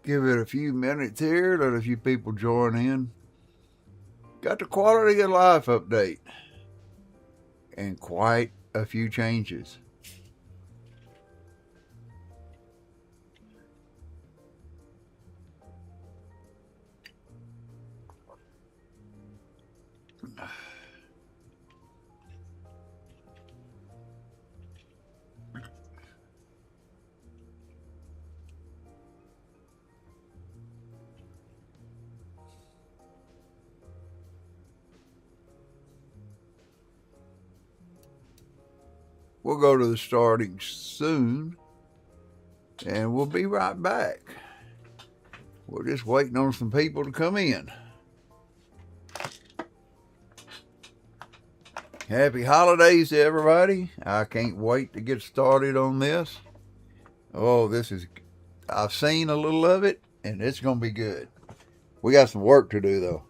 Give it a few minutes here, let a few people join in. Got the quality of life update and quite a few changes. We'll go to the starting soon, and we'll be right back. We're just waiting on some people to come in. Happy holidays to everybody. I can't wait to get started on this. Oh, I've seen a little of it, and it's going to be good. We got some work to do, though.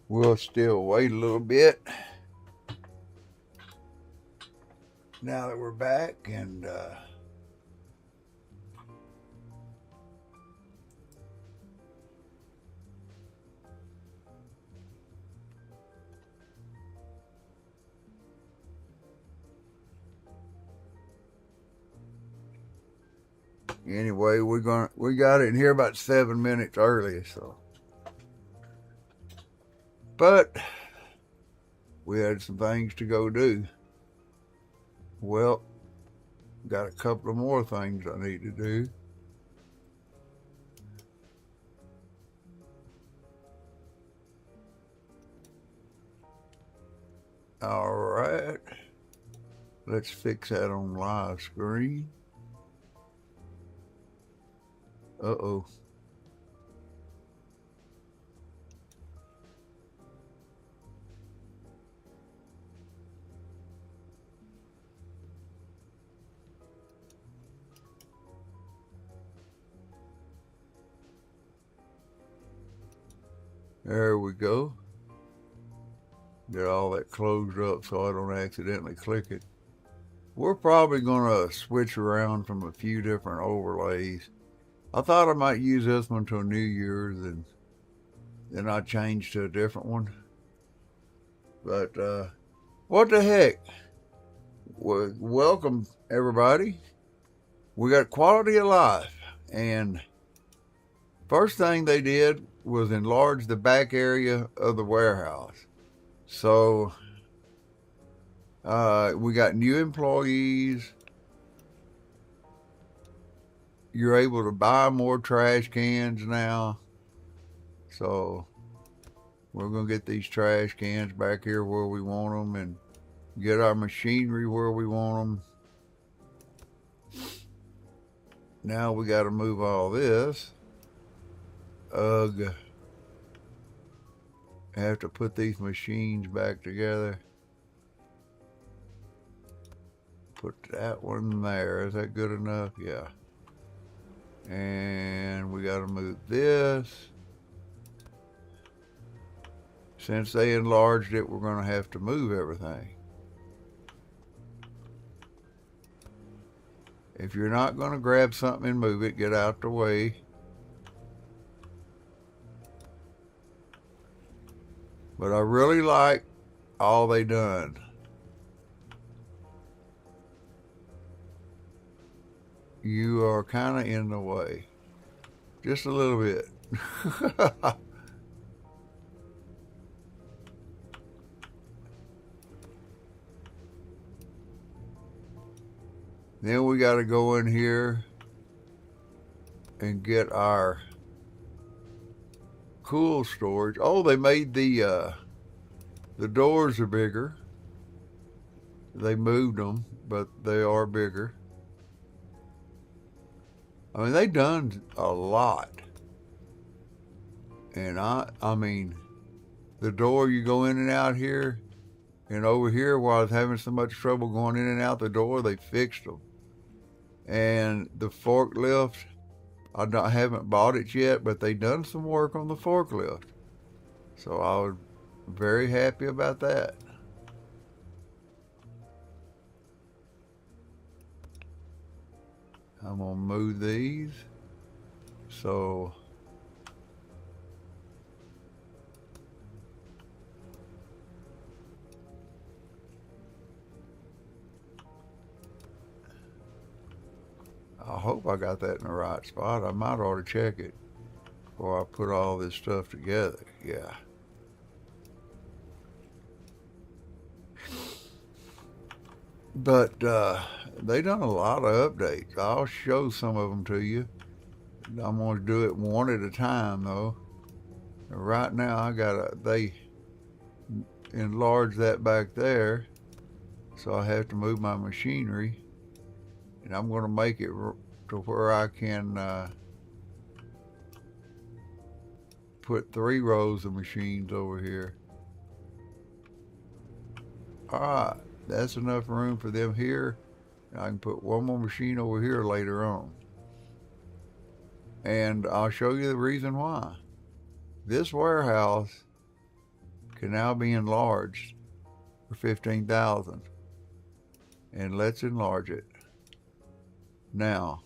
We'll still wait a little bit now that we're back, and anyway, we got it in here about 7 minutes early, so. But we had some things to go do. Well, got a couple of more things I need to do. All right. Let's fix that on live screen. Uh-oh. There we go. Get all that closed up so I don't accidentally click it. We're probably going to switch around from a few different overlays. I thought I might use this one till New Year's, and then I changed to a different one. But what the heck? Well, welcome, everybody. We got quality of life, and first thing they did was enlarge the back area of the warehouse. So we got new employees. You're able to buy more trash cans now. So we're going to get these trash cans back here where we want them, and get our machinery where we want them. Now we got to move all this. Ugh. I have to put these machines back together. Put that one there. Is that good enough? Yeah. And we got to move this. Since they enlarged it, we're going to have to move everything. If you're not going to grab something and move it, get out the way. But I really like all they done. You are kind of in the way. Just a little bit. Then we got to go in here and get our cool storage. Oh, they made the doors are bigger. They moved them, but they are bigger. I mean, they done a lot. And I mean, the door you go in and out here, and over here where I was having so much trouble going in and out the door, they fixed them. And the forklift, I haven't bought it yet, but they done some work on the forklift. So I was very happy about that. I'm gonna move these. So I hope I got that in the right spot. I might ought to check it before I put all this stuff together. Yeah. But they done a lot of updates. I'll show some of them to you. I'm going to do it one at a time, though. Right now, they enlarged that back there, so I have to move my machinery, and I'm going to make it to where I can put 3 rows of machines over here. All right, that's enough room for them here. I can put one more machine over here later on. And I'll show you the reason why. This warehouse can now be enlarged for 15,000. And let's enlarge it. Now,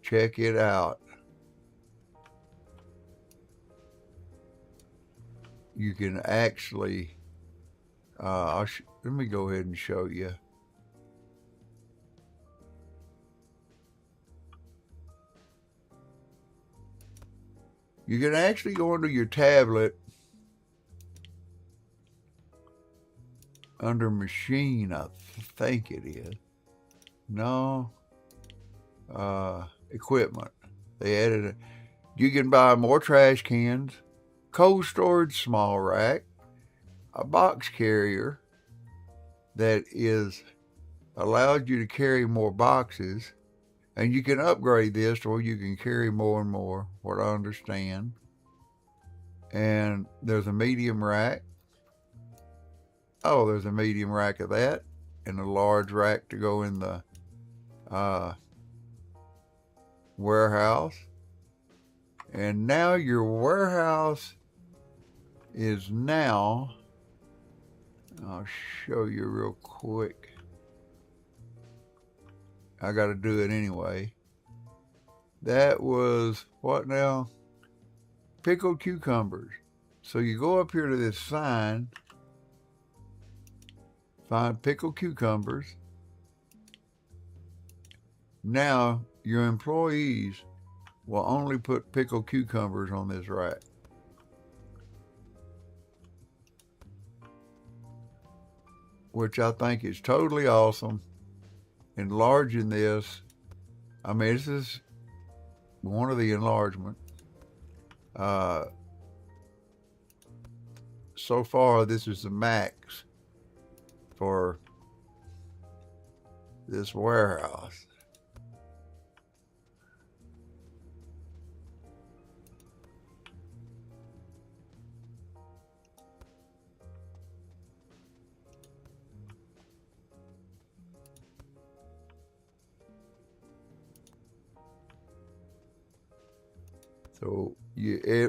check it out. You can actually, let me go ahead and show you. You can actually go into your tablet under machine, I think it is. No, equipment. They added it. You can buy more trash cans, cold storage small rack, a box carrier that allows you to carry more boxes, and you can upgrade this to where you can carry more and more, what I understand. And there's a medium rack. Oh, there's a medium rack of that, and a large rack to go in the warehouse. And now your warehouse is now, I'll show you real quick. I got to do it anyway. That was what now? Pickled cucumbers. So you go up here to this sign, find pickled cucumbers. Now your employees will only put pickled cucumbers on this rack. Which I think is totally awesome. Enlarging this, I mean, this is one of the enlargements. So far, this is the max for this warehouse. So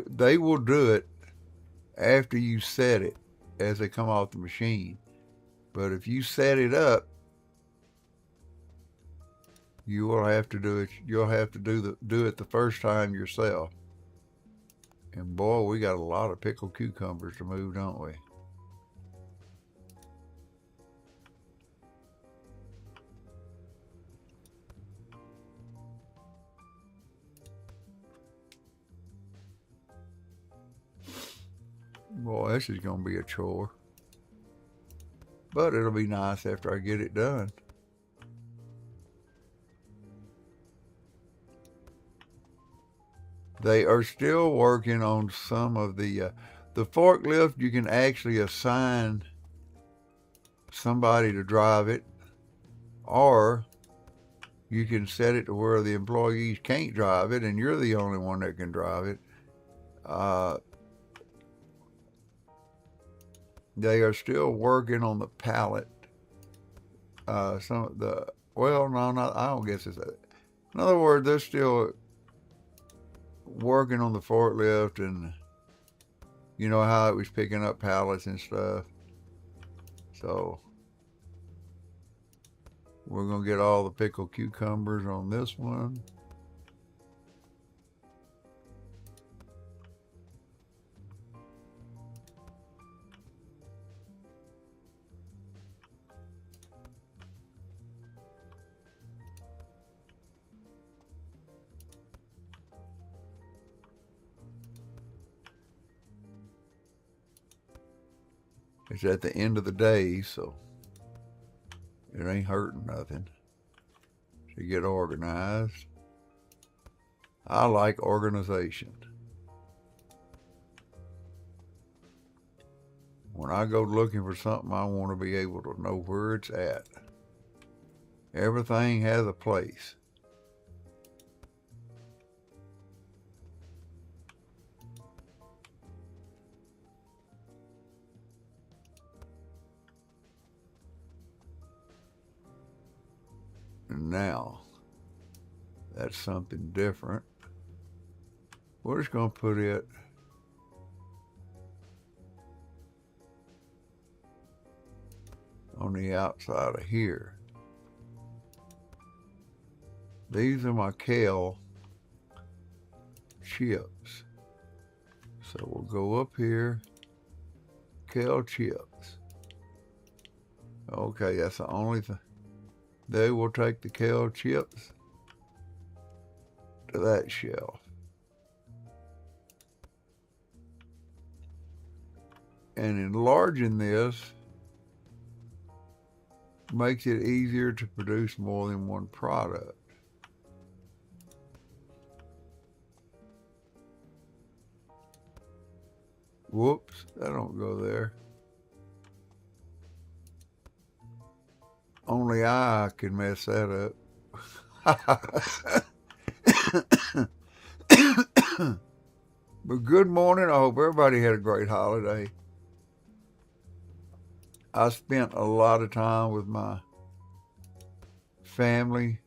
they will do it after you set it as they come off the machine. But if you set it up, you will have to do it. You'll have to do it the first time yourself. And boy, we got a lot of pickled cucumbers to move, don't we? Boy, this is going to be a chore. But it'll be nice after I get it done. They are still working on some of the forklift. You can actually assign somebody to drive it, or you can set it to where the employees can't drive it and you're the only one that can drive it. They are still working on the pallet. Some of the, well, no, not, I don't guess it's that. In other words, they're still working on the forklift, and you know how it was picking up pallets and stuff. So we're going to get all the pickled cucumbers on this one. It's at the end of the day, so it ain't hurting nothing to get organized. I like organization. When I go looking for something, I want to be able to know where it's at. Everything has a place. And now, that's something different. We're just going to put it on the outside of here. These are my kale chips. So we'll go up here, kale chips. Okay, that's the only thing. They will take the kale chips to that shelf. And enlarging this makes it easier to produce more than one product. Whoops, that don't go there. Only I can mess that up. But good morning. I hope everybody had a great holiday. I spent a lot of time with my family,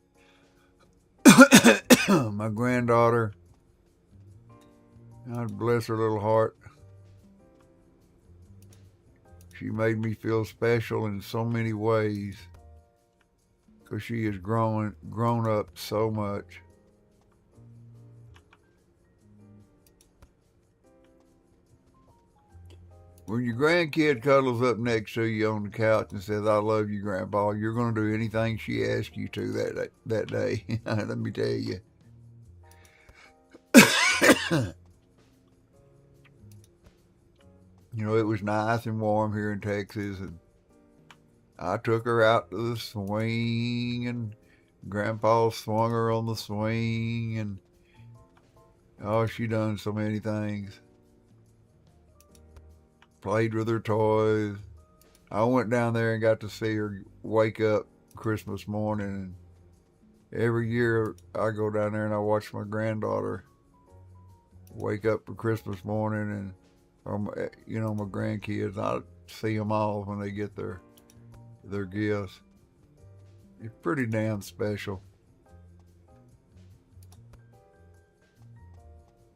my granddaughter. God bless her little heart. She made me feel special in so many ways because she has grown up so much. When your grandkid cuddles up next to you on the couch and says, "I love you, Grandpa," you're going to do anything she asks you to that day. Let me tell you. You know, it was nice and warm here in Texas, and I took her out to the swing, and Grandpa swung her on the swing, and oh, she done so many things. Played with her toys. I went down there and got to see her wake up Christmas morning, and every year I go down there and I watch my granddaughter wake up for Christmas morning, and you know, my grandkids, I see them all when they get their gifts. It's pretty damn special.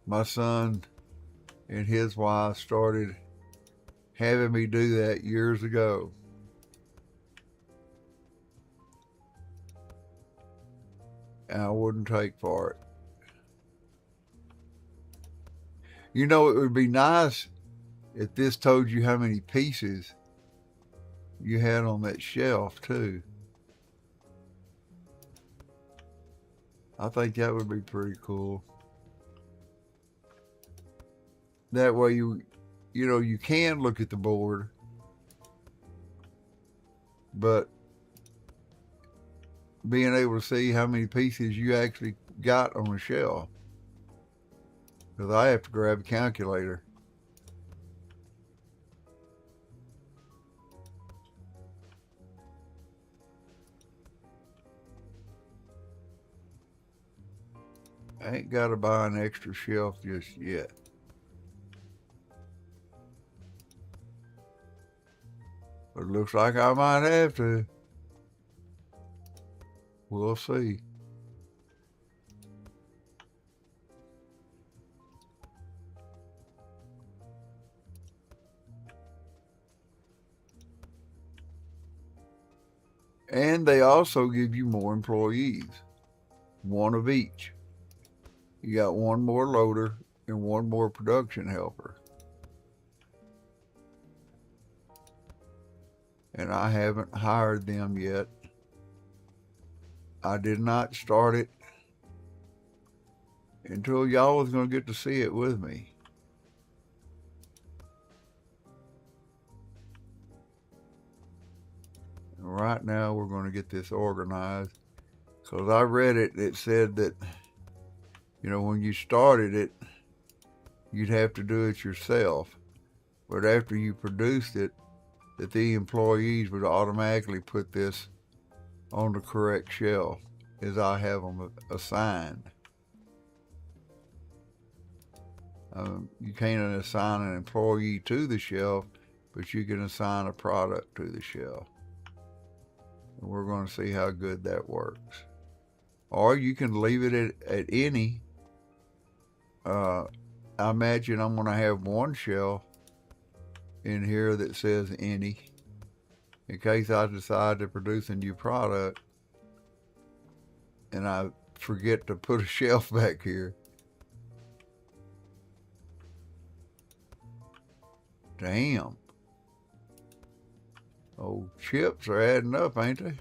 My son and his wife started having me do that years ago. And I wouldn't take for it. You know, it would be nice if this told you how many pieces you had on that shelf too. I think that would be pretty cool. That way you know, you can look at the board, but being able to see how many pieces you actually got on the shelf. Because I have to grab a calculator. I ain't got to buy an extra shelf just yet. But it looks like I might have to. We'll see. And they also give you more employees. One of each. You got one more loader and one more production helper. And I haven't hired them yet. I did not start it until y'all was going to get to see it with me. And right now we're going to get this organized, because I read it. It said that, you know, when you started it, you'd have to do it yourself. But after you produced it, that the employees would automatically put this on the correct shelf as I have them assigned. You can't assign an employee to the shelf, but you can assign a product to the shelf. And we're going to see how good that works. Or you can leave it at any. I imagine I'm going to have one shelf in here that says any. in case I decide to produce a new product and I forget to put a shelf back here. Damn. Old chips are adding up, ain't they?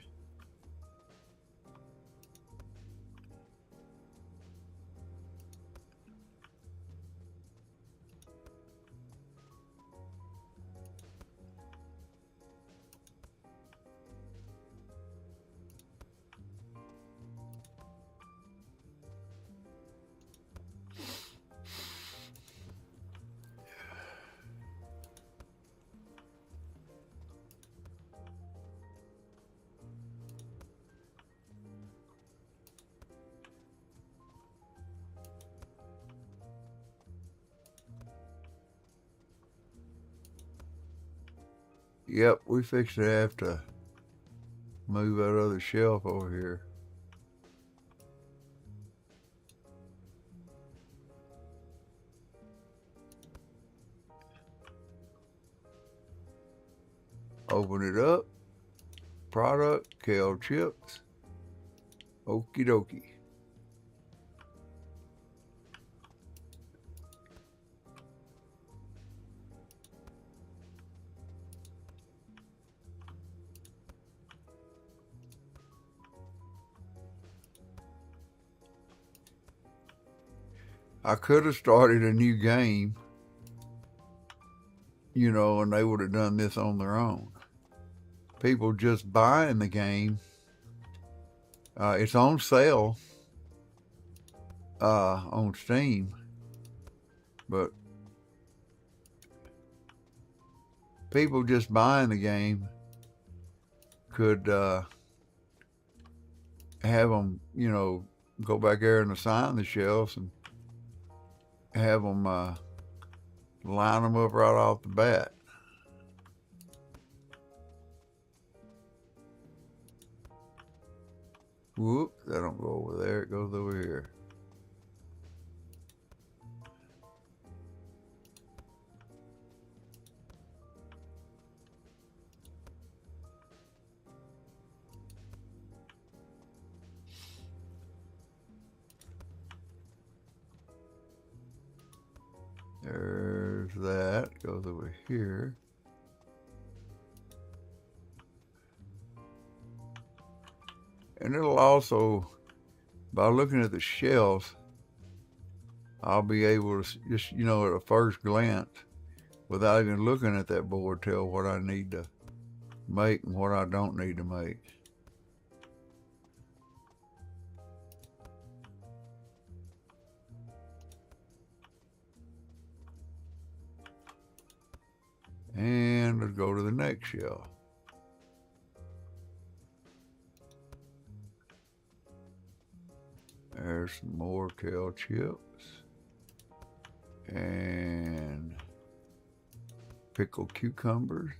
Yep, we fixed to have to move that other shelf over here. Open it up. Product, kale chips. Okie dokie. I could have started a new game, you know, and they would have done this on their own. People just buying the game. It's on sale on Steam, but people just buying the game could have them, you know, go back there and assign the shelves and have them line them up right off the bat. Whoop, that don't go over there, it goes over here. There's that, goes over here. And it'll also, by looking at the shelves, I'll be able to just, you know, at a first glance, without even looking at that board, tell what I need to make and what I don't need to make. And let's go to the next shelf. There's some more kale chips and pickled cucumbers.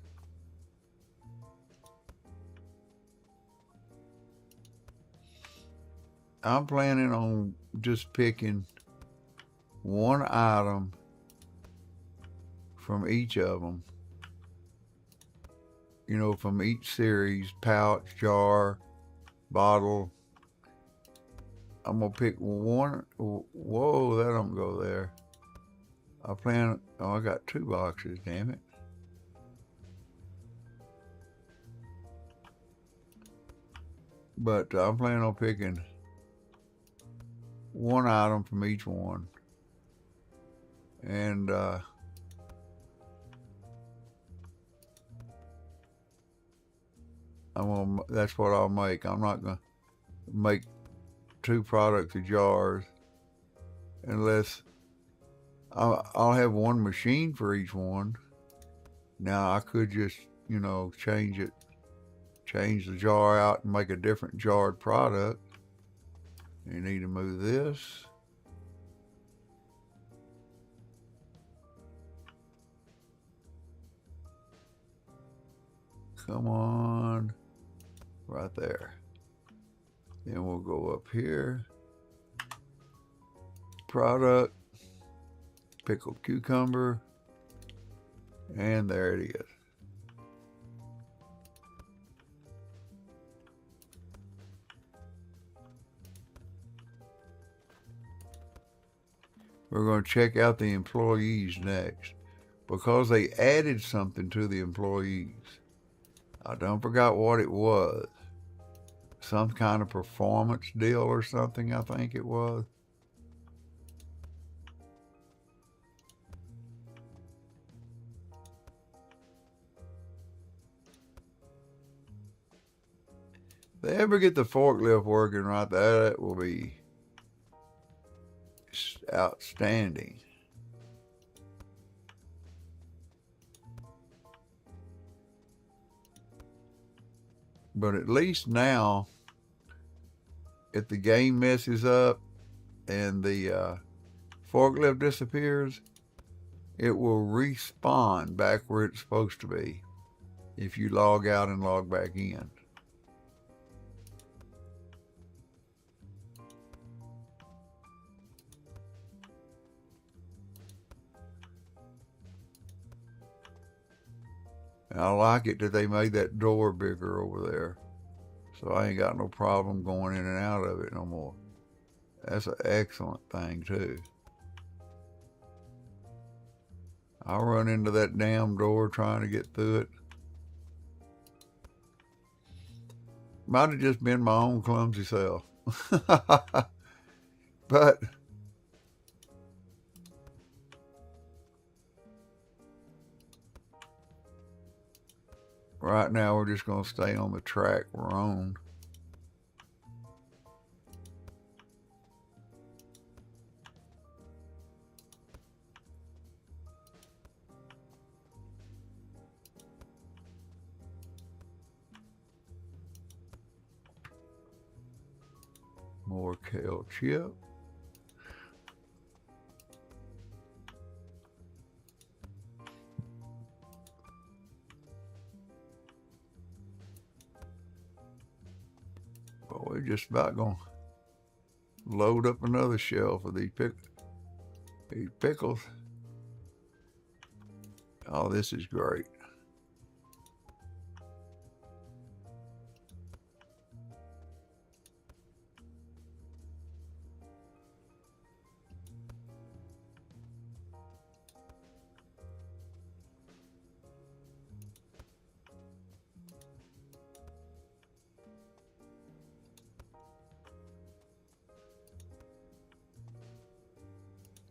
I'm planning on just picking one item from each of them, you know, from each series, pouch, jar, bottle. I'm gonna pick one. Whoa, that don't go there. I got 2 boxes, damn it. But I'm planning on picking one item from each one. And that's what I'll make. I'm not gonna make 2 products of jars unless I'll have one machine for each one. Now I could just, you know, change the jar out and make a different jarred product. You need to move this. Come on, right there. Then we'll go up here. Product, pickled cucumber, and there it is. We're going to check out the employees next because they added something to the employees. I don't forgot what it was. Some kind of performance deal or something, I think it was. If they ever get the forklift working right, that will be outstanding. But at least now, if the game messes up and the forklift disappears, it will respawn back where it's supposed to be if you log out and log back in. And I like it that they made that door bigger over there, so I ain't got no problem going in and out of it no more. That's an excellent thing too. I run into that damn door trying to get through it. Might have just been my own clumsy self. But right now we're just going to stay on the track we're on. More kale chip. Well, we're just about going to load up another shelf of these pickles. Oh, this is great.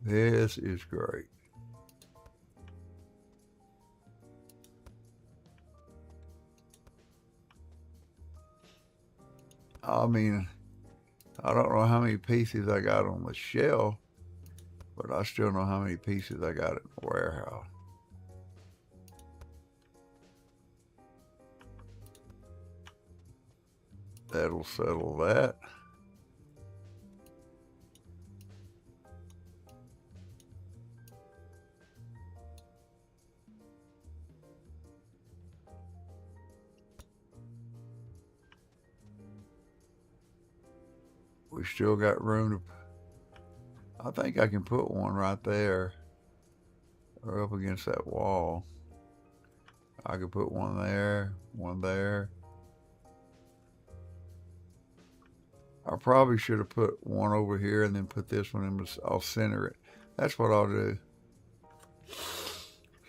This is great. I mean, I don't know how many pieces I got on the shelf, but I still know how many pieces I got in the warehouse. That'll settle that. We still got room to, I think I can put one right there or up against that wall. I could put one there, one there. I probably should have put one over here and then put this one in. I'll center it. That's what I'll do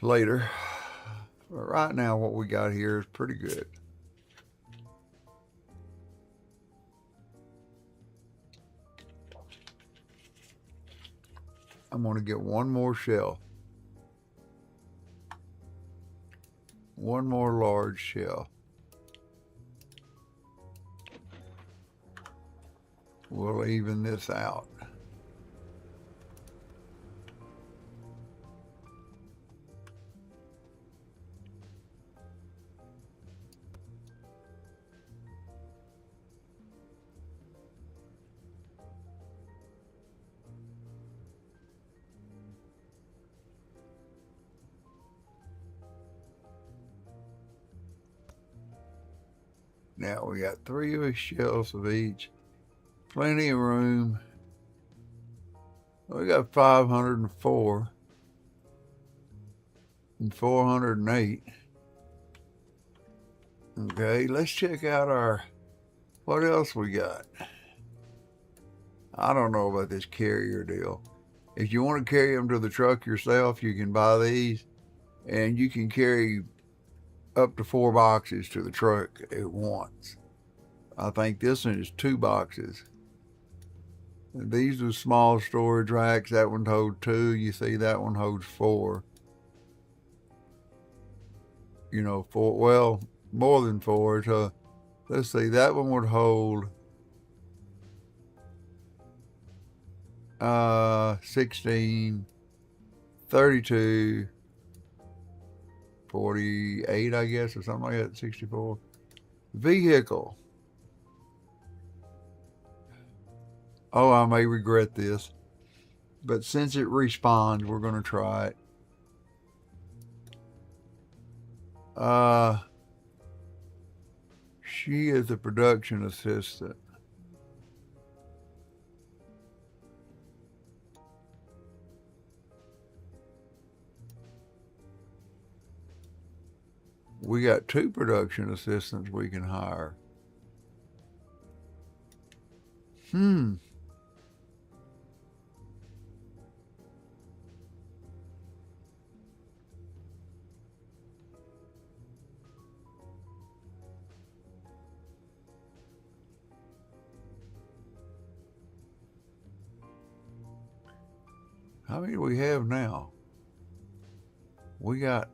later. But right now, what we got here is pretty good. I'm going to get one more shelf. One more large shelf. We'll even this out. Now we got 3 shelves of each. Plenty of room. We got 504 and 408. Okay, let's check out what else we got. I don't know about this carrier deal. If you want to carry them to the truck yourself, you can buy these, and you can carry up to 4 boxes to the truck at once. I think this one is 2 boxes. And these are small storage racks. That one holds 2. You see, that one holds 4. You know, 4, well, more than 4. So let's see, that one would hold 16, 32, 48, I guess, or something like that, 64. Vehicle. Oh, I may regret this, but since it responds, we're going to try it. She is a production assistant. We got 2 production assistants we can hire. How many do we have now? We got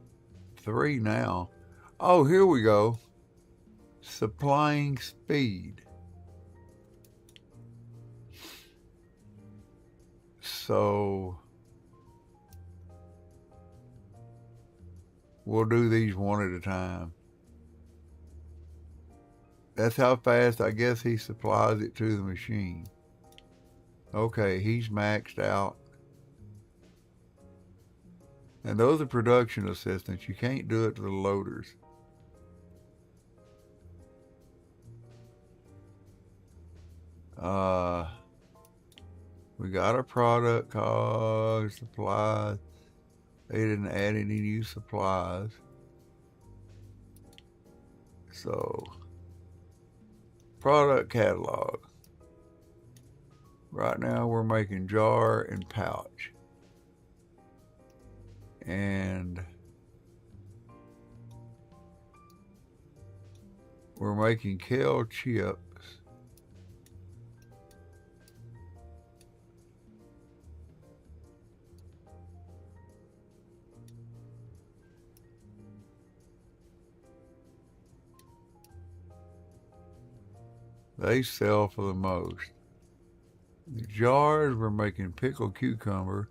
3 now. Oh, here we go. Supplying speed. So we'll do these one at a time. That's how fast I guess he supplies it to the machine. Okay, he's maxed out. And those are production assistants. You can't do it to the loaders. We got a product called supplies. They didn't add any new supplies. So, product catalog. Right now we're making jar and pouch. And we're making kale chips. They sell for the most. The jars, we're making pickled cucumber,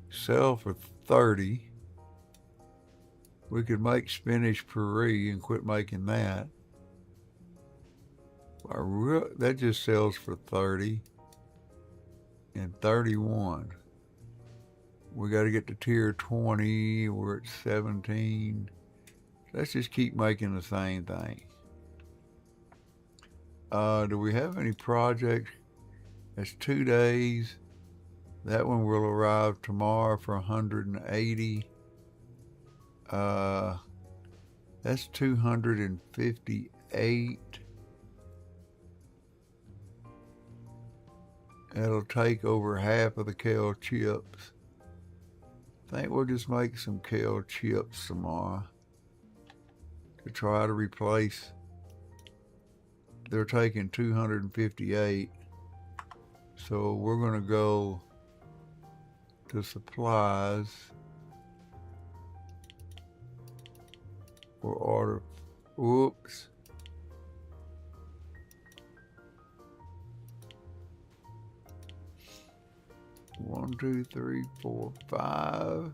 sell for 30. We could make spinach puree and quit making that. That just sells for 30 and 31. We got to get to tier 20. We're at 17. Let's just keep making the same thing. Do we have any projects? That's 2 days. That one will arrive tomorrow for 180. That's 258. That'll take over half of the kale chips. I think we'll just make some kale chips tomorrow to try to replace. They're taking 258. So we're going to go to supplies. We'll order, whoops. One, two, three, four, 5.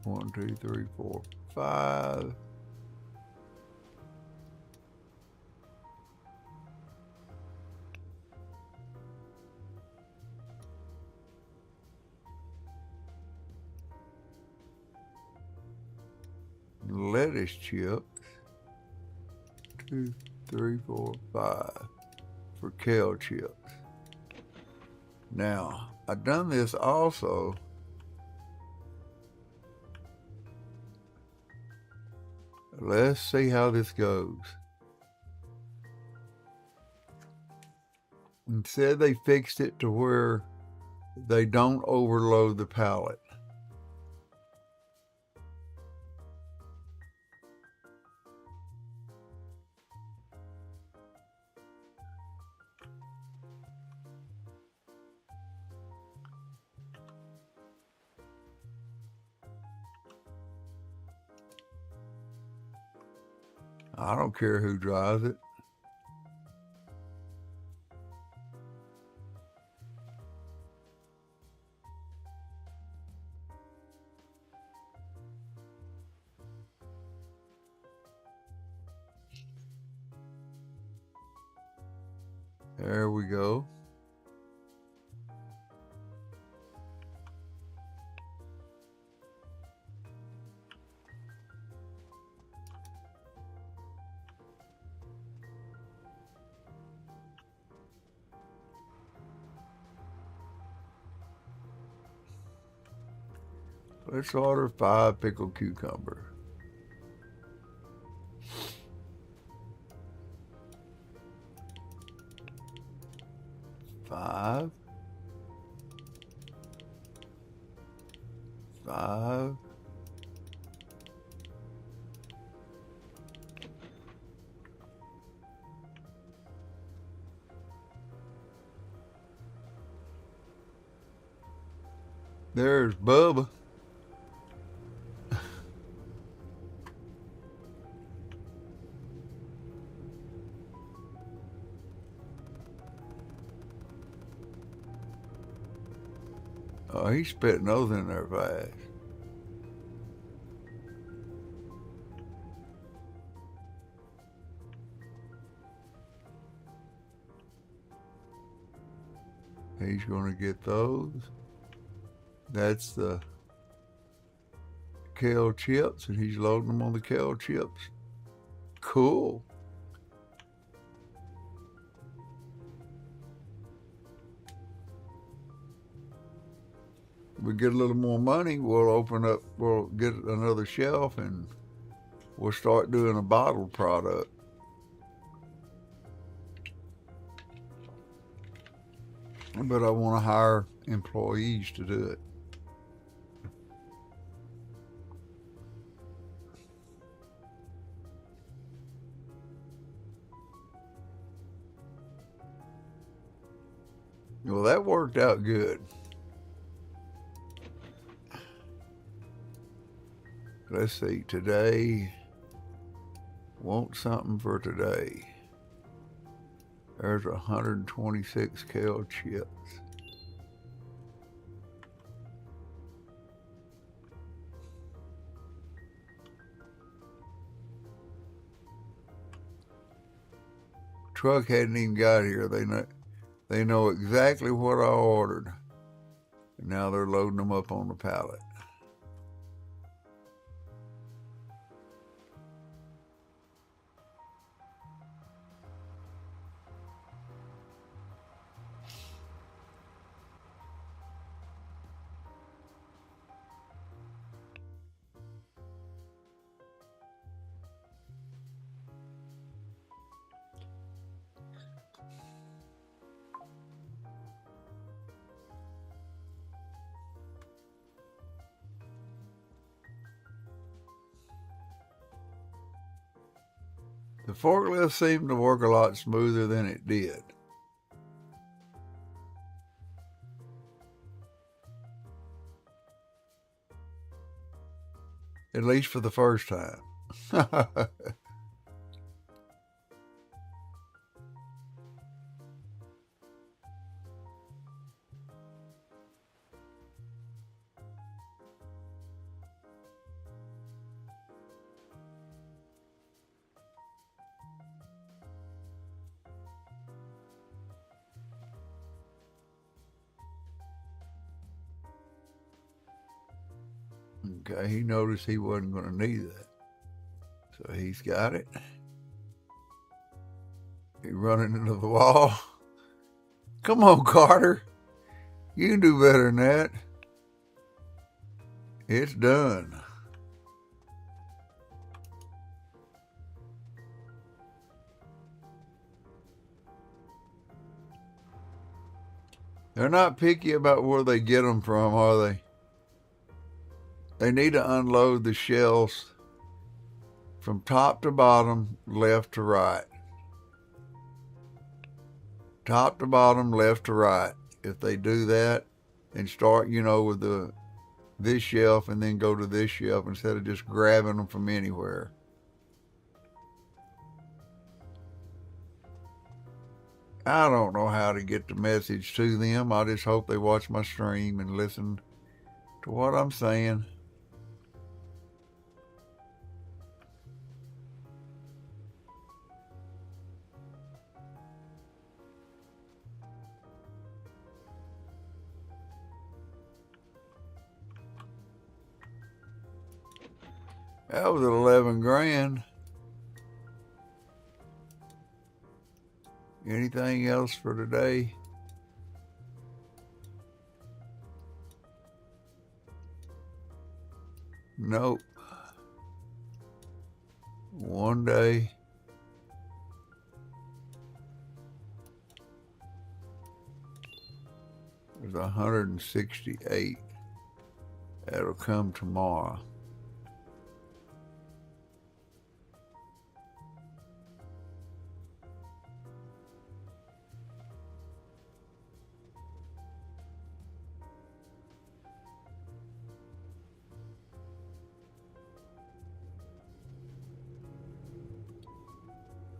One, two, three, 4, 5. Lettuce chips. 2, 3, 4, 5 for kale chips. Now, I've done this also. Let's see how this goes. and said they fixed it to where they don't overload the pallet. I don't care who drives it. There we go. Let's order 5 pickled cucumber. Five. There's Bubba. Oh, he's spitting those in there fast. He's going to get those. That's the kale chips, and he's loading them on the kale chips. Cool. We get a little more money, we'll get another shelf, and we'll start doing a bottled product. But I want to hire employees to do it. Well, that worked out good. Let's see, today, want something for today. There's 126 kale chips. Truck hadn't even got here. They know exactly what I ordered. And now they're loading them up on the pallet. The forklift seemed to work a lot smoother than it did. At least for the first time. Okay, he noticed he wasn't going to need that. So he's got it. He's running into the wall. Come on, Carter. You can do better than that. It's done. They're not picky about where they get them from, are they? They need to unload the shelves from top to bottom, left to right. Top to bottom, left to right. If they do that and start, with this shelf and then go to this shelf instead of just grabbing them from anywhere. I don't know how to get the message to them. I just hope they watch my stream and listen to what I'm saying. That was 11 grand. Anything else for today? Nope. One day. There's 168. That'll come tomorrow.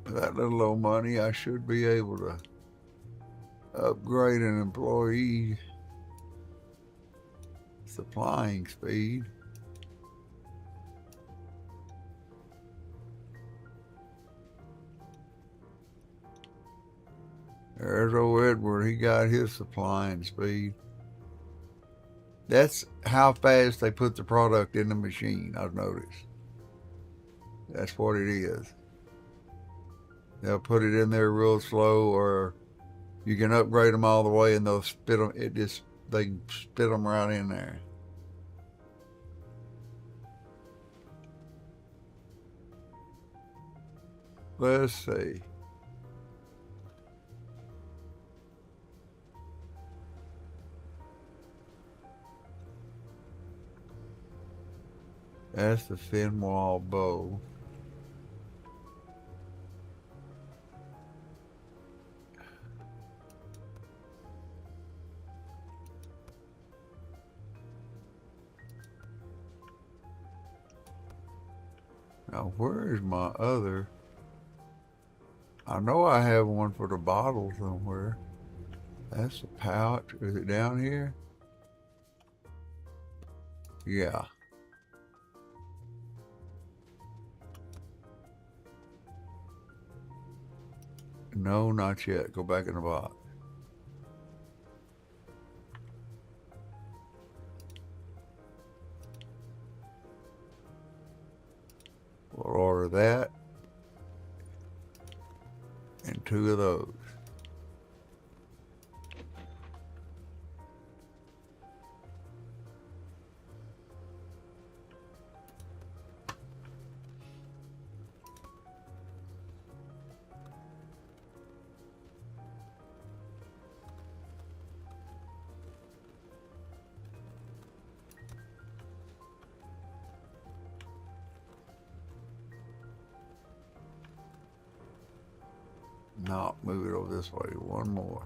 With that little old money, I should be able to upgrade an employee supplying speed. There's old Edward. He got his supplying speed. That's how fast they put the product in the machine, I've noticed. That's what it is. They'll put it in there real slow, or you can upgrade them all the way and they'll spit them. They can spit them right in there. Let's see. That's the thin wall bow. Now, where is my other? I know I have one for the bottle somewhere. That's the pouch. Is it down here? Yeah. No, not yet. Go back in the box. We'll order that and 2 of those. No, move it over this way. One more.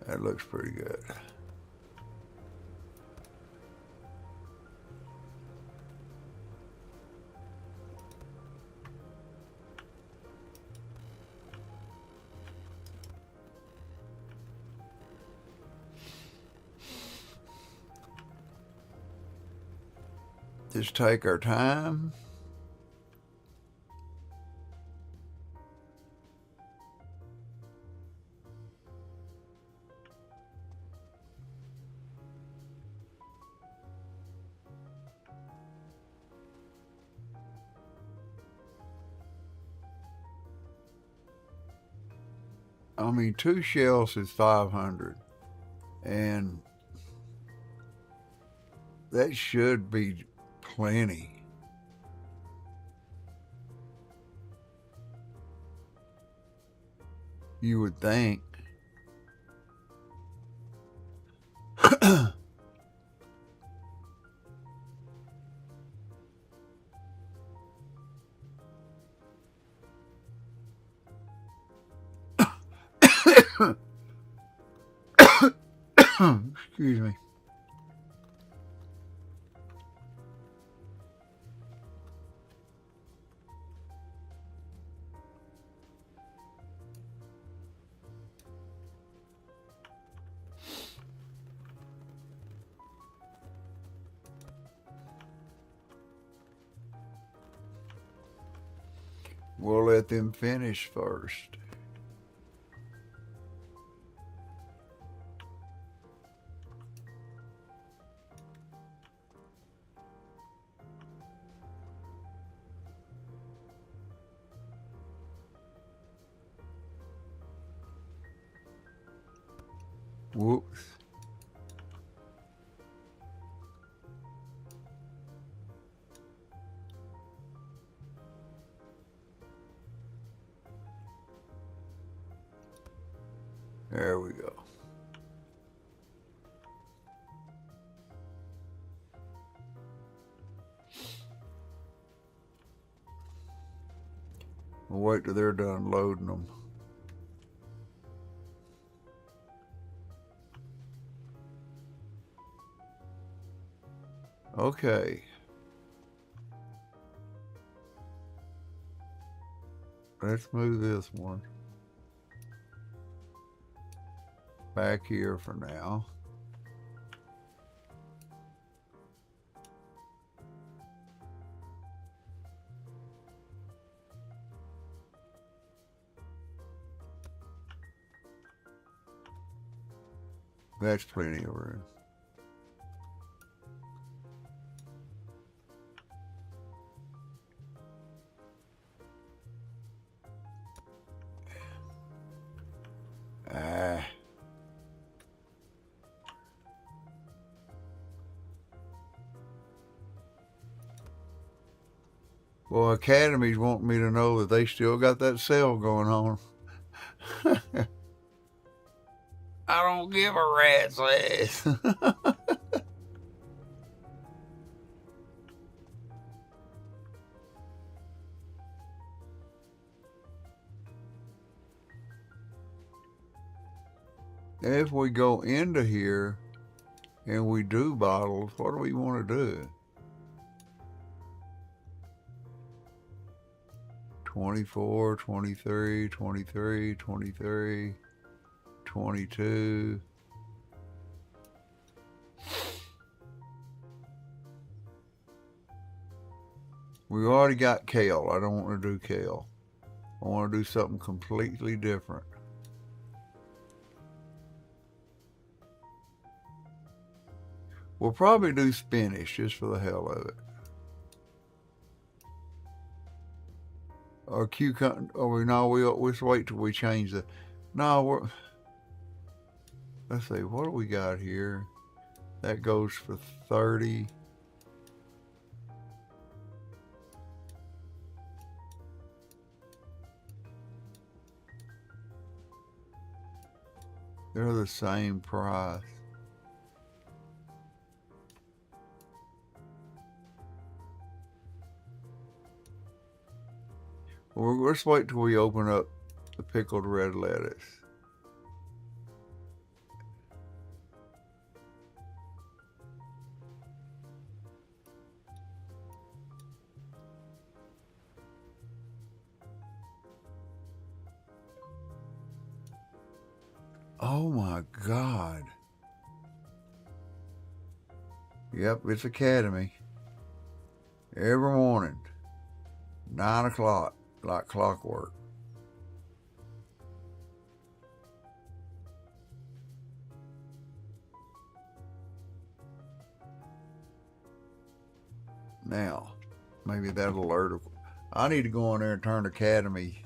That looks pretty good. Just take our time. I mean, 2 shells is 500, and that should be plenty. You would think. Excuse me. We'll let them finish first. Whoops. There we go. We'll wait till they're done loading them. Okay. Let's move this one back here for now. That's plenty of room. Well, Academy's wanting me to know that they still got that sale going on. I don't give a rat's ass. If we go into here and we do bottles, what do we want to do? 24, 23, 23, 23, 22. We already got kale. I don't want to do kale. I want to do something completely different. We'll probably do spinach just for the hell of it. Or cucumber. Or no, we'll just wait till we change the. No, let's see. What do we got here? That goes for 30. They're the same price. Let's wait till we open up the pickled red lettuce. Oh my God. Yep, it's Academy. Every morning, 9 o'clock, like clockwork. Now, maybe that alert. I need to go in there and turn Academy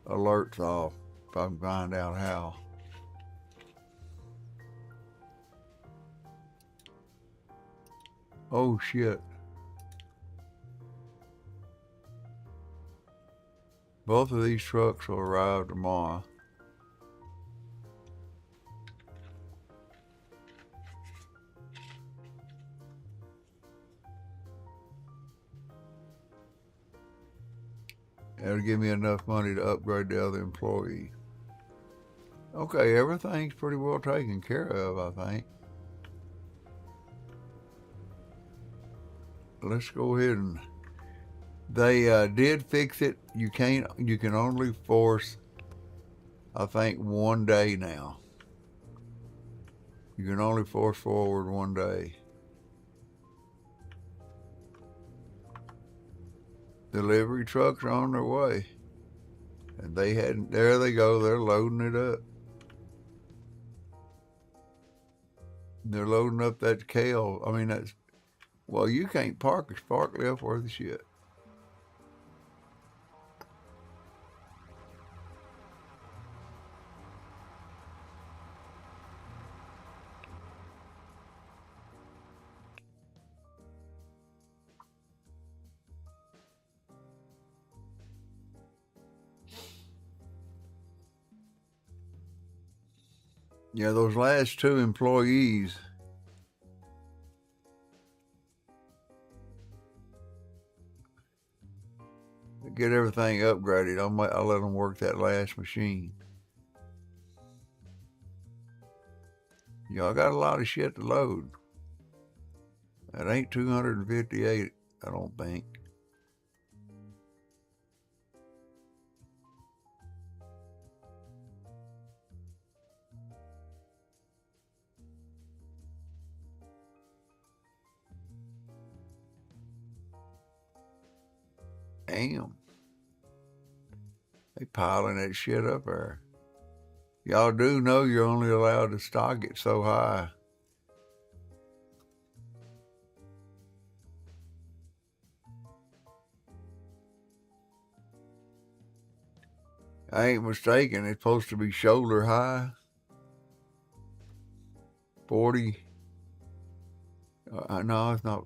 alerts off if I can find out how. Oh shit. Both of these trucks will arrive tomorrow. That'll give me enough money to upgrade the other employee. Okay, everything's pretty well taken care of, I think. Let's go ahead and... They did fix it. You can only force, I think, 1 day now. You can only force forward 1 day. Delivery trucks are on their way. And there they go, they're loading it up. They're loading up that kale. I mean, well, you can't park a spark left worth of shit. Yeah, those last 2 employees, get everything upgraded. I'll let them work that last machine. Y'all got a lot of shit to load. That ain't 258, I don't think. Damn. They piling that shit up there. Y'all do know you're only allowed to stock it so high. I ain't mistaken, it's supposed to be shoulder high. 40. No, it's not.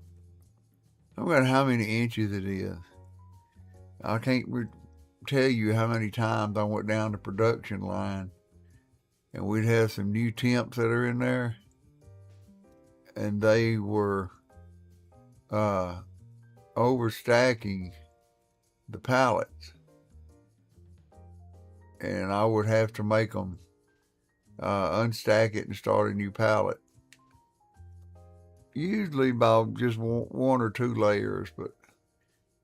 I don't know how many inches it is. I can't tell you how many times I went down the production line and we'd have some new temps that are in there and they were overstacking the pallets. And I would have to make them unstack it and start a new pallet. Usually by just 1 or 2 layers, but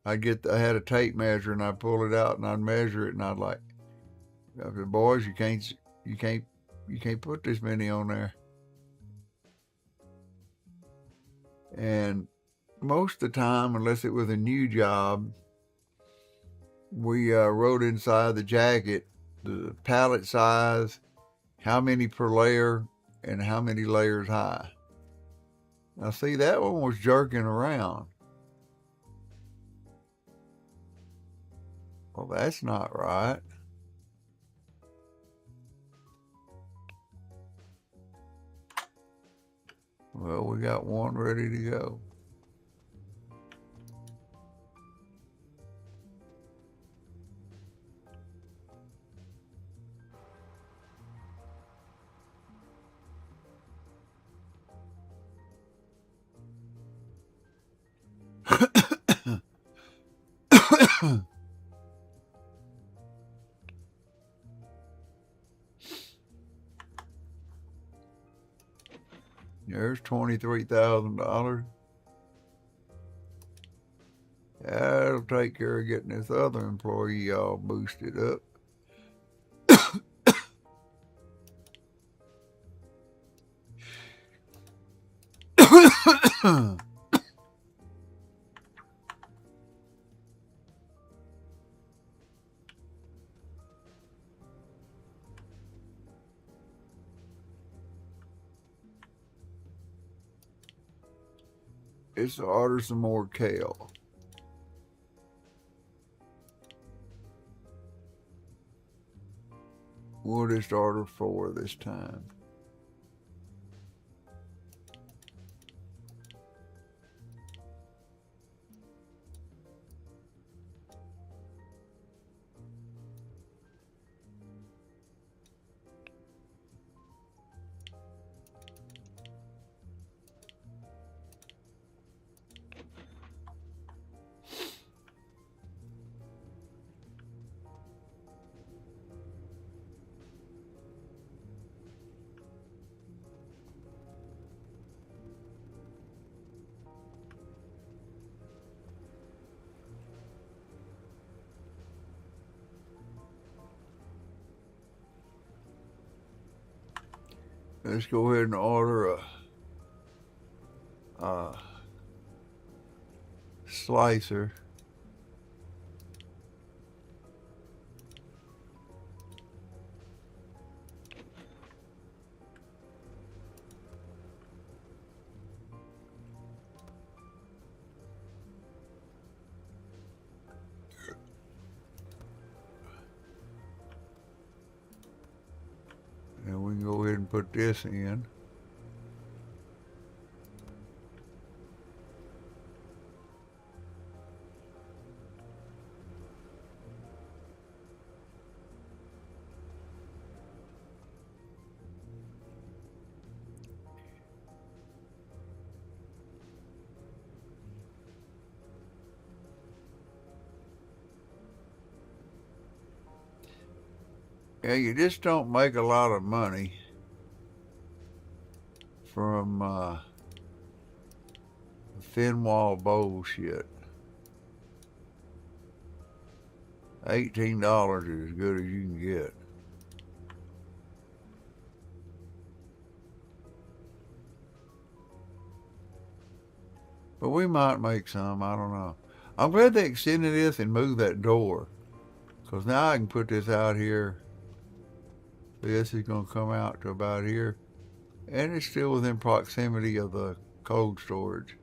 I had a tape measure and I'd pull it out and I'd measure it and I'd like, I said, boys, you can't put this many on there. And most of the time, unless it was a new job, we wrote inside the jacket the pallet size, how many per layer, and how many layers high. Now see, that one was jerking around. Well, that's not right. Well, we got one ready to go. There's $23,000. That'll take care of getting this other employee all boosted up. Let's order some more kale. We'll just order 4 this time. let's go ahead and order a slicer. And we can go ahead and put this in. Yeah, you just don't make a lot of money from thin wall bullshit. $18 is as good as you can get. But we might make some, I don't know. I'm glad they extended this and moved that door. Because now I can put this out here. This is going to come out to about here. And it's still within proximity of the cold storage.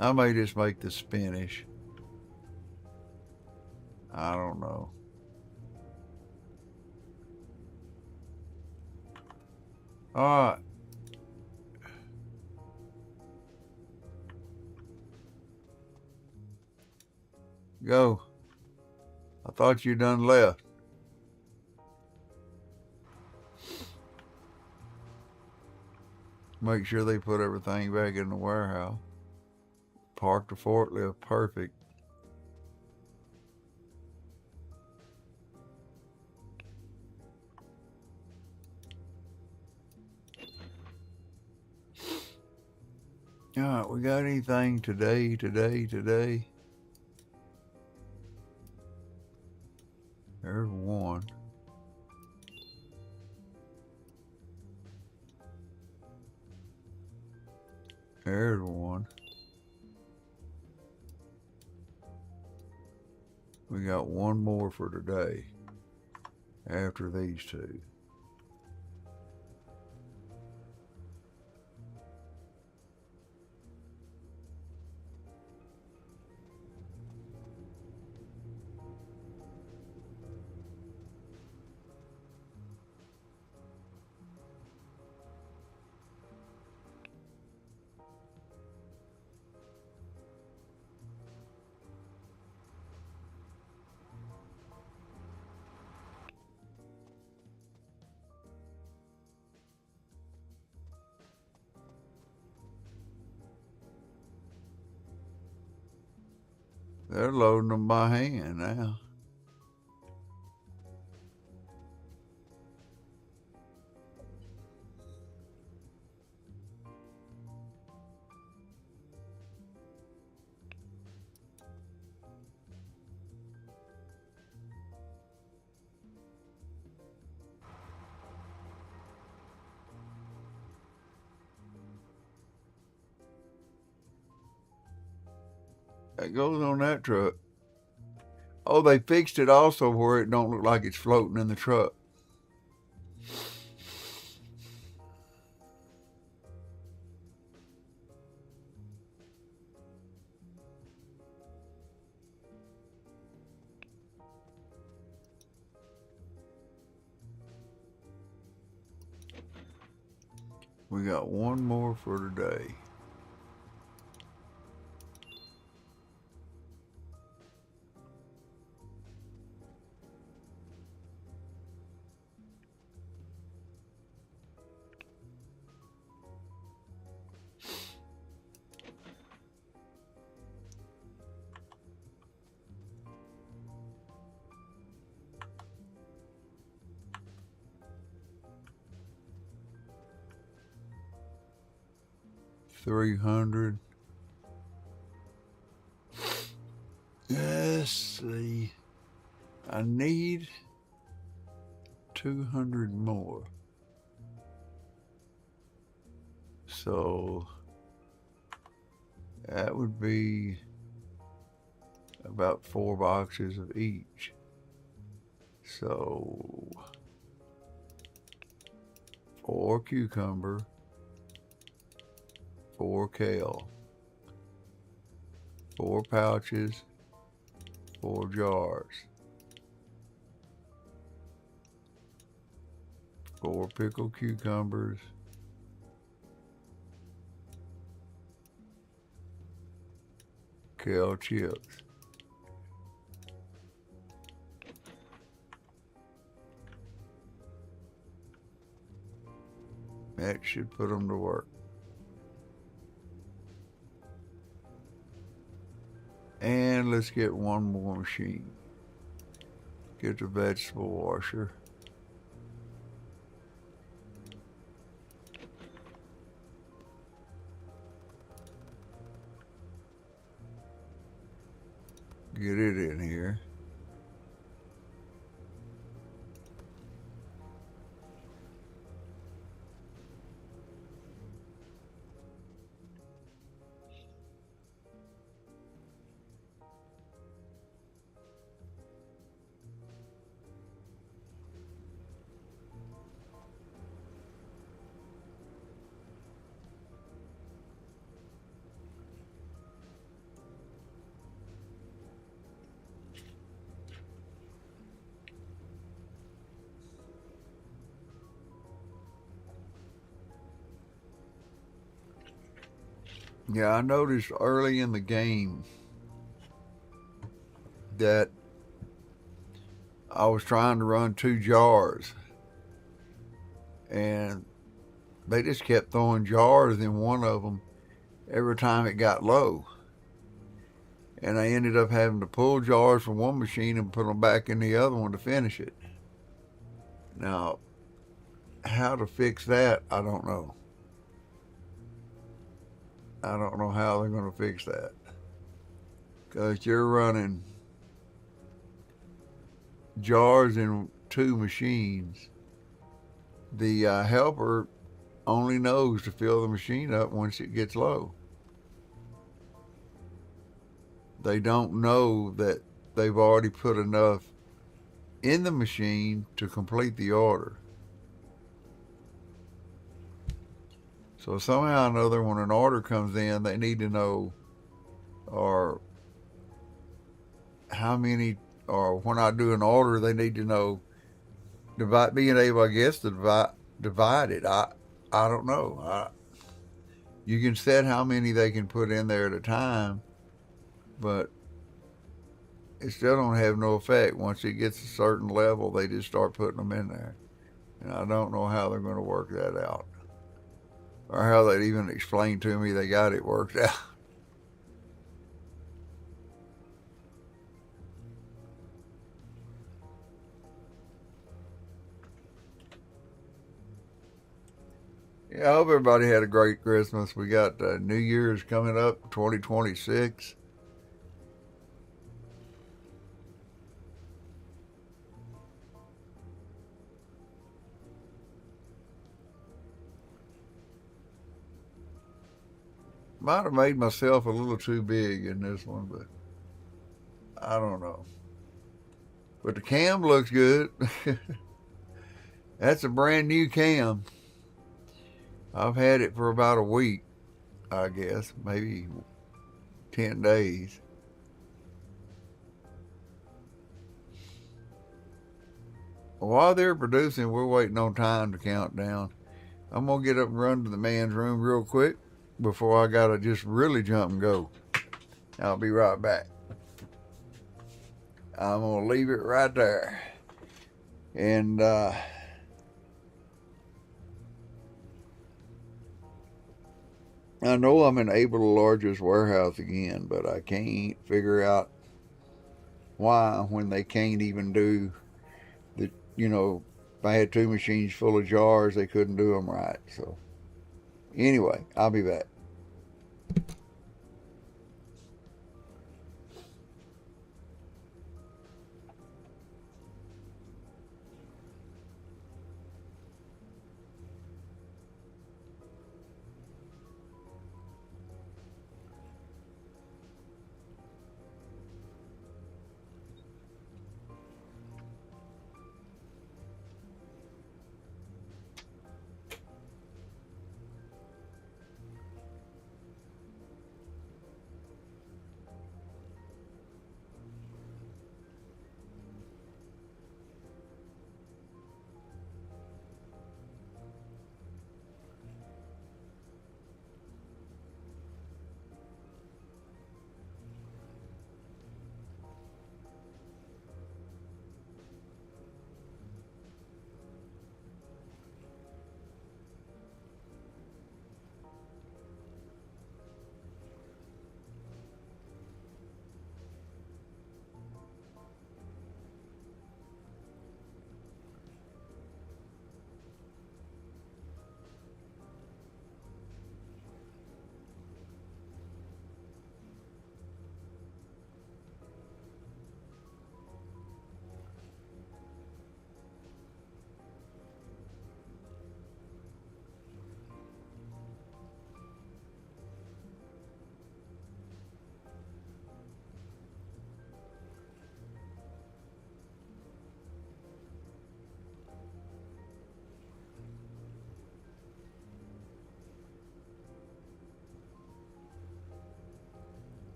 I may just make the spinach. I don't know. Alright. Go. I thought you done left. Make sure they put everything back in the warehouse. Park the forklift perfect. Alright, we got anything today? There's one. There's one. We got one more for today after these two. They're loading them by hand now. That goes on that truck. Oh, they fixed it also where it don't look like it's floating in the truck. We got one more for today. $300. Let's see. I need 200 more. So that would be about 4 boxes of each. So 4 cucumber, 4 kale, 4 pouches, 4 jars, 4 pickled cucumbers, kale chips. That should put them to work. And let's get one more machine. Get the vegetable washer. Get it in here. Yeah, I noticed early in the game that I was trying to run 2 jars, and they just kept throwing jars in one of them every time it got low. And I ended up having to pull jars from one machine and put them back in the other one to finish it. Now, how to fix that, I don't know. I don't know how they're going to fix that. Because you're running jars in 2 machines. The helper only knows to fill the machine up once it gets low. They don't know that they've already put enough in the machine to complete the order. So somehow or another, when an order comes in, they need to know, or how many, or when I do an order, they need to know, being able, I guess, to divide it. I don't know. You can set how many they can put in there at a time, but it still don't have no effect. Once it gets a certain level, they just start putting them in there. And I don't know how they're going to work that out, or how they'd even explain to me they got it worked out. Yeah, I hope everybody had a great Christmas. We got New Year's coming up, 2026. Might have made myself a little too big in this one, but I don't know. But the cam looks good. That's a brand new cam. I've had it for about a week, I guess, maybe 10 days. While they're producing, we're waiting on time to count down. I'm going to get up and run to the man's room real quick before I got to just really jump and go. I'll be right back. I'm going to leave it right there. And I know I'm in Abel the largest warehouse again, but I can't figure out why, when they can't even do the, if I had 2 machines full of jars, they couldn't do them right. So anyway, I'll be back.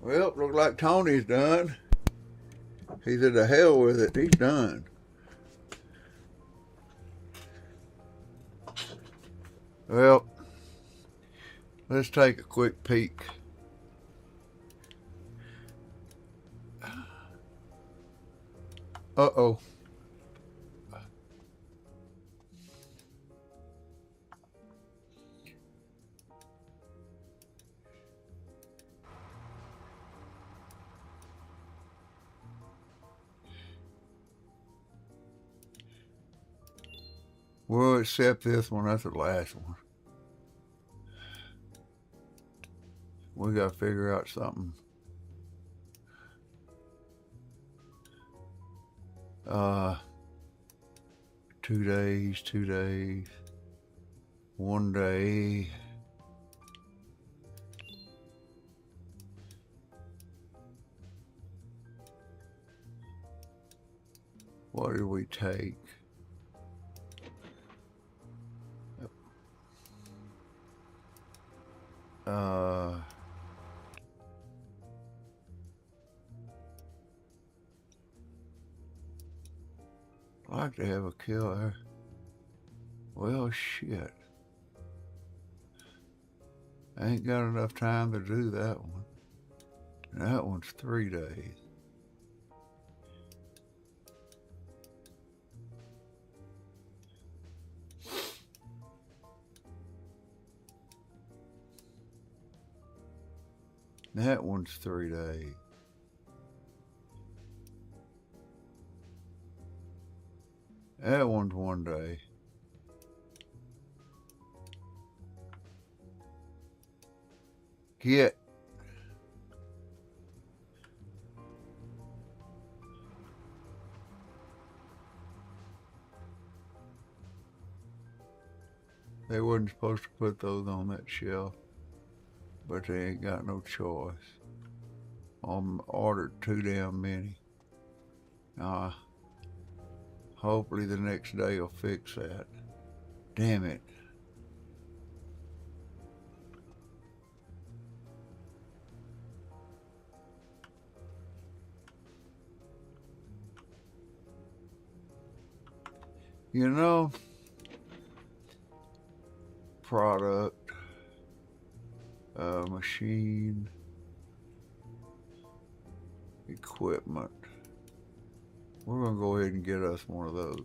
Well, look like Tony's done. He said to hell with it. He's done. Well, let's take a quick peek. Uh-oh. We'll accept this one. That's the last one. We got to figure out something. 2 days, 2 days, 1 day. What did we take? I'd like to have a killer. Well, shit. I ain't got enough time to do that one. And that one's 3 days. That one's 3 days. That one's 1 day. Get. They wasn't supposed to put those on that shelf, but they ain't got no choice. I'm ordered too damn many. Hopefully the next day will fix that. Damn it. You know, product, machine, equipment. We're gonna go ahead and get us one of those.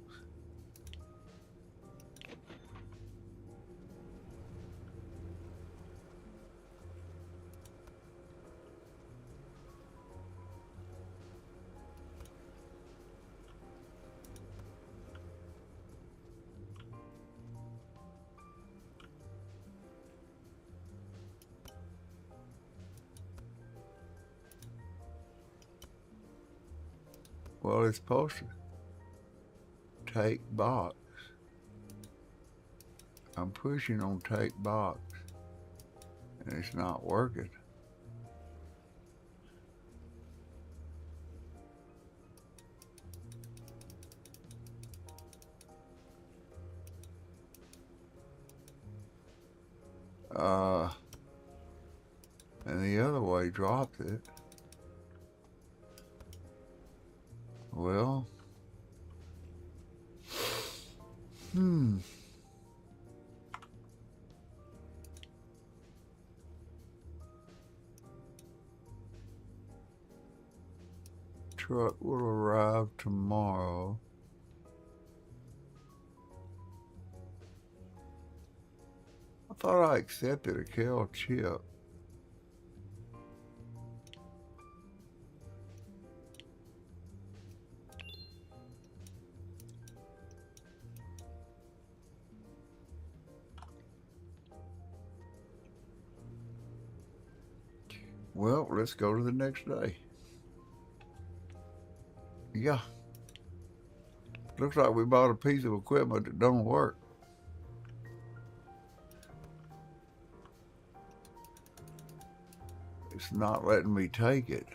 Well, it's supposed to take box. I'm pushing on take box, and it's not working. And the other way dropped it. Well, truck will arrive tomorrow. I thought I accepted a Kel chip. Well, let's go to the next day. Yeah. Looks like we bought a piece of equipment that don't work. It's not letting me take it.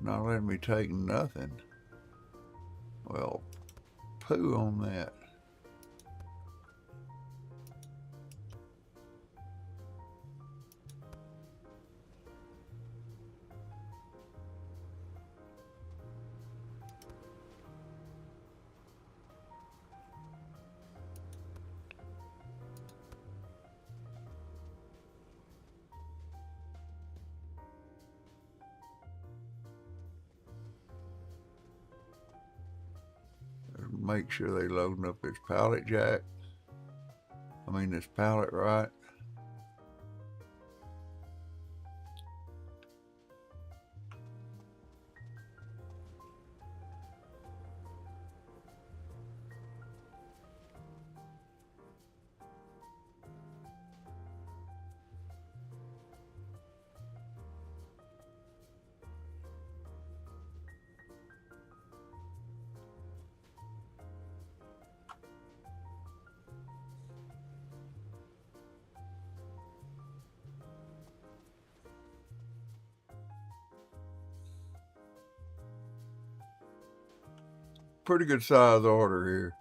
Not letting me take nothing. Well, poo on that. make sure they loading up this pallet jack. I mean this pallet right. Pretty good size order here.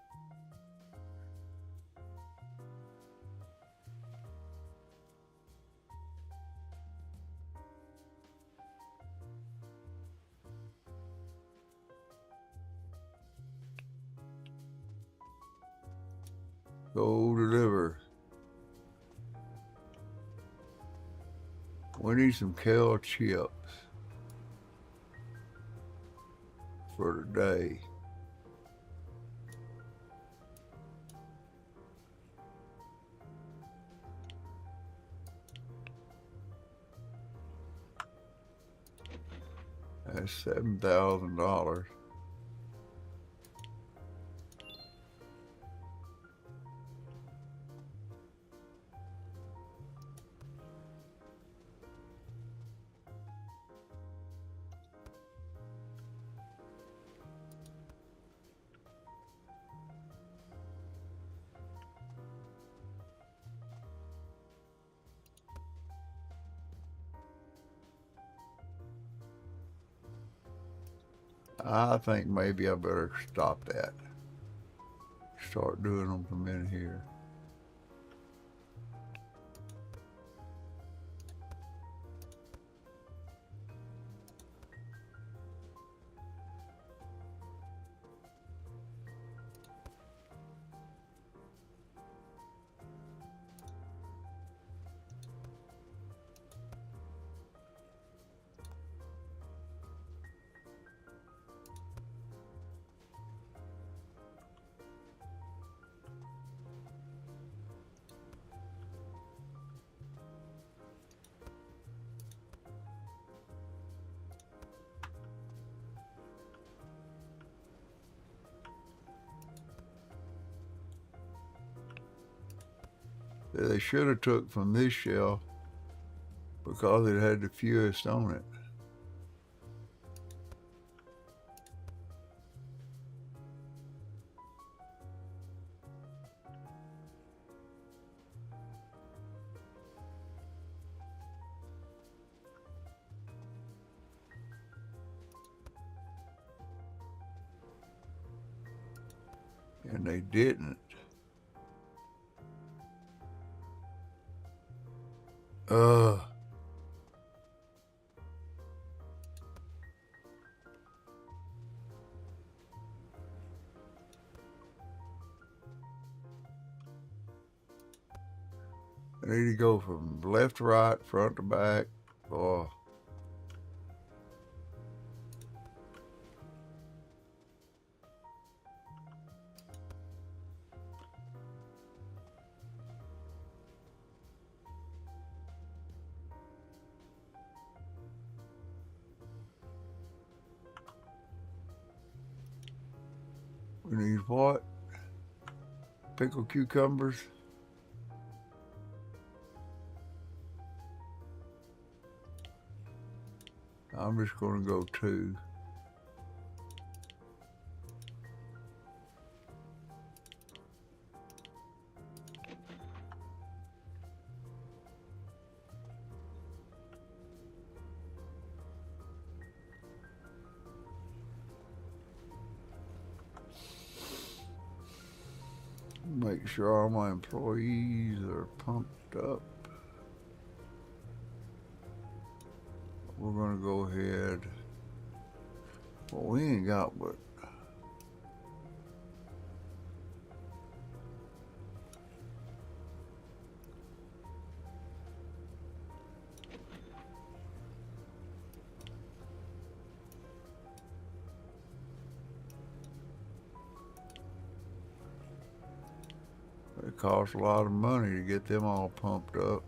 Go deliver. We need some kale chips for today. That's $7,000. I think maybe I better stop that. Start doing them from in here. They should have took from this shelf because it had the fewest on it. And they didn't. I need to go from left to right, front to back. Oh. We need what? Pickled cucumbers. I'm just going to go 2. Make sure all my employees are pumped up. We're going to go ahead. Well, we ain't got but cost a lot of money to get them all pumped up.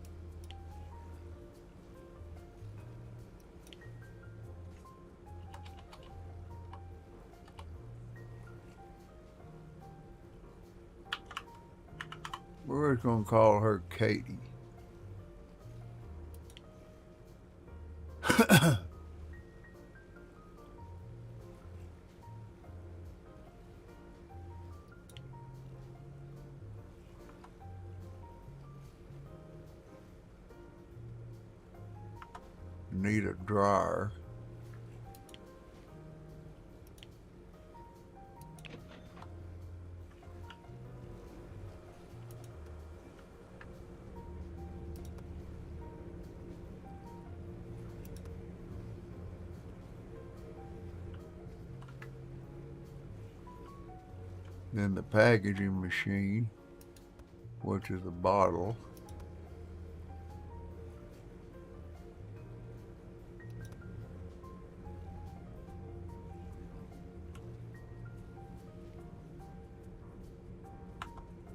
We're just gonna call her Katie. Need a dryer. Then the packaging machine, which is a bottle.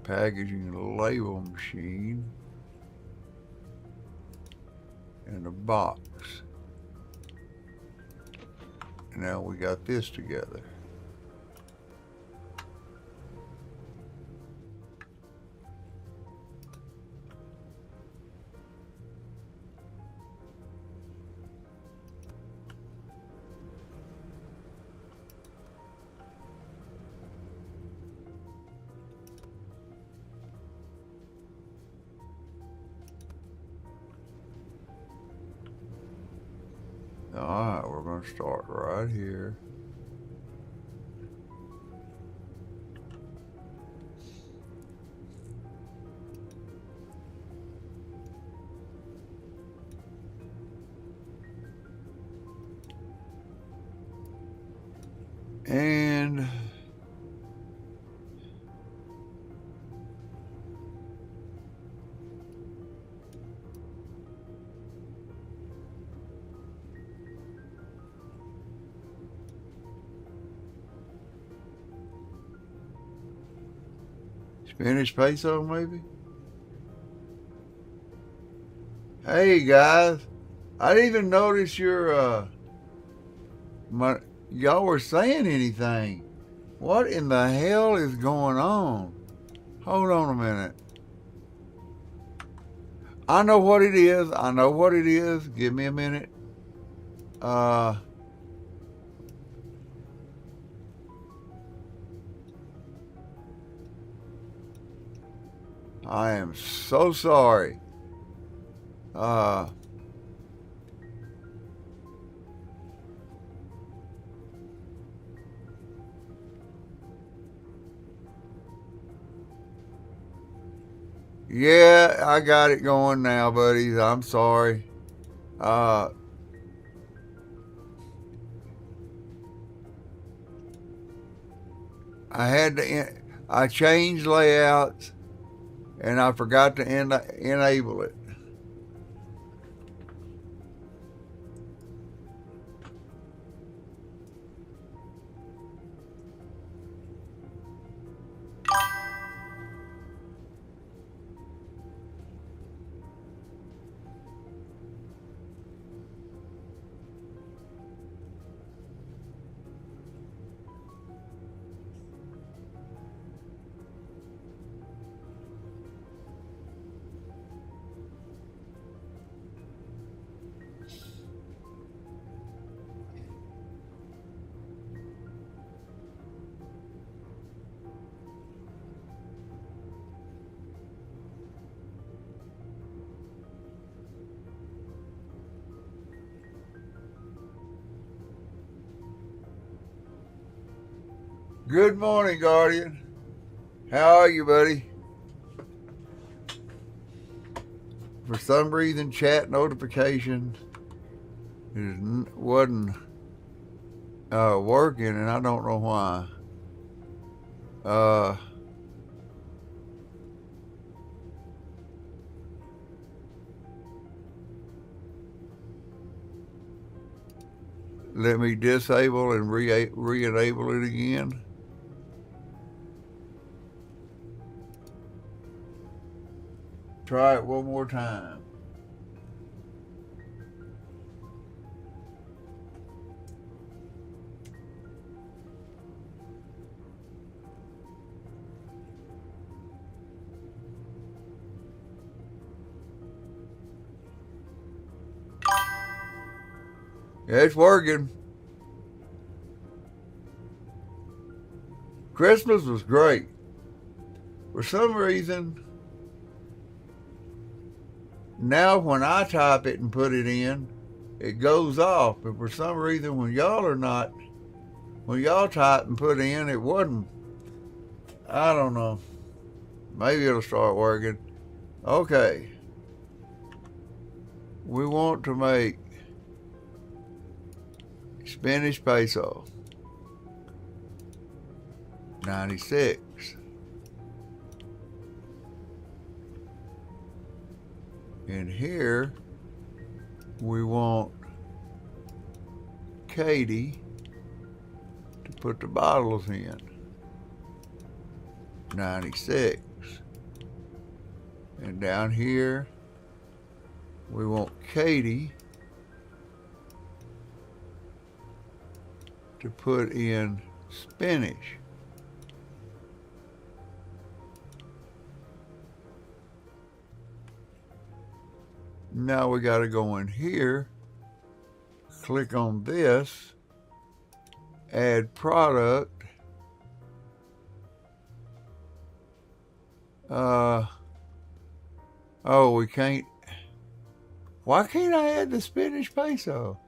Packaging label machine, and a box. Now we got this together. Alright, we're going to start right here. And Spanish peso, maybe? Hey guys, I didn't even notice your y'all were saying anything. What in the hell is going on? Hold on a minute. I know what it is. I know what it is. Give me a minute. I am so sorry. Yeah, I got it going now, buddies. I'm sorry. I had to, I changed layouts and I forgot to enable it. Good morning, Guardian. How are you, buddy? For some reason, chat notifications wasn't working, and I don't know why. Let me disable and re-enable it again. try it one more time. Yeah, it's working. Christmas was great. For some reason, now when I type it and put it in, it goes off. But for some reason, when y'all type and put in, it wasn't. I don't know. Maybe it'll start working. Okay. We want to make Spanish peso 96. And here we want Katie to put the bottles in 96. And down here we want Katie to put in spinach. Now we got to go in here, click on this, add product. Oh, we can't. Why can't I add the spinach peso?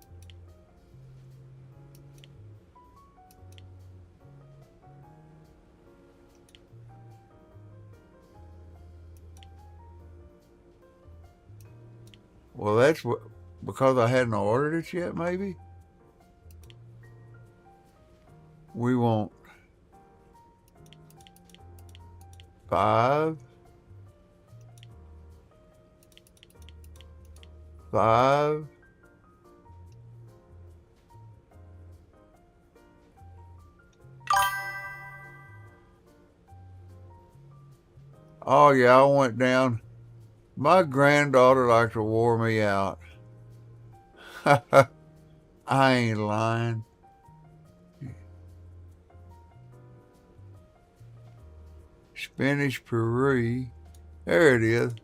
Well, that's because I hadn't ordered it yet, maybe? We want 5, 5, oh yeah, I went down. My granddaughter likes to wore me out. I ain't lying. Spinach puree. There it is.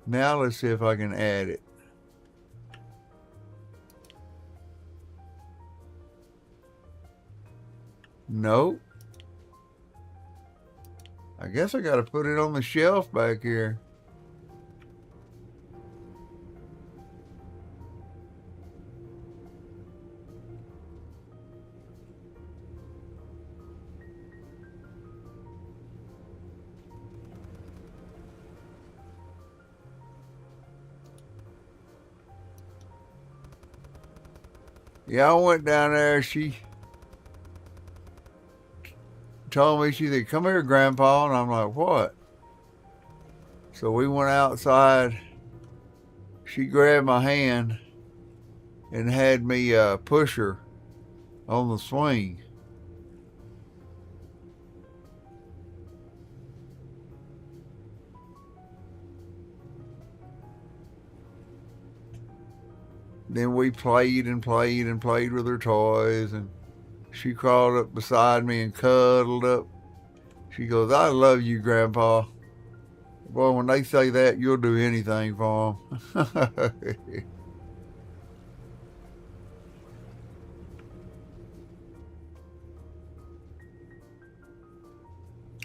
Now let's see if I can add it. Nope. I guess I got to put it on the shelf back here. Yeah, I went down there. She told me, she said, "Come here, Grandpa." And I'm like, "What?" So we went outside. She grabbed my hand and had me push her on the swing. Then we played and played and played with her toys, and she crawled up beside me and cuddled up. She goes, "I love you, Grandpa." Boy, when they say that, you'll do anything for them.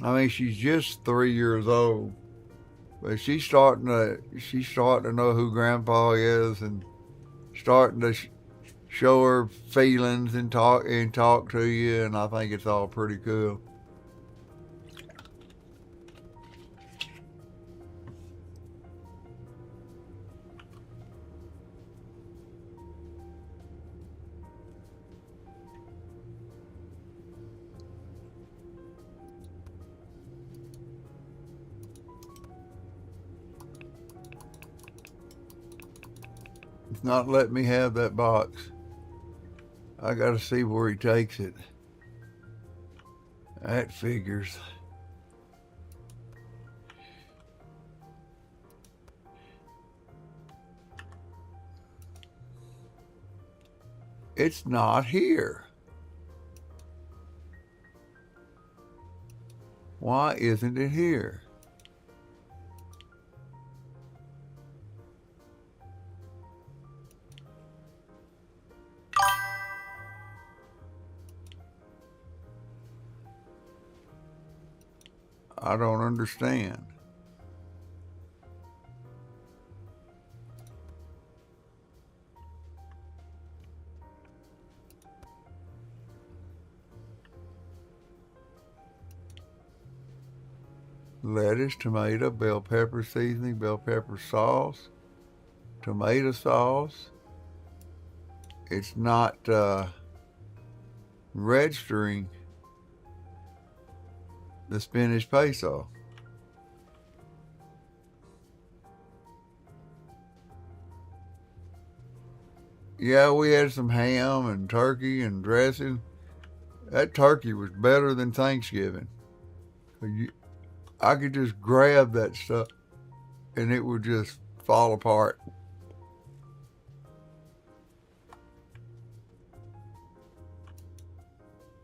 I mean, she's just 3 years old, but she's starting to know who Grandpa is, and starting to show her feelings and talk to you, and I think it's all pretty cool. It's not letting me have that box. I gotta see where he takes it. That figures. It's not here. Why isn't it here? I don't understand. Lettuce, tomato, bell pepper seasoning, bell pepper sauce, tomato sauce. It's not registering the spinach peso. Yeah, we had some ham and turkey and dressing. That turkey was better than Thanksgiving. I could just grab that stuff and it would just fall apart.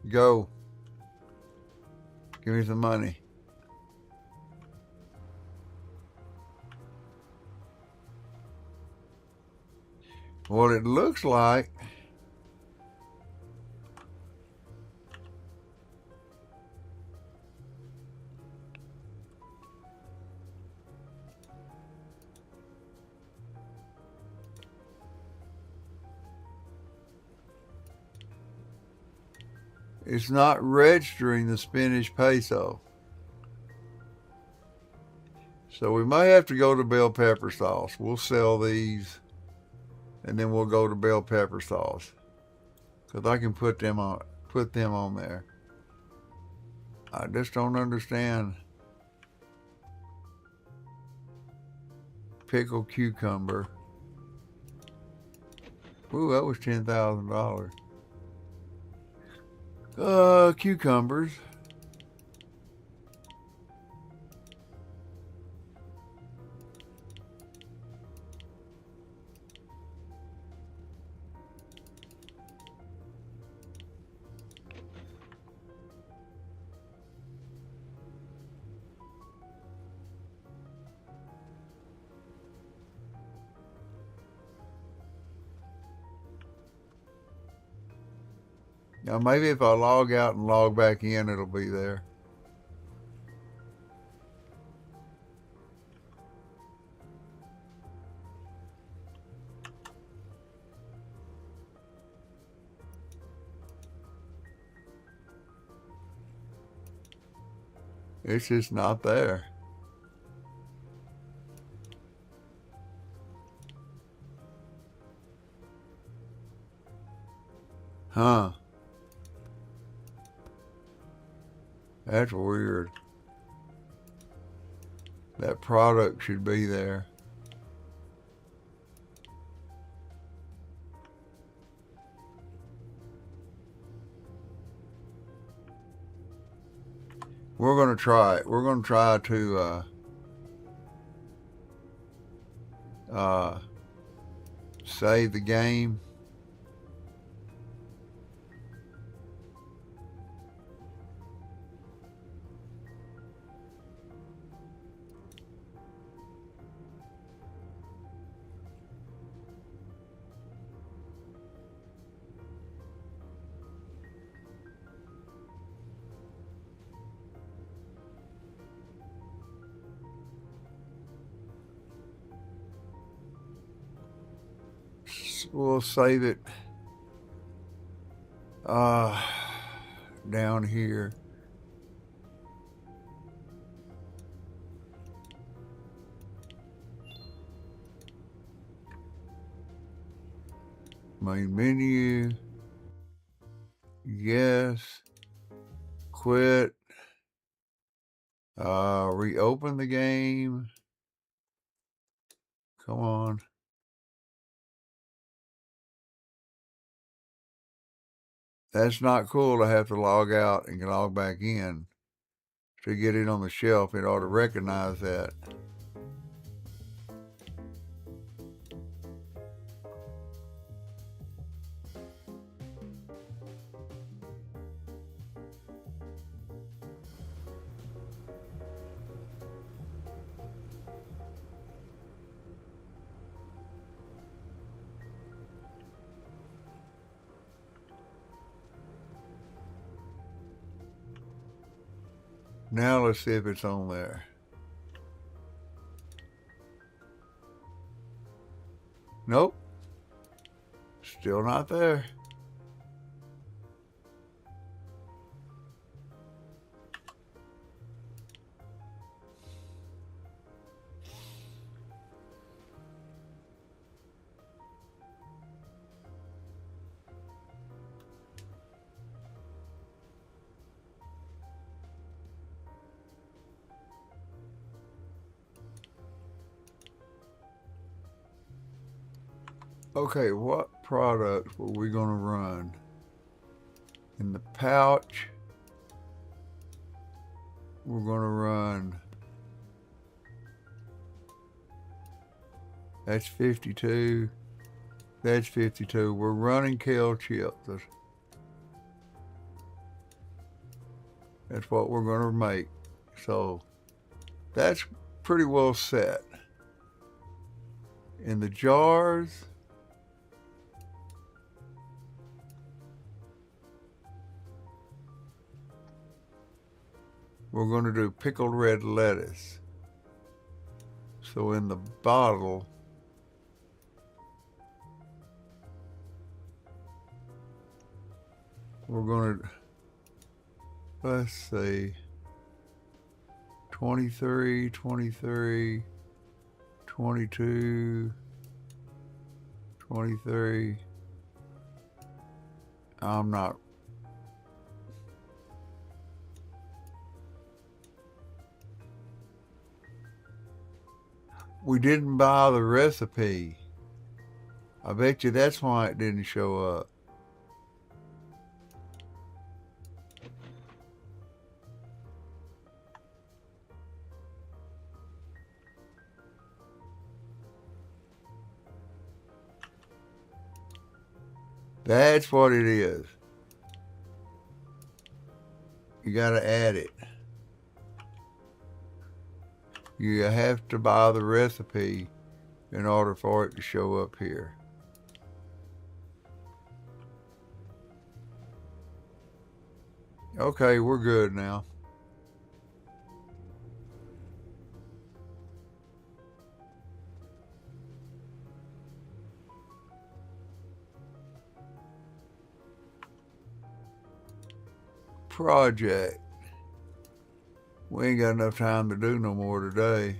Go. Give me some money. What it looks like, it's not registering the spinach peso. So we may have to go to bell pepper sauce. We'll sell these and then we'll go to bell pepper sauce. Because I can put them on there. I just don't understand. Pickled cucumber. Ooh, that was $10,000. Cucumbers. Now maybe if I log out and log back in, it'll be there. It's just not there. Huh. That's weird. That product should be there. We're going to try it. We're going to try to save the game. We'll save it down here. Main menu. Yes. Quit. Reopen the game. Come on. That's not cool to have to log out and log back in to get it on the shelf. It ought to recognize that. Now let's see if it's on there. Nope. Still not there. Okay, what products were we going to run? In the pouch, we're going to run, that's 52, that's 52. We're running kale chips. That's what we're going to make. So that's pretty well set. In the jars, we're going to do pickled red lettuce. So in the bottle, we're going to, let's see, 23, 23, 22, 23. I'm not. We didn't buy the recipe. I bet you that's why it didn't show up. That's what it is. You gotta add it. You have to buy the recipe in order for it to show up here. Okay, we're good now. Project. We ain't got enough time to do no more today.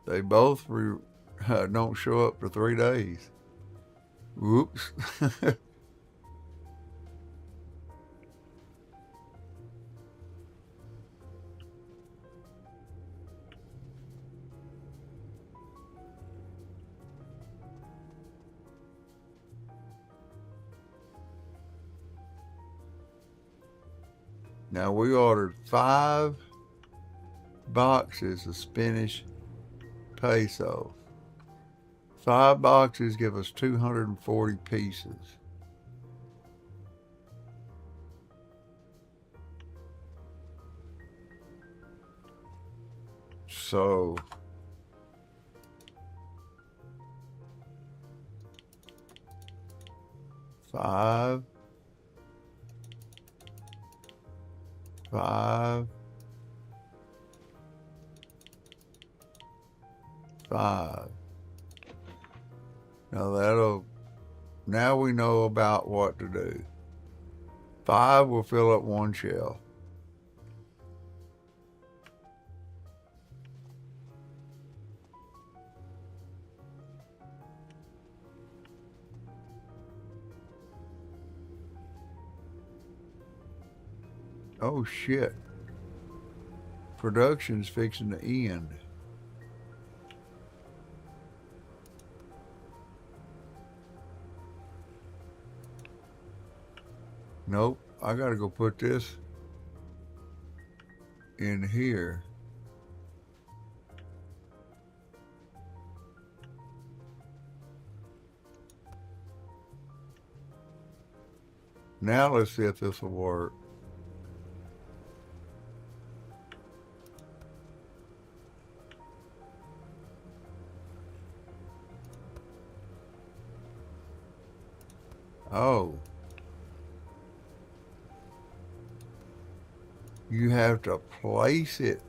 They both don't show up for 3 days. Whoops. Now we ordered 5 boxes of Spanish peso. 5 boxes give us 240 pieces. So five, 5, 5. Now that'll Now we know about what to do. 5 will fill up 1 shelf. Oh shit. Production's fixing to end. Nope, I gotta go put this in here. Now let's see if this will work. Oh. You have to place it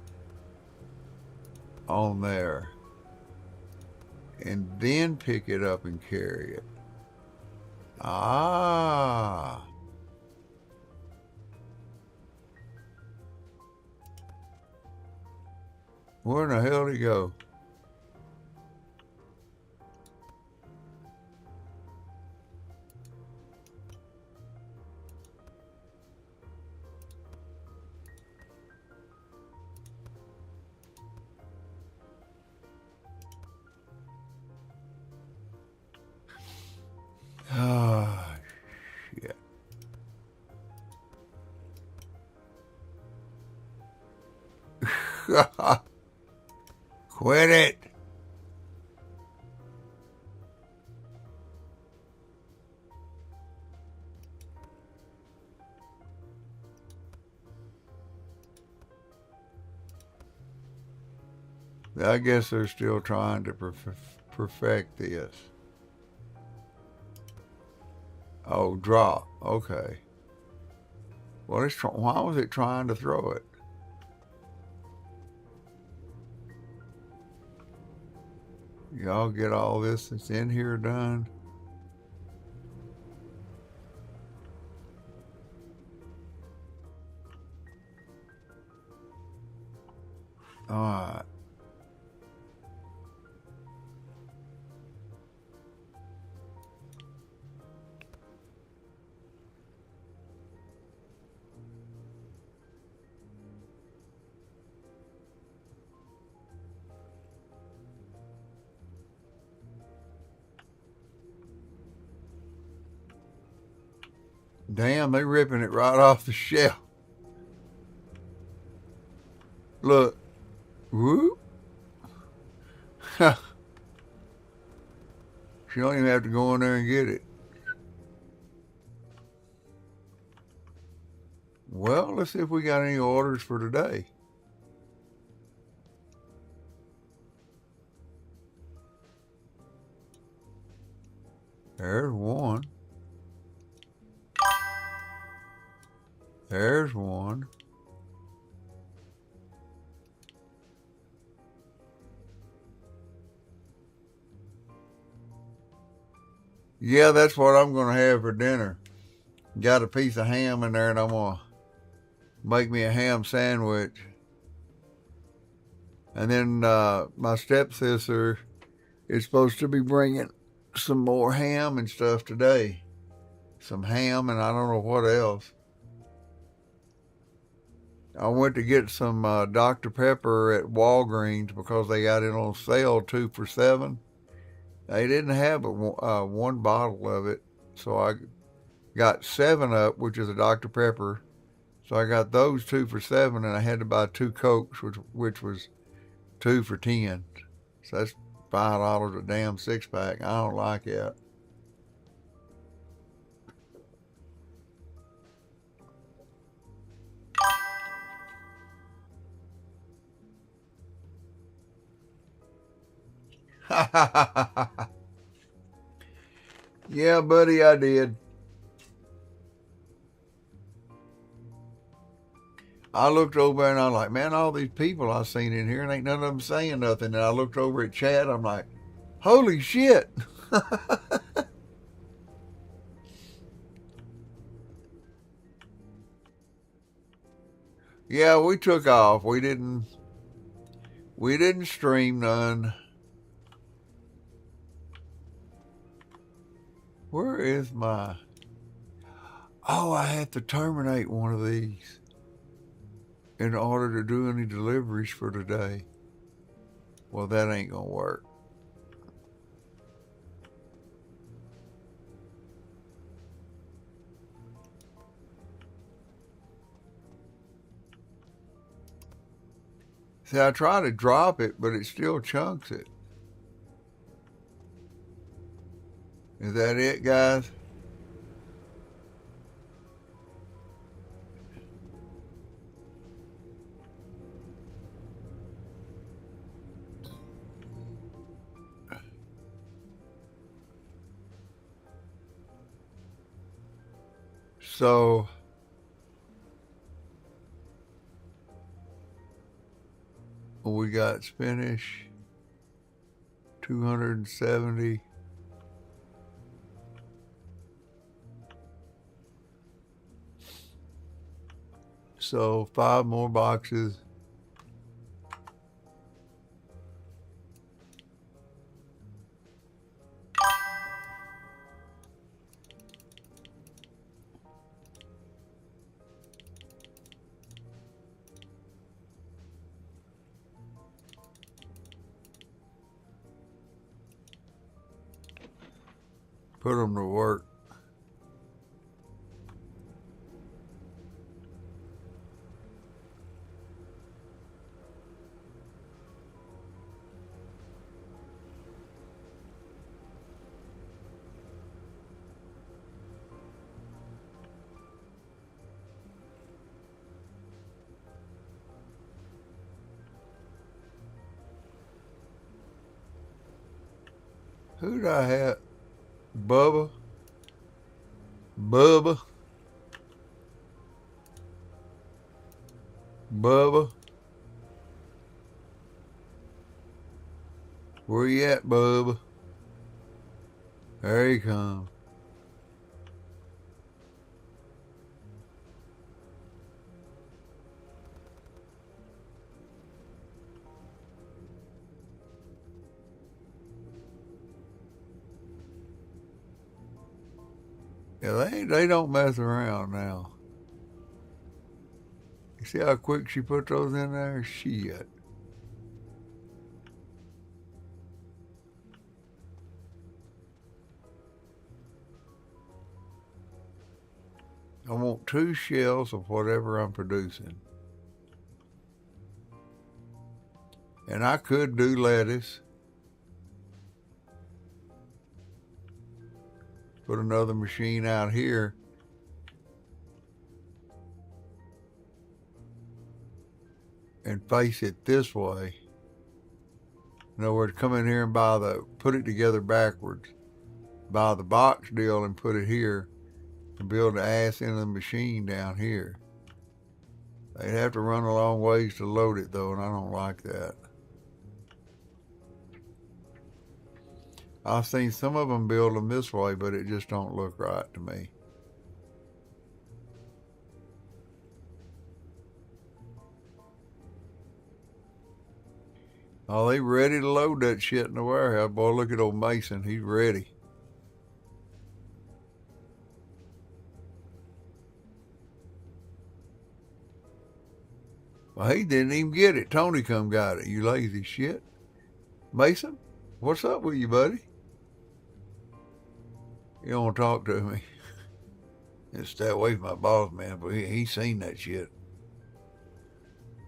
on there and then pick it up and carry it. Ah. Where in the hell did he go? Ah, shit. Quit it. I guess they're still trying to perfect this. Oh, drop. Okay. Well, why was it trying to throw it? Y'all get all this that's in here done? All right. Damn, they ripping it right off the shelf. Look. Whoop. She don't even have to go in there and get it. Well, let's see if we got any orders for today. There's one. There's one. Yeah, that's what I'm going to have for dinner. Got a piece of ham in there, and I'm going to make me a ham sandwich. And then my stepsister is supposed to be bringing some more ham and stuff today. Some ham and I don't know what else. I went to get some Dr. Pepper at Walgreens because they got it on sale 2 for $7. They didn't have one bottle of it, so I got 7-Up, which is a Dr. Pepper. So I got those 2 for $7, and I had to buy 2 Cokes, which was 2 for $10. So that's $5 a damn 6-pack. I don't like it. Yeah, buddy, I did. I looked over and I'm like, man, all these people I seen in here and ain't none of them saying nothing. And I looked over at Chad. I'm like, holy shit. Yeah, we took off. We didn't stream none. Where is my... Oh, I have to terminate one of these in order to do any deliveries for today. Well, that ain't gonna work. See, I try to drop it, but it still chunks it. Is that it, guys? So, we got spinach, 270. So 5 more boxes. Put them to work. Who'd I have? Bubba? Bubba? Bubba? Where you at, Bubba? There he comes. Yeah, they don't mess around now. You see how quick she put those in there? Shit. I want 2 shells of whatever I'm producing. And I could do lettuce. Put another machine out here. And face it this way. In other words, come in here and put it together backwards. Buy the box deal and put it here. And build the ass into the machine down here. They'd have to run a long ways to load it though, and I don't like that. I've seen some of them build them this way, but it just don't look right to me. Oh, they ready to load that shit in the warehouse. Boy, look at old Mason. He's ready. Well, he didn't even get it. Tony come got it. You lazy shit. Mason, what's up with you, buddy? You don't want to talk to me. Just stay away from my boss, man, but he seen that shit.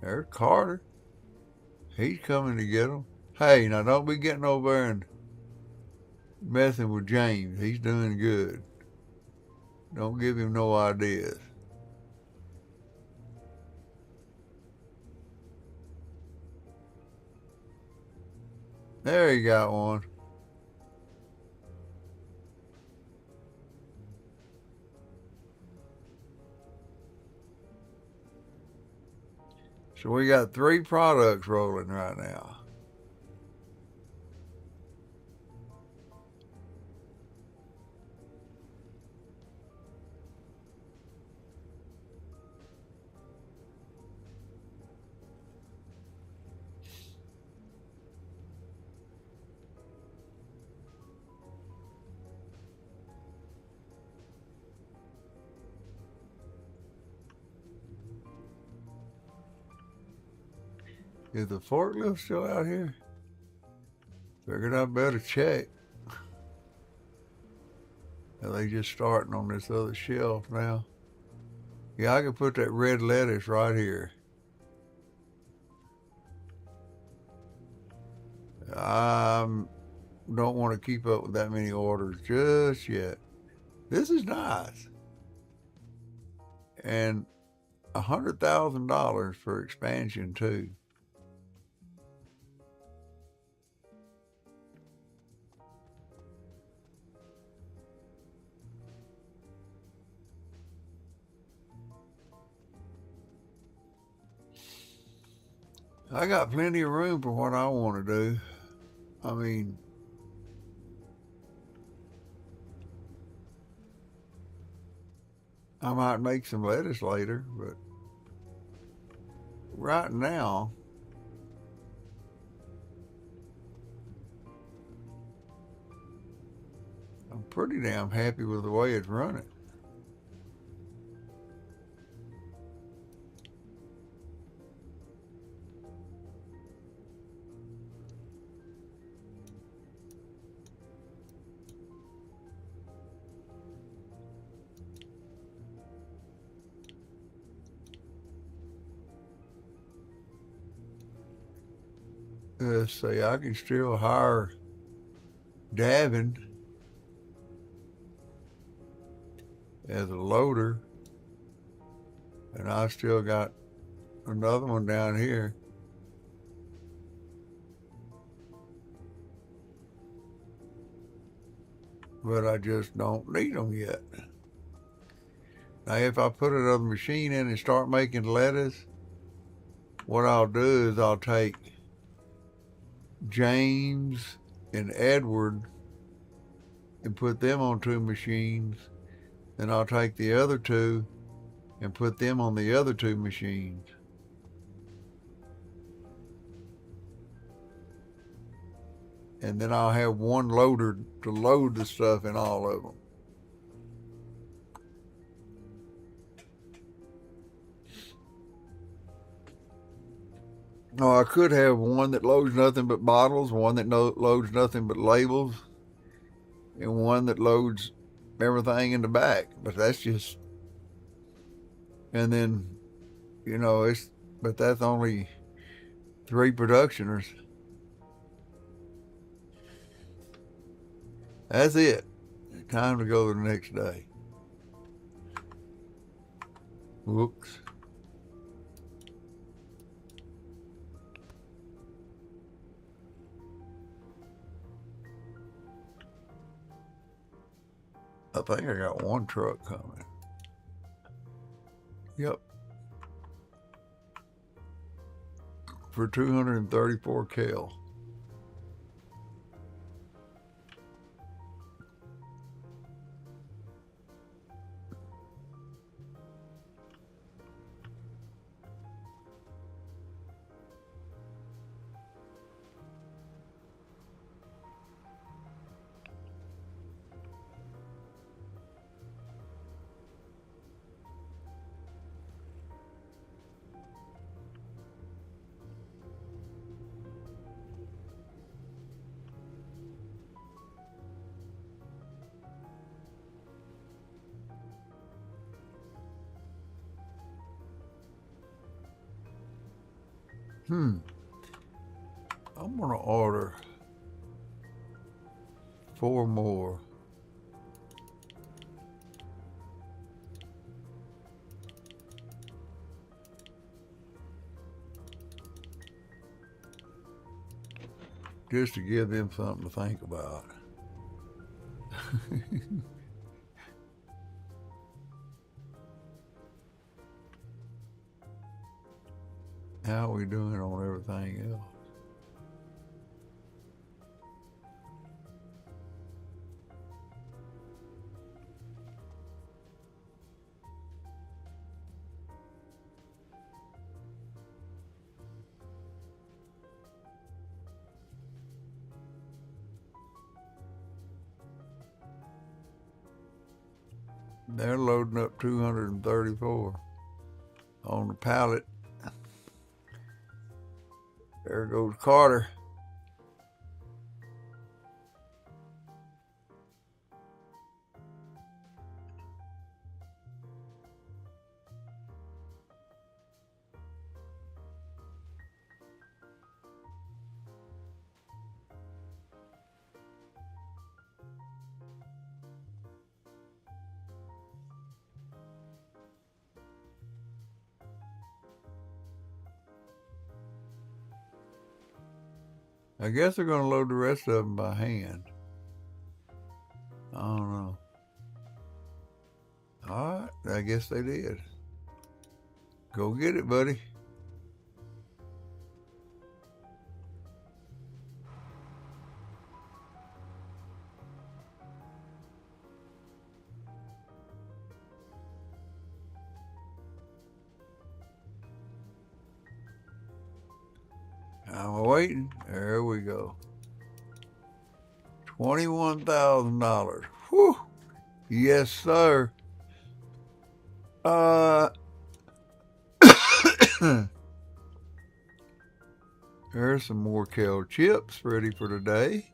There's Carter. He's coming to get him. Hey, now don't be getting over there and messing with James. He's doing good. Don't give him no ideas. There you got one. So we got 3 products rolling right now. Is the forklift still out here? Figured I better check. Are they just starting on this other shelf now? Yeah, I can put that red lettuce right here. I don't want to keep up with that many orders just yet. This is nice. And $100,000 for expansion too. I got plenty of room for what I want to do. I mean, I might make some lettuce later, but right now, I'm pretty damn happy with the way it's running. Let's see, I can still hire Davin as a loader, and I still got another one down here. But I just don't need them yet. Now, if I put another machine in and start making lettuce, what I'll do is I'll take James and Edward and put them on two machines. Then I'll take the other two and put them on the other two machines. And then I'll have one loader to load the stuff in all of them. No, I could have one that loads nothing but bottles, one that loads nothing but labels, and one that loads everything in the back. But that's just, and then, but that's only 3 productioners. That's it. Time to go to the next day. Whoops. I think I got one truck coming. Yep. For 234 cal. I'm gonna order 4 more. Just to give them something to think about. How are we doing on everything else? They're loading up 234 on the pallet. There goes Carter. I guess they're going to load the rest of them by hand. I don't know. All right, I guess they did. Go get it, buddy. I'm waiting. There we go. $21,000. Whew. Yes, sir. There's some more kale chips ready for today.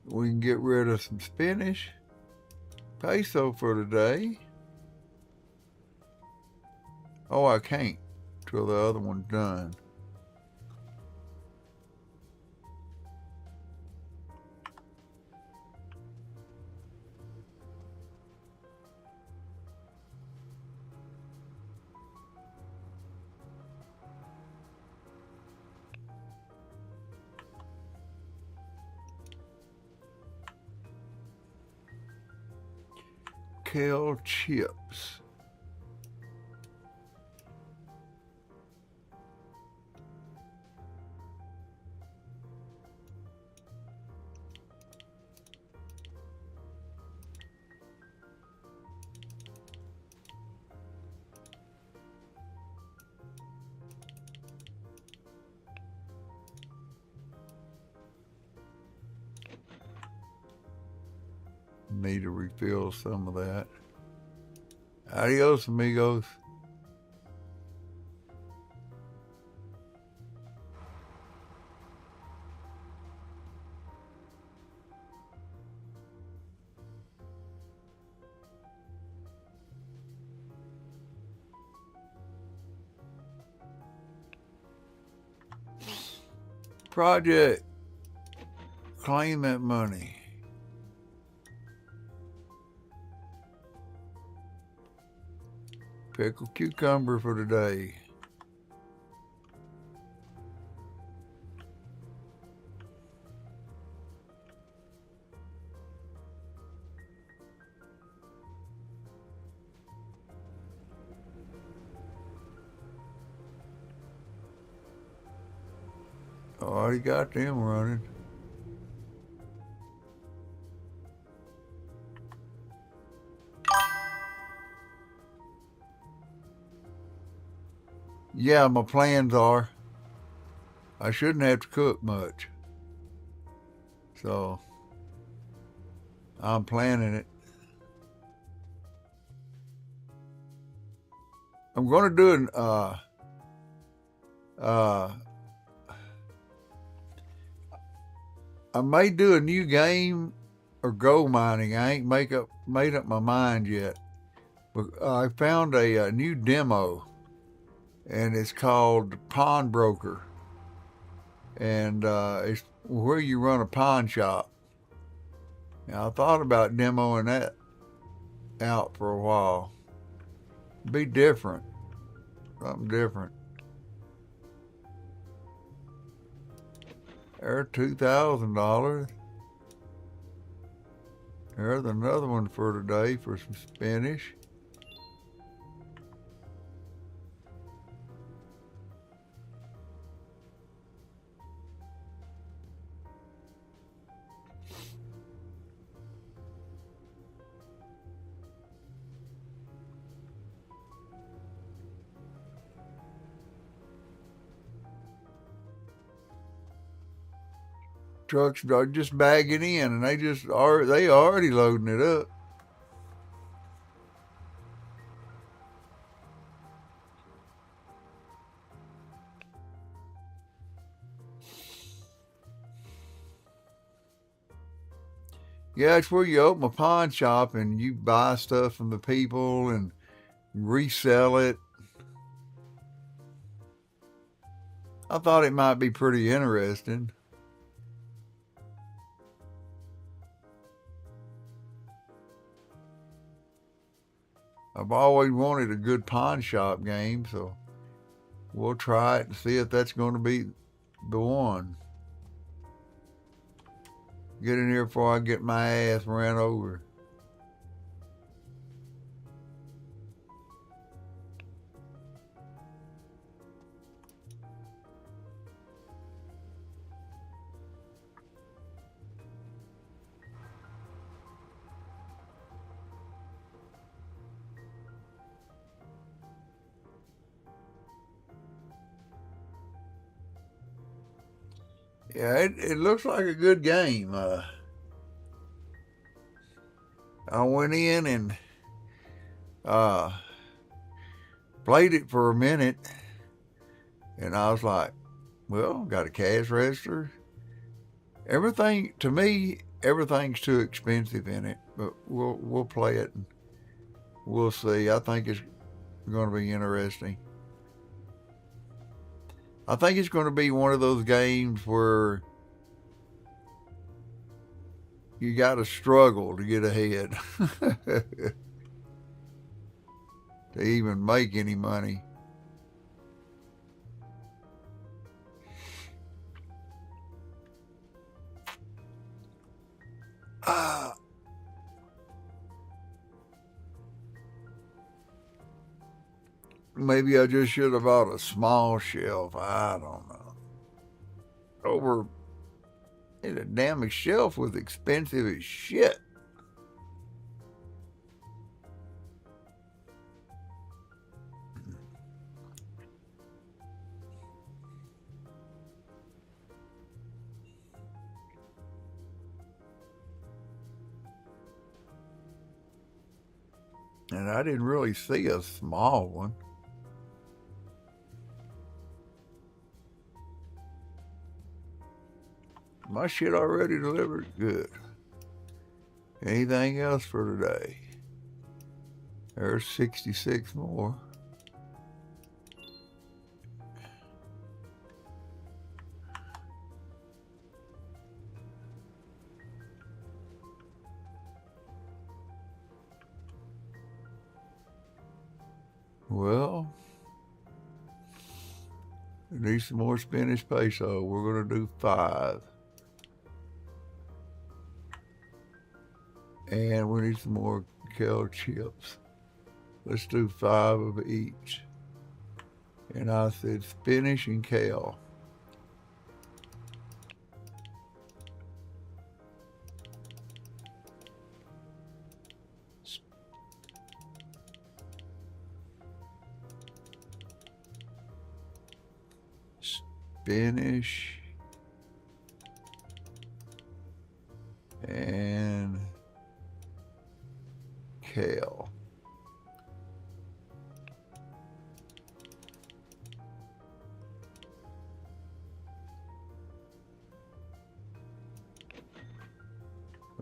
We can get rid of some spinach. Peso for today. Oh, I can't till the other one's done. Kale chips. Need to refill some of that. Adios, amigos. Project. Claim that money. Pickled cucumber for today. Already got them running. Yeah, my plans are I shouldn't have to cook much. So I'm planning it. I'm going to do an I may do a new game or gold mining. I ain't made up my mind yet. But I found a new demo, and it's called Pawnbroker, and it's where you run a pawn shop. Now, I thought about demoing that out for a while. Be different, something different. There's $2,000. There's another one for today for some spinach. Trucks are just bagging in, and they already loading it up. Yeah, it's where you open a pawn shop and you buy stuff from the people and resell it. I thought it might be pretty interesting. I've always wanted a good pawn shop game, so we'll try it and see if that's going to be the one. Get in here before I get my ass ran over. Yeah, it looks like a good game. I went in and uh, played it for a minute, and I was like, well, got a cash register. Everything, to me, everything's too expensive in it, but we'll play it and we'll see. I think it's going to be interesting. I think it's going to be one of those games where you got to struggle to get ahead to even make any money. Maybe I just should have bought a small shelf. I don't know. Over a damn shelf was expensive as shit. And I didn't really see a small one. My shit already delivered. Good. Anything else for today? There's 66 more. Well, need some more Spanish peso. We're going to do 5. And we need some more kale chips. Let's do 5 of each. And I said spinach and kale. Spinach and kale.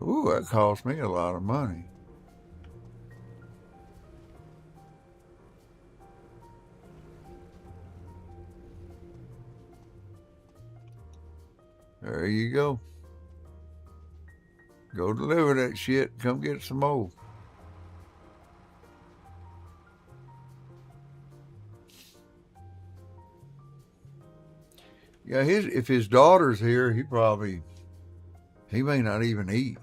Ooh, that cost me a lot of money. There you go. Go deliver that shit. Come get some more. Yeah, if his daughter's here, he may not even eat.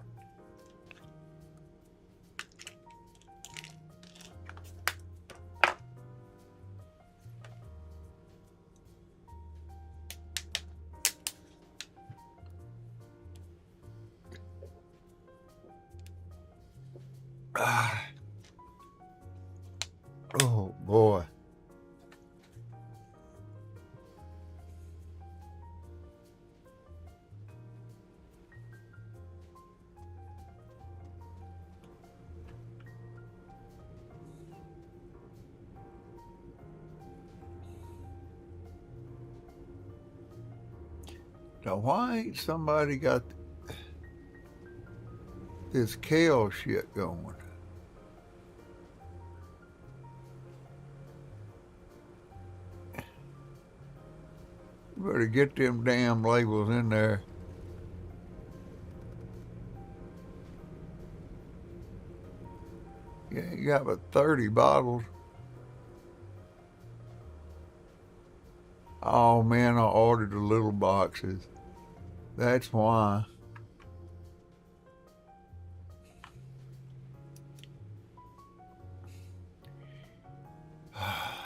Oh boy. Now, why ain't somebody got this kale shit going. Better get them damn labels in there. Yeah, you got about 30 bottles. Oh man, I ordered the little boxes. That's why.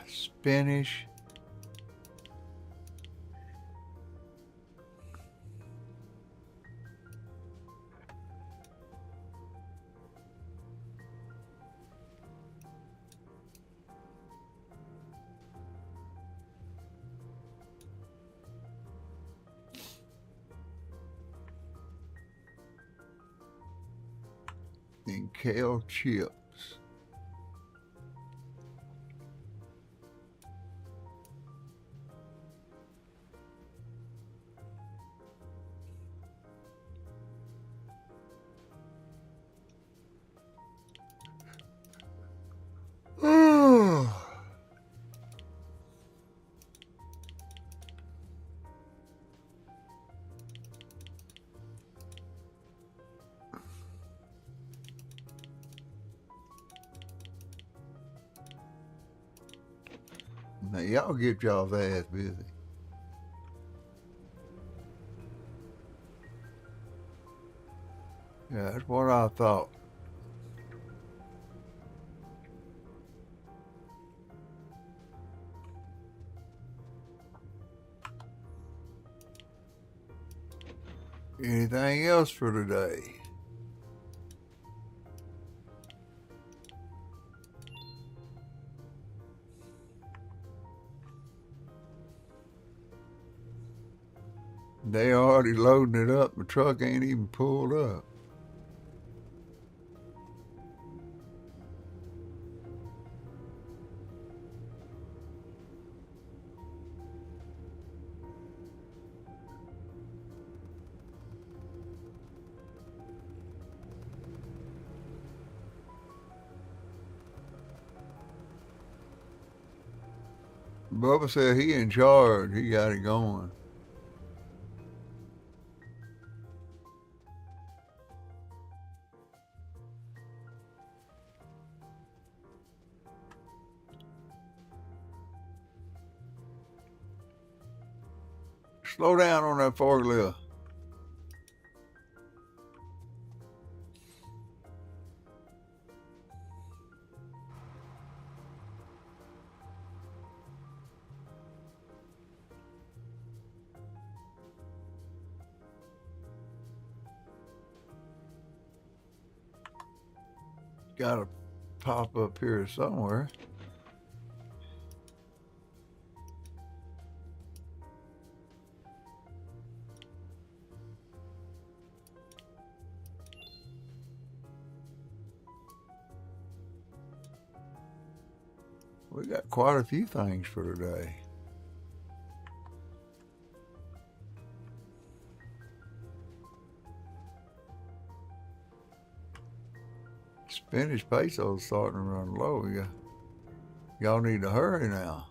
Spinach. And kale chips. Now y'all get y'all's ass busy. Yeah, that's what I thought. Anything else for today? They already loading it up. The truck ain't even pulled up. Bubba said he in charge. He got it going. Slow down on that forklift. Gotta pop up here somewhere. We got quite a few things for today. Spinach peso's starting to run low. Y'all need to hurry now.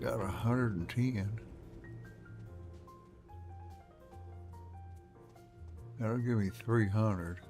Got 110. That'll give me 300.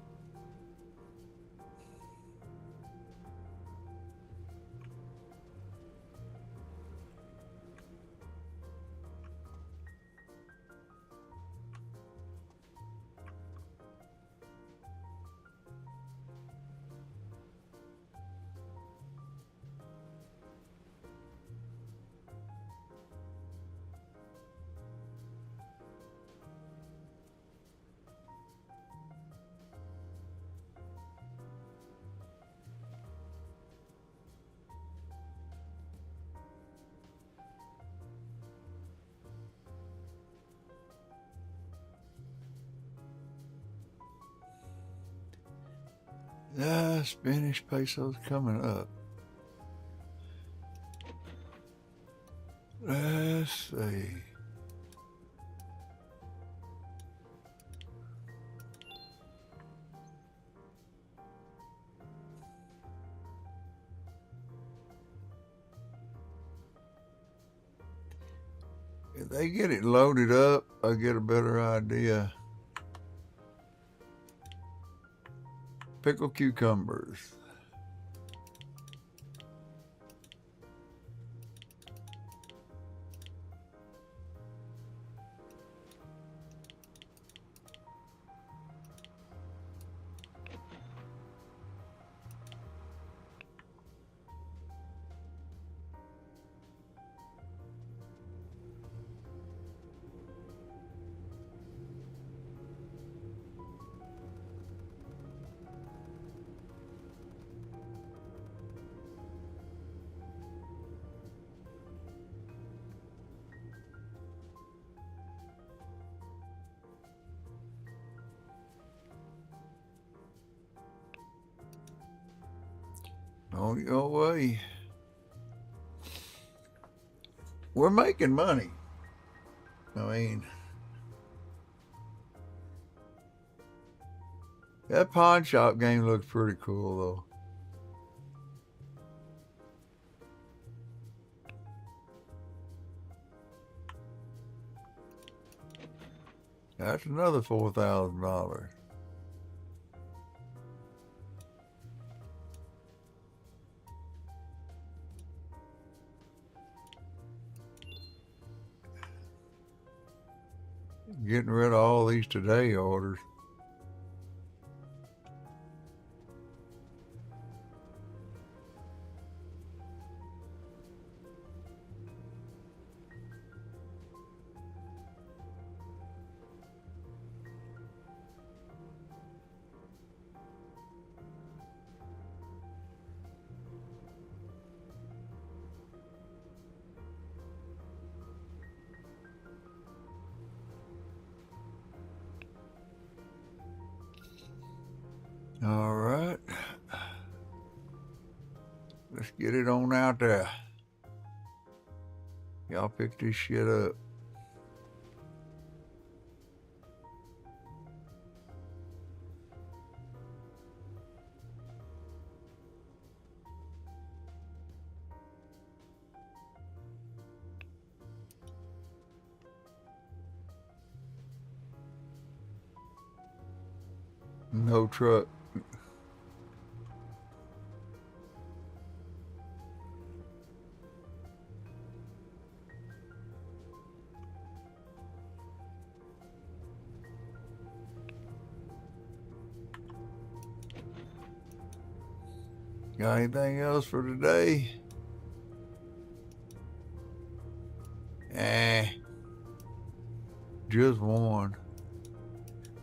Spanish pesos coming up. Let's see. If they get it loaded up, I get a better idea. Pickled cucumbers. On your way. We're making money. I mean, that pawn shop game looks pretty cool, though. That's another $4,000. Getting rid of all these today orders. All right. Let's get it on out there. Y'all pick this shit up. No truck. Got anything else for today? Just one.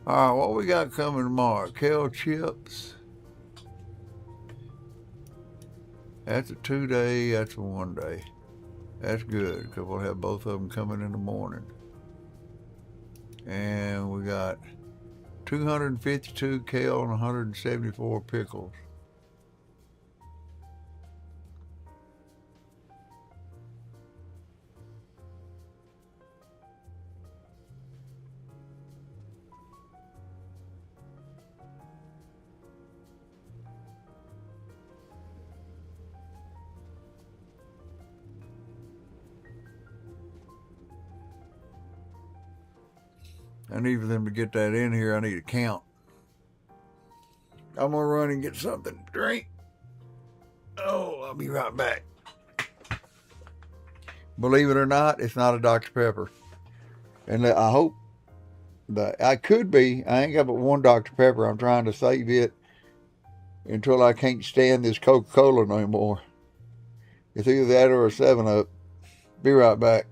All right, what we got coming tomorrow? Kale chips. That's a 2-day, that's a 1-day. That's good, because we'll have both of them coming in the morning. And we got 252 kale and 174 pickles. I need for them to get that in here. I need to count. I'm going to run and get something to drink. Oh, I'll be right back. Believe it or not, it's not a Dr. Pepper. And I hope that I could be. I ain't got but one Dr. Pepper. I'm trying to save it until I can't stand this Coca-Cola no more. It's either that or a 7-Up. Be right back.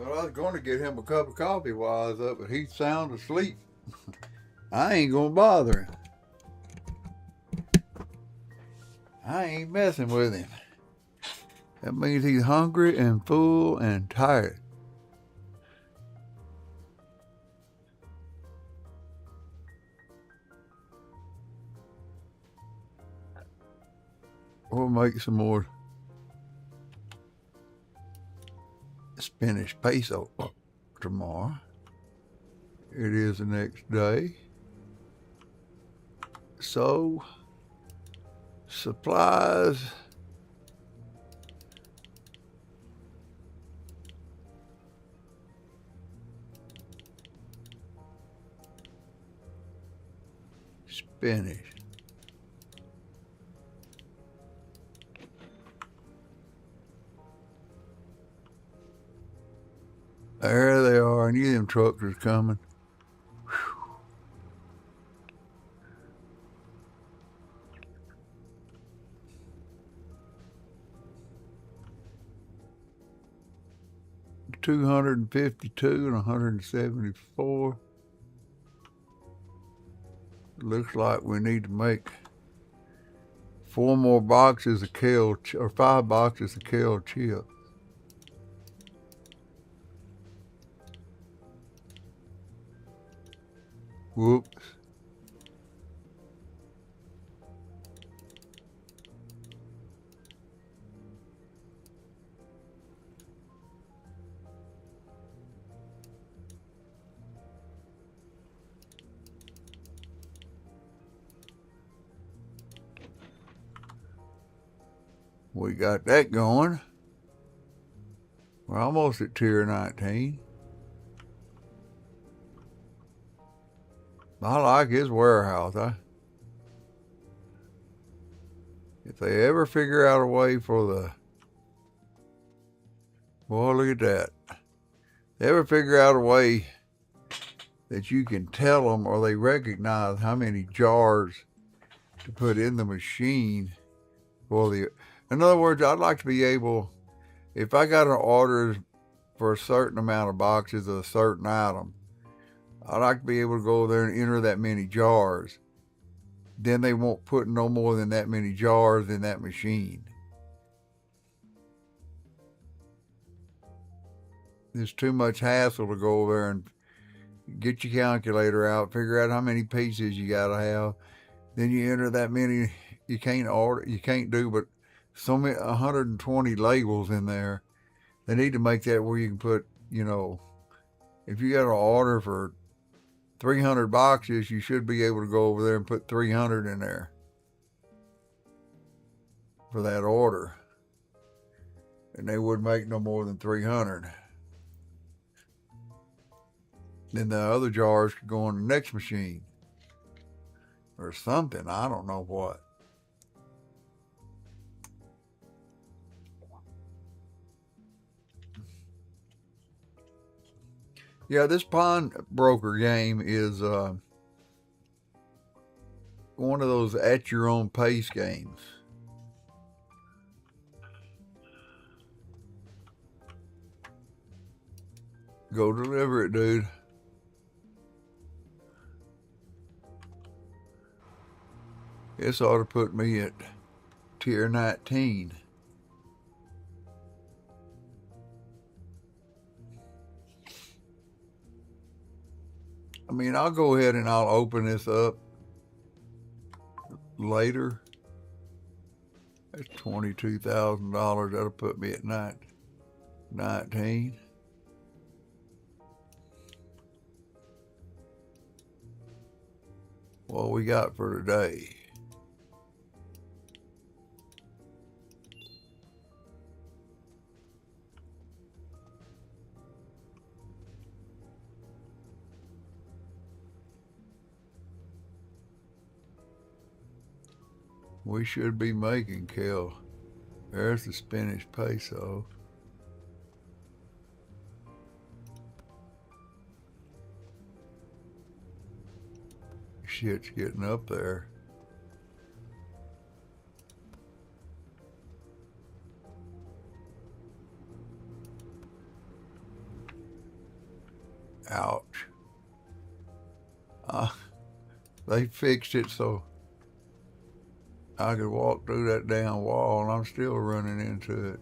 Well, I was going to get him a cup of coffee while I was up, but he's sound asleep. I ain't gonna bother him. I ain't messing with him. That means he's hungry and full and tired. We'll make some more Spanish peso tomorrow. It is the next day. So, supplies. Spanish. There they are. I knew them trucks was coming. Whew. $252 and $174. Looks like we need to make 4 more boxes of kale, or 5 boxes of kale chips. Whoops. We got that going. We're almost at tier 19. I like his warehouse. If they ever figure out a way for the... Boy, look at that. They ever figure out a way that you can tell them, or they recognize how many jars to put in the machine for the... In other words, I'd like to be able, if I got an order for a certain amount of boxes of a certain item, I'd like to be able to go there and enter that many jars. Then they won't put no more than that many jars in that machine. There's too much hassle to go over there and get your calculator out, figure out how many pieces you gotta have. Then you enter that many. You can't do but so many, 120 labels in there. They need to make that where you can put, you know, if you got an order for 300 boxes, you should be able to go over there and put 300 in there for that order. And they wouldn't make no more than 300. Then the other jars could go on the next machine or something. I don't know what. Yeah, this pawnbroker game is one of those at your own pace games. Go deliver it, dude. This ought to put me at tier 19. I mean, I'll go ahead and I'll open this up later. That's $22,000. That'll put me at 19. What we got for today? We should be making kale. There's the Spanish peso. Shit's getting up there. Ouch. They fixed it so I could walk through that damn wall, and I'm still running into it.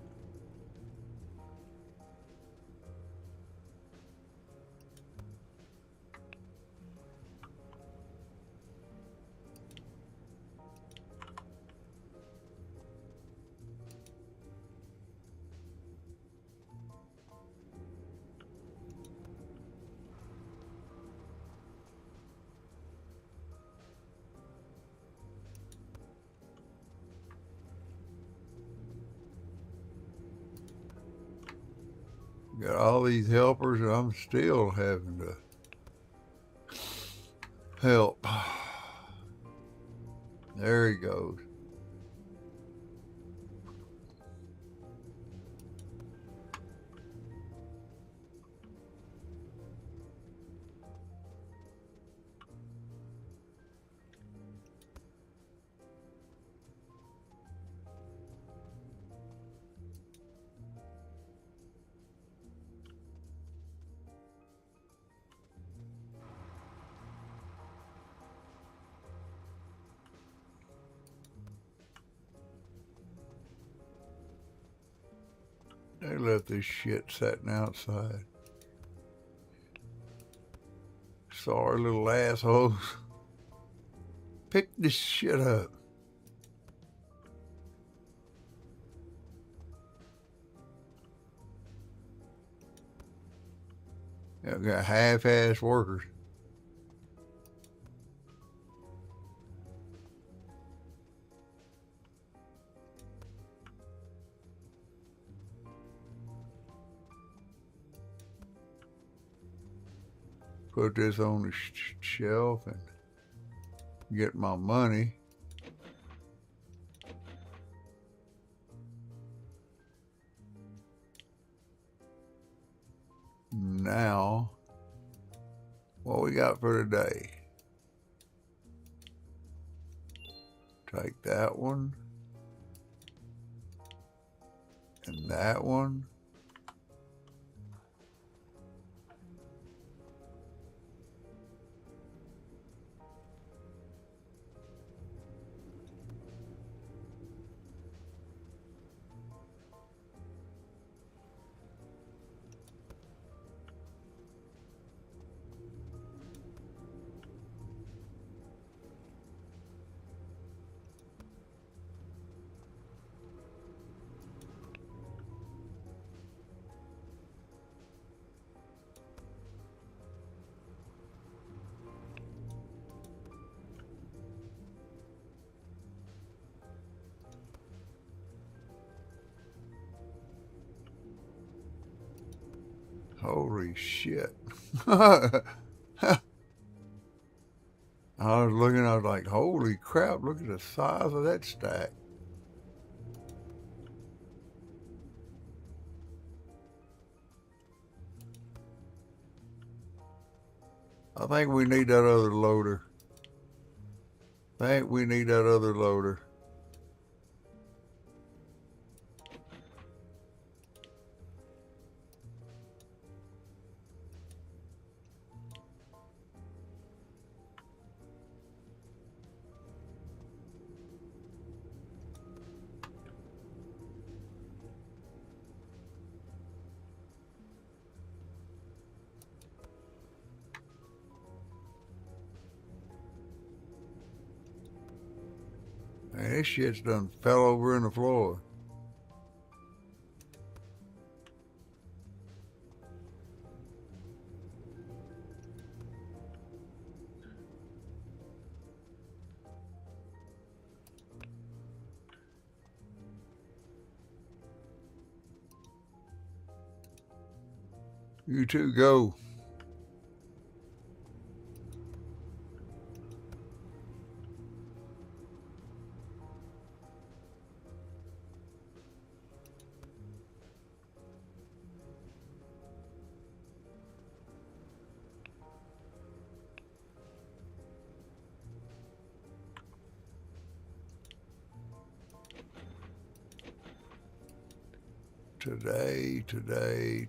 Got all these helpers, and I'm still having to help. There he goes. They left this shit sitting outside. Sorry little assholes. Pick this shit up. I've got half-ass workers. Put this on the shelf and get my money. Now, what we got for today? Take that one and that one. Holy shit. I was looking, I was like, holy crap, look at the size of that stack. I think we need that other loader. Man, this shit's done fell over in the floor. You two go.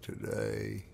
Today.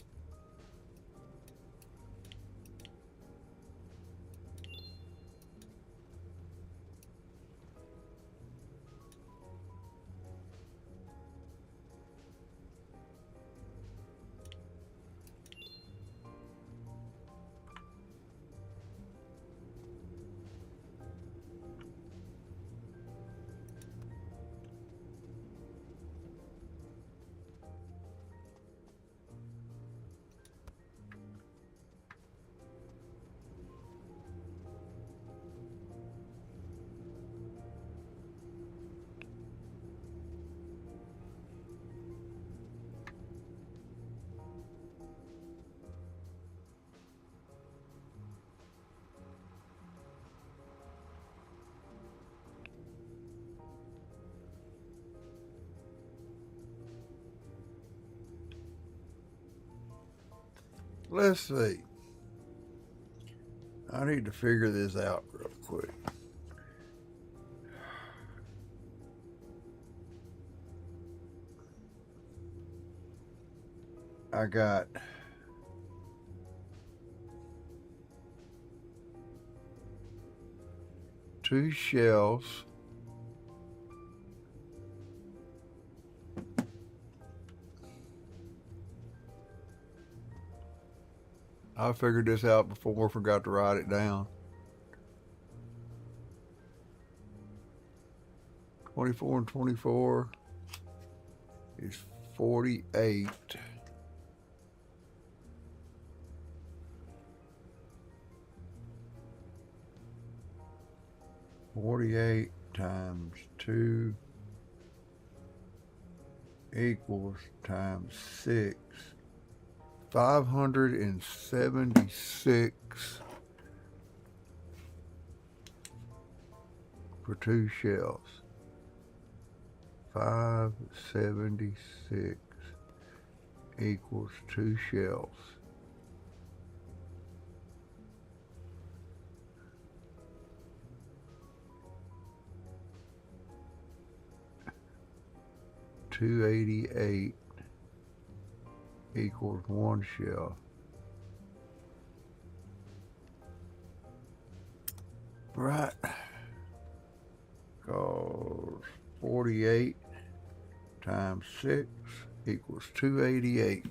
let's see. I need to figure this out real quick. I got two shells. I figured this out before, forgot to write it down. 24 and 24 is 48. 48 times 2 equals times 6. 576 for two shells. 576 equals two shells. $288 equals one shell. Right. Because 48 times 6 equals 288.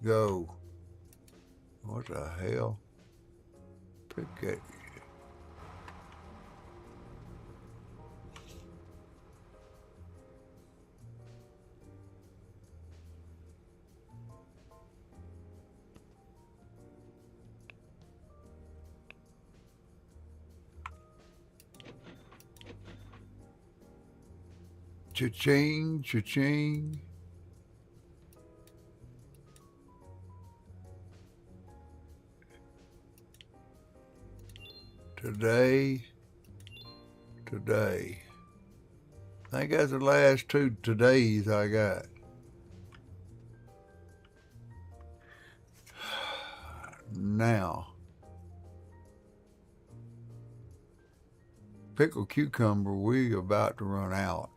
Go. What the hell? Pick it. Cha-ching, cha-ching. Today. I think that's the last two todays I got. Now, pickled cucumber, we about to run out.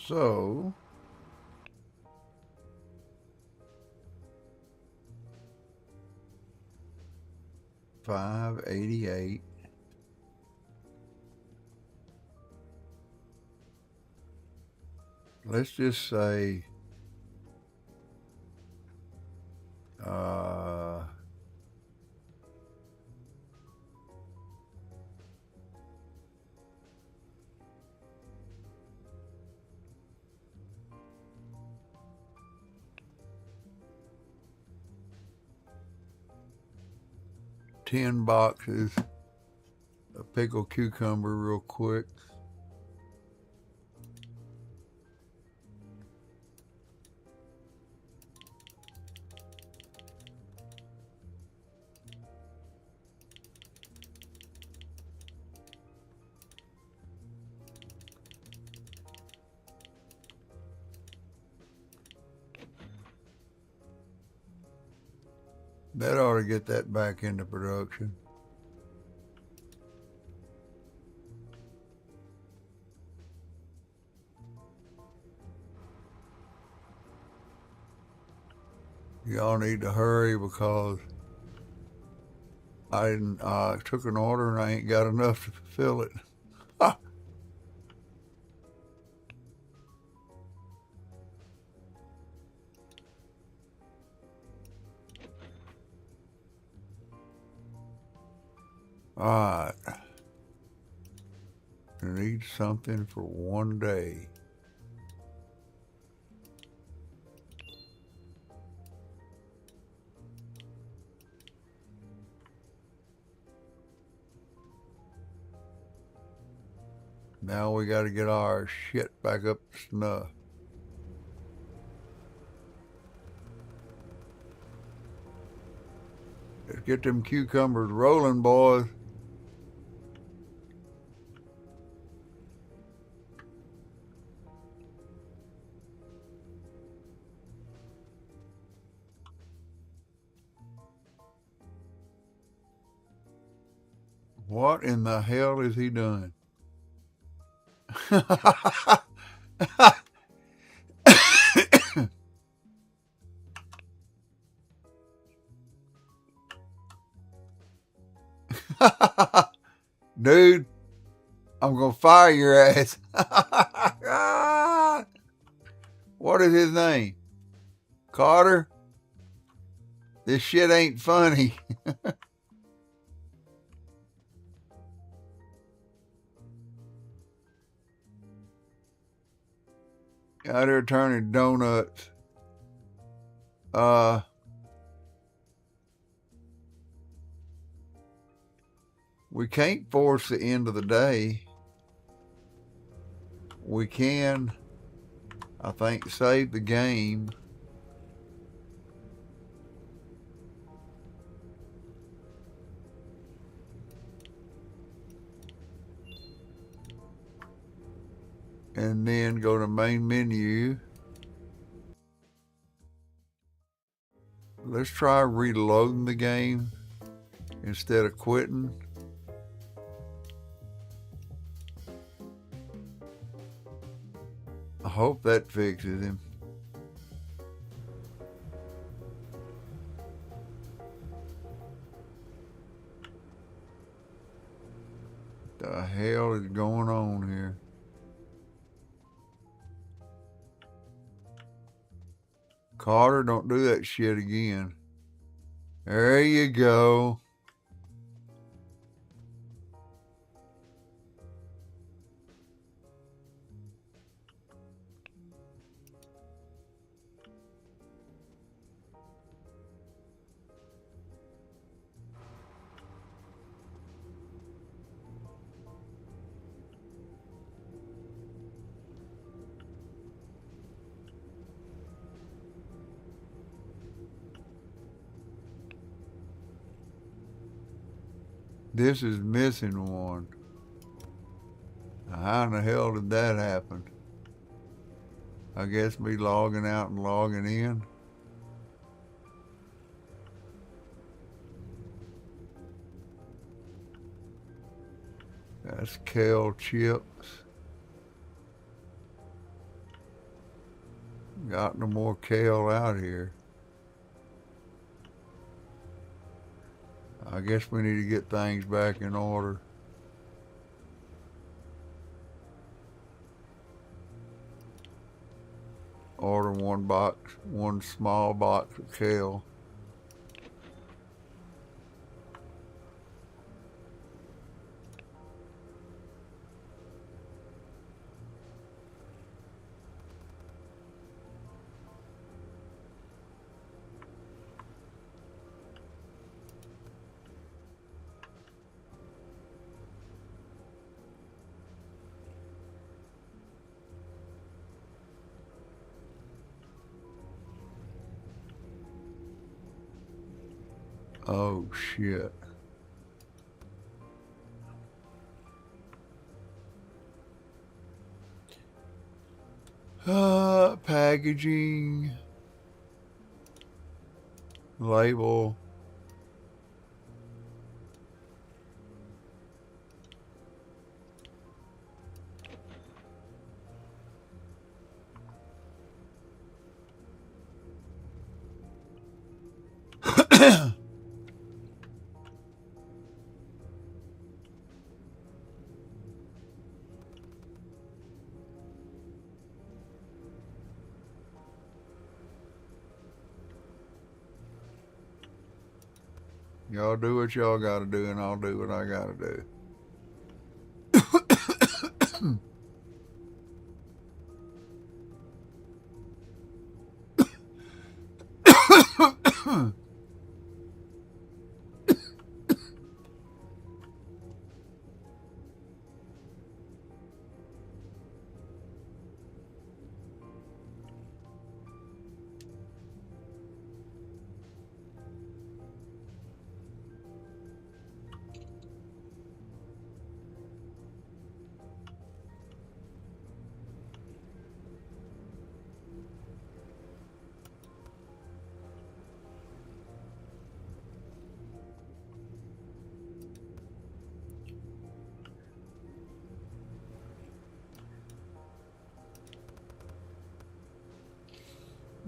So, $588. Let's just say $10 boxes of pickled cucumber real quick. That ought to get that back into production. Y'all need to hurry because I took an order and I ain't got enough to fulfill it. Ha! Alright. I need something for one day. Now we got to get our shit back up to snuff. Let's get them cucumbers rolling, boys. What in the hell is he doing? Dude, I'm gonna fire your ass. What is his name? Carter? This shit ain't funny. Out here turning donuts. We can't force the end of the day. We can, I think, save the game. And then go to main menu. Let's try reloading the game instead of quitting. I hope that fixes him. The hell is going on here? Carter, don't do that shit again. There you go. This is missing one. How in the hell did that happen? I guess me logging out and logging in. That's kale chips. Got no more kale out here. I guess we need to get things back in order. Order one small box of kale. Oh shit. Packaging. Label. Y'all do what y'all gotta do, and I'll do what I gotta do.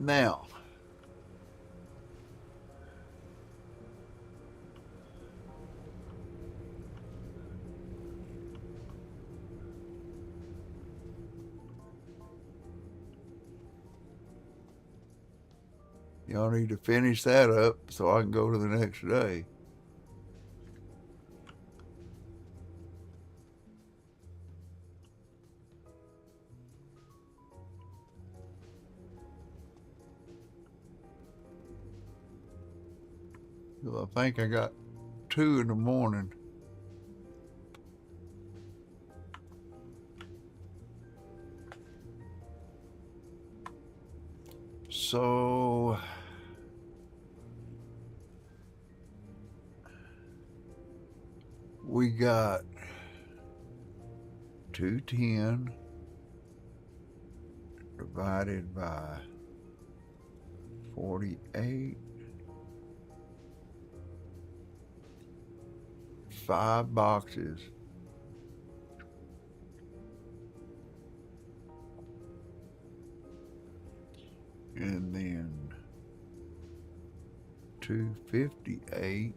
Now, y'all need to finish that up so I can go to the next day. I think I got 2 in the morning. So we got 210 divided by 48. 5 boxes. And then 258.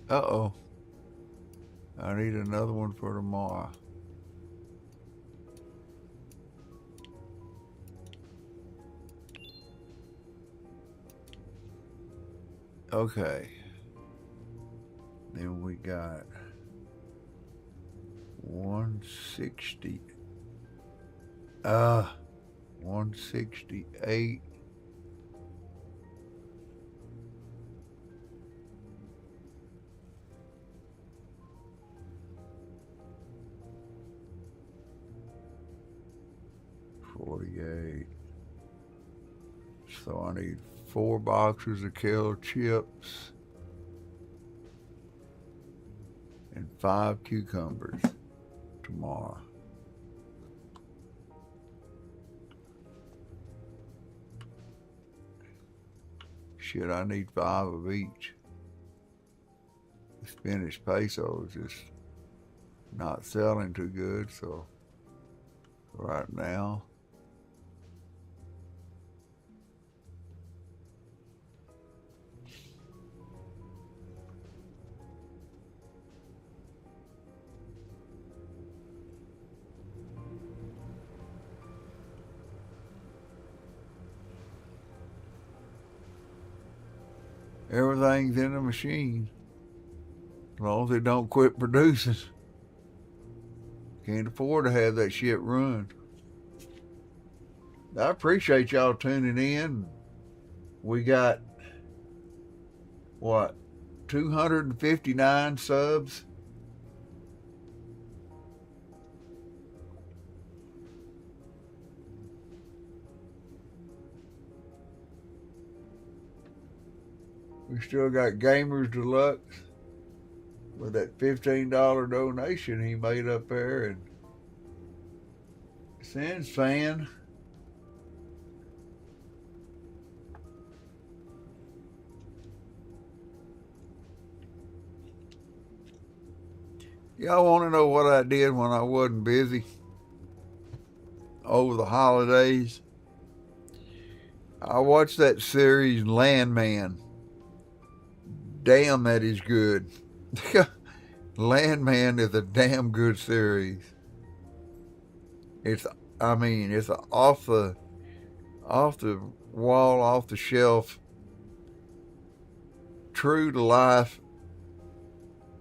Uh-oh. I need another one for tomorrow. Okay. Then we got 160. 168. $48. So I need 4 boxes of kale chips and 5 cucumbers tomorrow. Shit, I need 5 of each. The Spanish peso is just not selling too good, so right now everything's in the machine. As long as they don't quit producing. Can't afford to have that shit run. I appreciate y'all tuning in. We got, what, 259 subs? We still got Gamers Deluxe with that $15 donation he made up there, and Sins Fan. Y'all want to know what I did when I wasn't busy over the holidays? I watched that series Landman. Damn, that is good. Landman is a damn good series. It's off the wall, off the shelf, true to life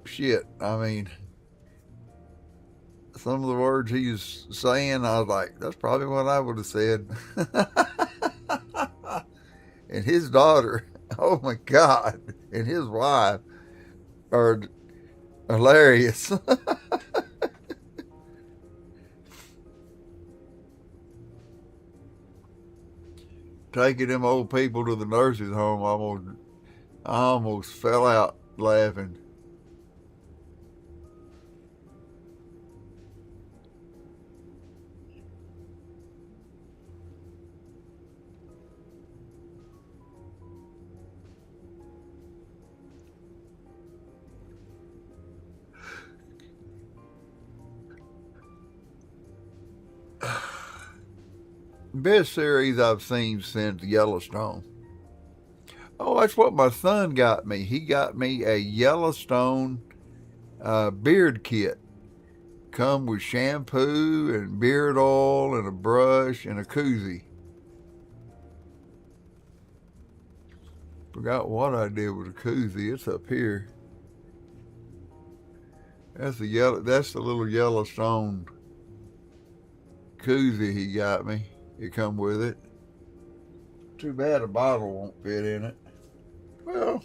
shit. I mean, some of the words he was saying, I was like, that's probably what I would have said. And his daughter, oh my God, and his wife are hilarious. Taking them old people to the nurses' home, I almost fell out laughing. Best series I've seen since Yellowstone. Oh, that's what my son got me. He got me a Yellowstone beard kit. Come with shampoo and beard oil and a brush and a koozie. Forgot what I did with the koozie. It's up here. That's the little Yellowstone koozie he got me. It come with it. Too bad a bottle won't fit in it. Well,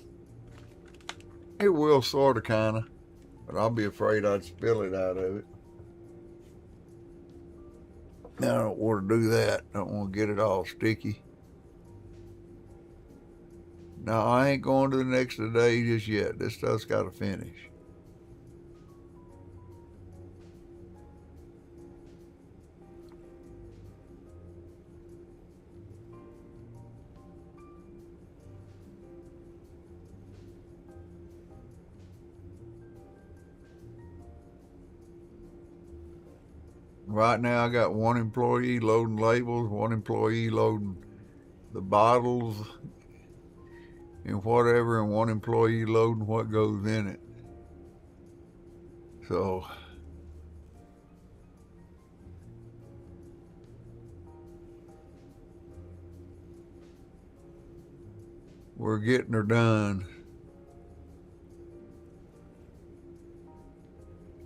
it will sorta kinda, but I'll be afraid I'd spill it out of it. I don't want to do that. I don't want to get it all sticky. No, I ain't going to the next day just yet. This stuff's got to finish. Right now, I got one employee loading labels, one employee loading the bottles and whatever, and one employee loading what goes in it. So, we're getting her done.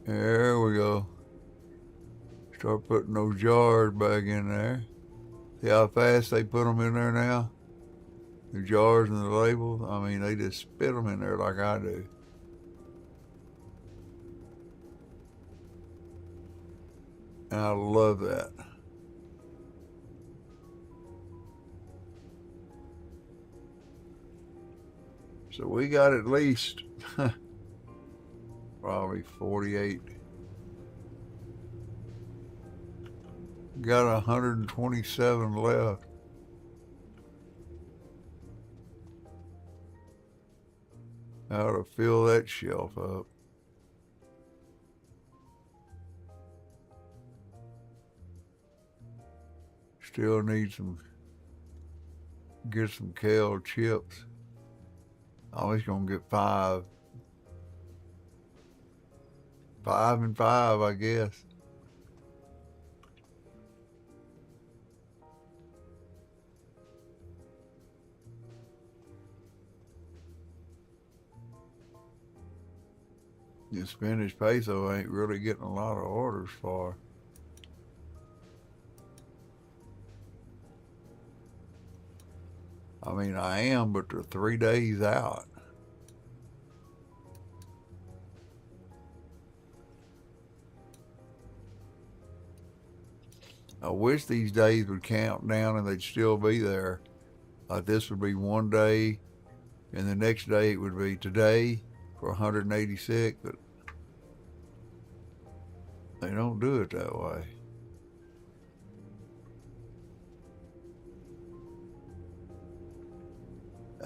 There we go. Start putting those jars back in there. See how fast they put them in there now? The jars and the labels. I mean, they just spit them in there like I do. And I love that. So we got at least probably 48. Got 127 left. I ought to fill that shelf up. Still need get some kale chips. I was gonna get 5. 5 and 5, I guess. The Spanish peso ain't really getting a lot of orders for. I mean, I am, but they're 3 days out. I wish these days would count down and they'd still be there. Like this would be 1 day, and the next day it would be today for 186, but they don't do it that way.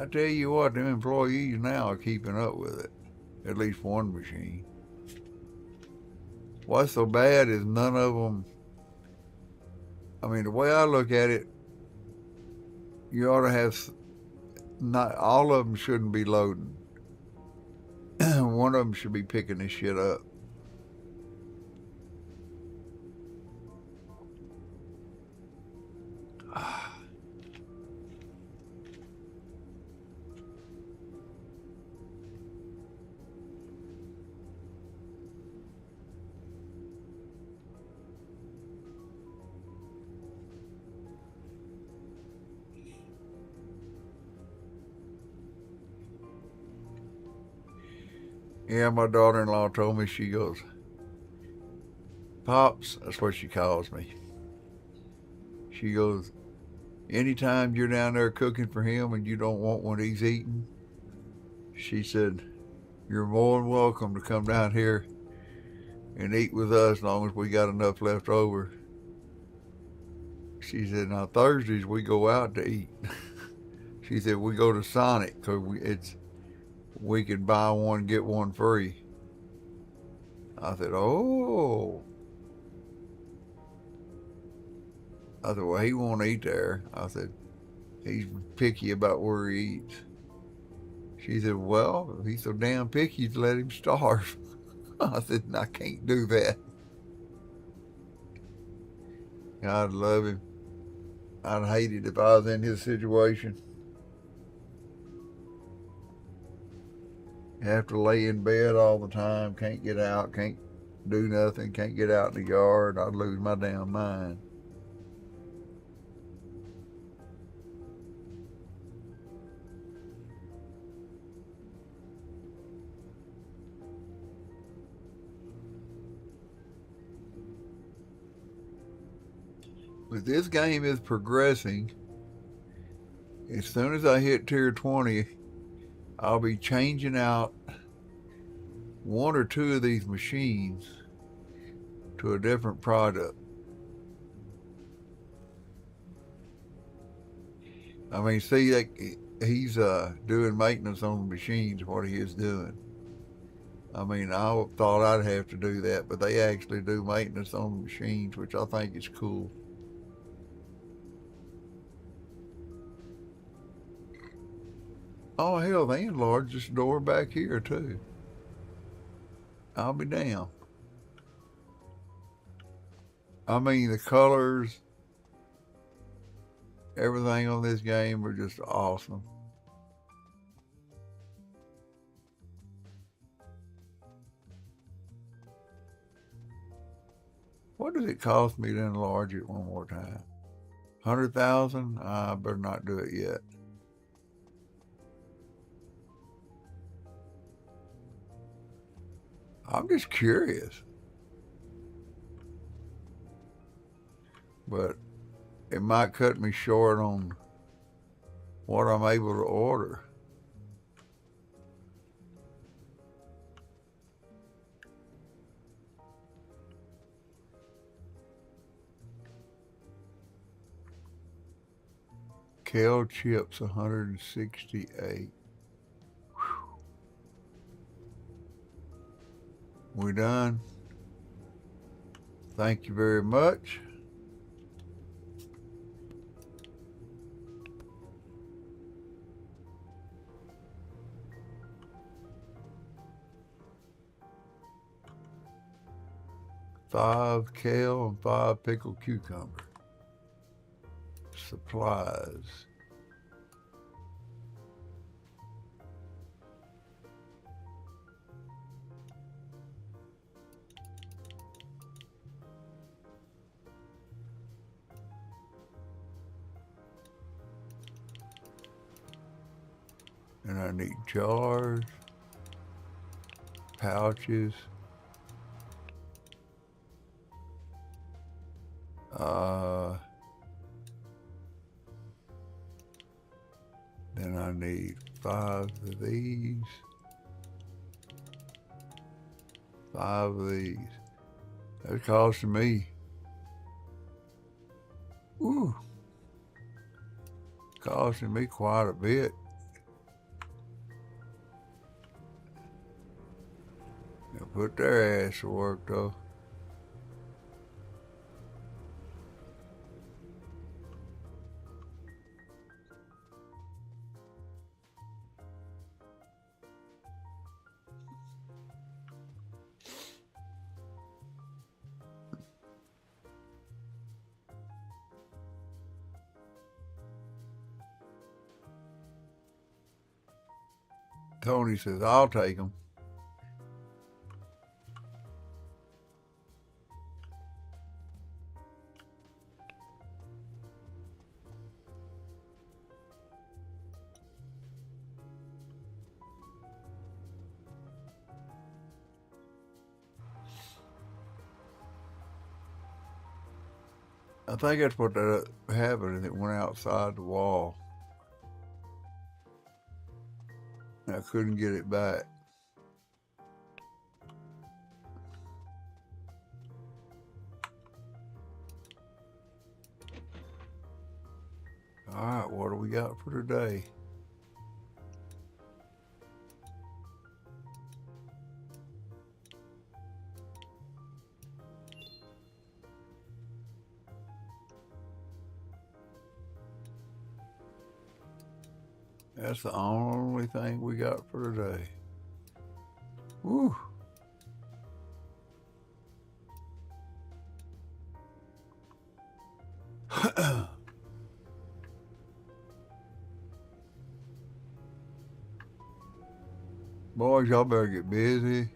I tell you what, them employees now are keeping up with it. At least one machine. What's so bad is none of them, I mean, the way I look at it, you ought to have, not all of them shouldn't be loading. One of them should be picking this shit up. Yeah, my daughter-in-law told me, she goes, Pops, that's what she calls me. She goes, anytime you're down there cooking for him and you don't want what he's eating, she said, you're more than welcome to come down here and eat with us as long as we got enough left over. She said, now Thursdays we go out to eat. She said, we go to Sonic because we can buy one, get one free. I said, oh. I said, well, he won't eat there. I said, he's picky about where he eats. She said, well, if he's so damn picky, let him starve. I said, I can't do that. God love him. I'd hate it if I was in his situation. Have to lay in bed all the time, can't get out, can't do nothing, can't get out in the yard. I'd lose my damn mind. But this game is progressing. As soon as I hit tier 20, I'll be changing out one or two of these machines to a different product. I mean, see, that he's doing maintenance on the machines, what he is doing. I mean, I thought I'd have to do that, but they actually do maintenance on the machines, which I think is cool. Oh, hell, they enlarged this door back here, too. I'll be damned. I mean, the colors, everything on this game are just awesome. What does it cost me to enlarge it one more time? 100,000? I better not do it yet. I'm just curious. But it might cut me short on what I'm able to order. Kale chips, 168. We done. Thank you very much. Five kale and 5 pickled cucumber. Supplies. And I need jars, pouches, then I need 5 of these, 5 of these. That's costing me, costing me quite a bit. They'll put their ass to work though. Tony says, I'll take them. I think that's what that happened, and it went outside the wall. I couldn't get it back. All right, what do we got for today? That's the only thing we got for today. Woo. Boys, y'all better get busy.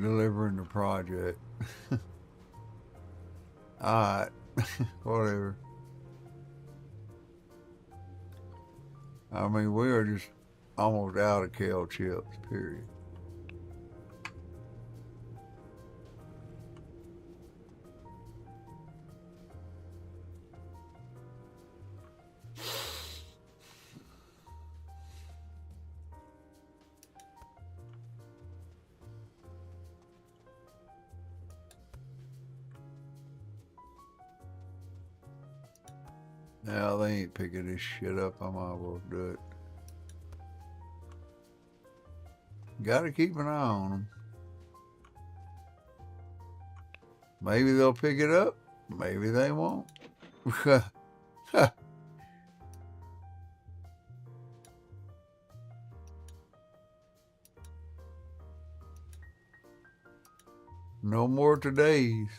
Delivering the project. Alright. Whatever. I mean, we are just almost out of kale chips, period. Now they ain't picking this shit up. I might as well do it. Gotta keep an eye on them. Maybe they'll pick it up. Maybe they won't. No more todays.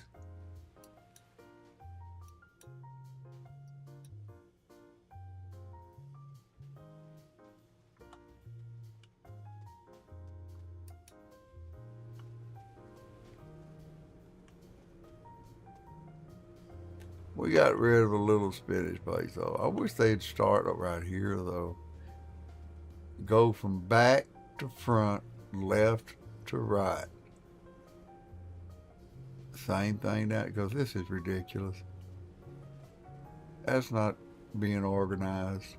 We got rid of a little spinach place though. I wish they'd start up right here though. Go from back to front, left to right. Same thing that, because this is ridiculous. That's not being organized.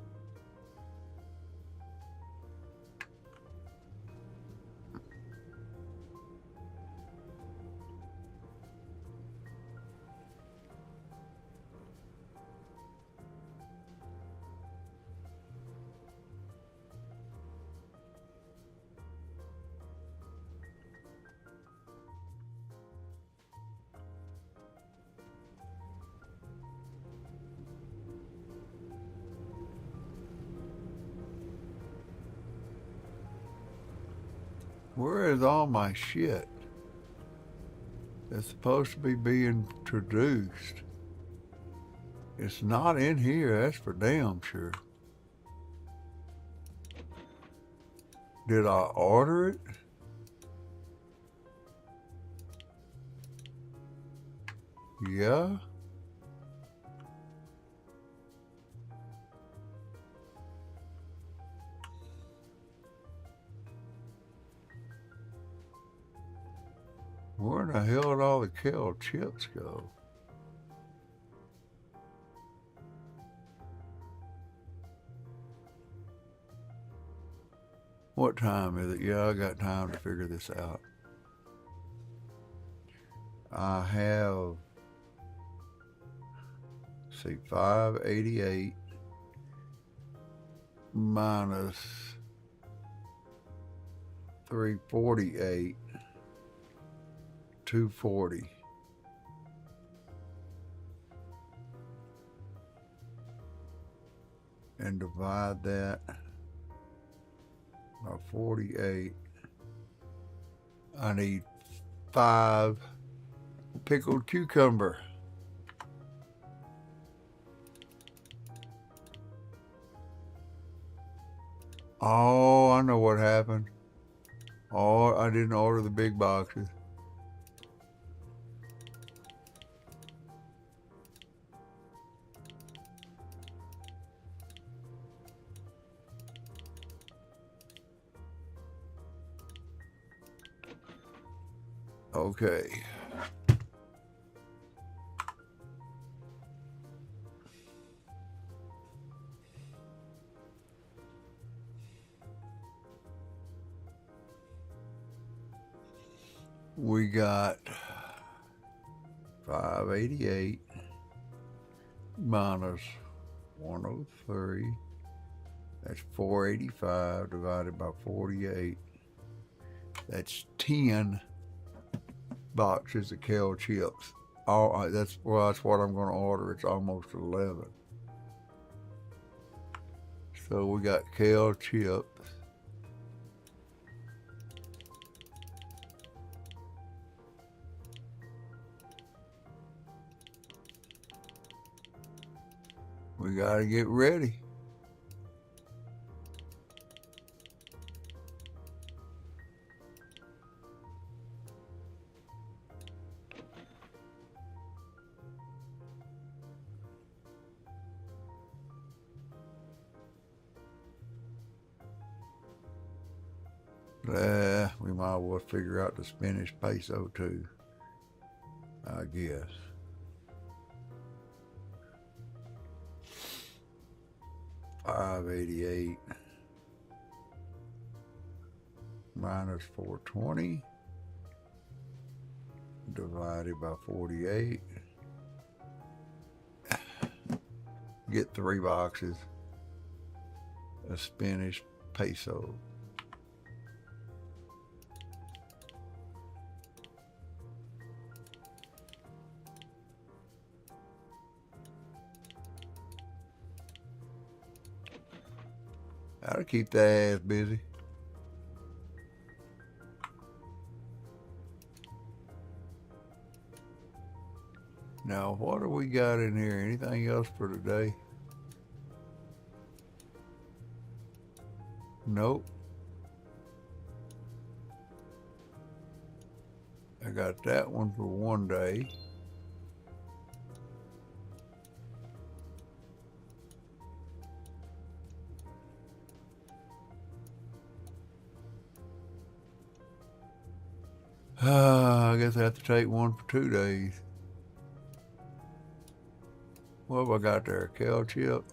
Where is all my shit that's supposed to be being introduced? It's not in here, that's for damn sure. Did I order it? Yeah. Where in the hell did all the kale chips go? What time is it? Yeah, I got time to figure this out. I have, see, 588 minus 348, 240. And divide that by 48. I need 5 pickled cucumber. Oh, I know what happened. Oh, I didn't order the big boxes. Okay. We got 588 minus 103. That's 485 divided by 48. That's 10 boxes of kale chips. That's what I'm going to order. It's almost 11. So we got kale chips. We got to get ready. We might as well figure out the spinach peso too, I guess. $5.88 minus 420 divided by 48. Get 3 boxes of spinach peso. That'll keep the ass busy. Now, what do we got in here? Anything else for today? Nope. I got that one for one day. I guess I have to take one for 2 days. What have I got there? Kale chip?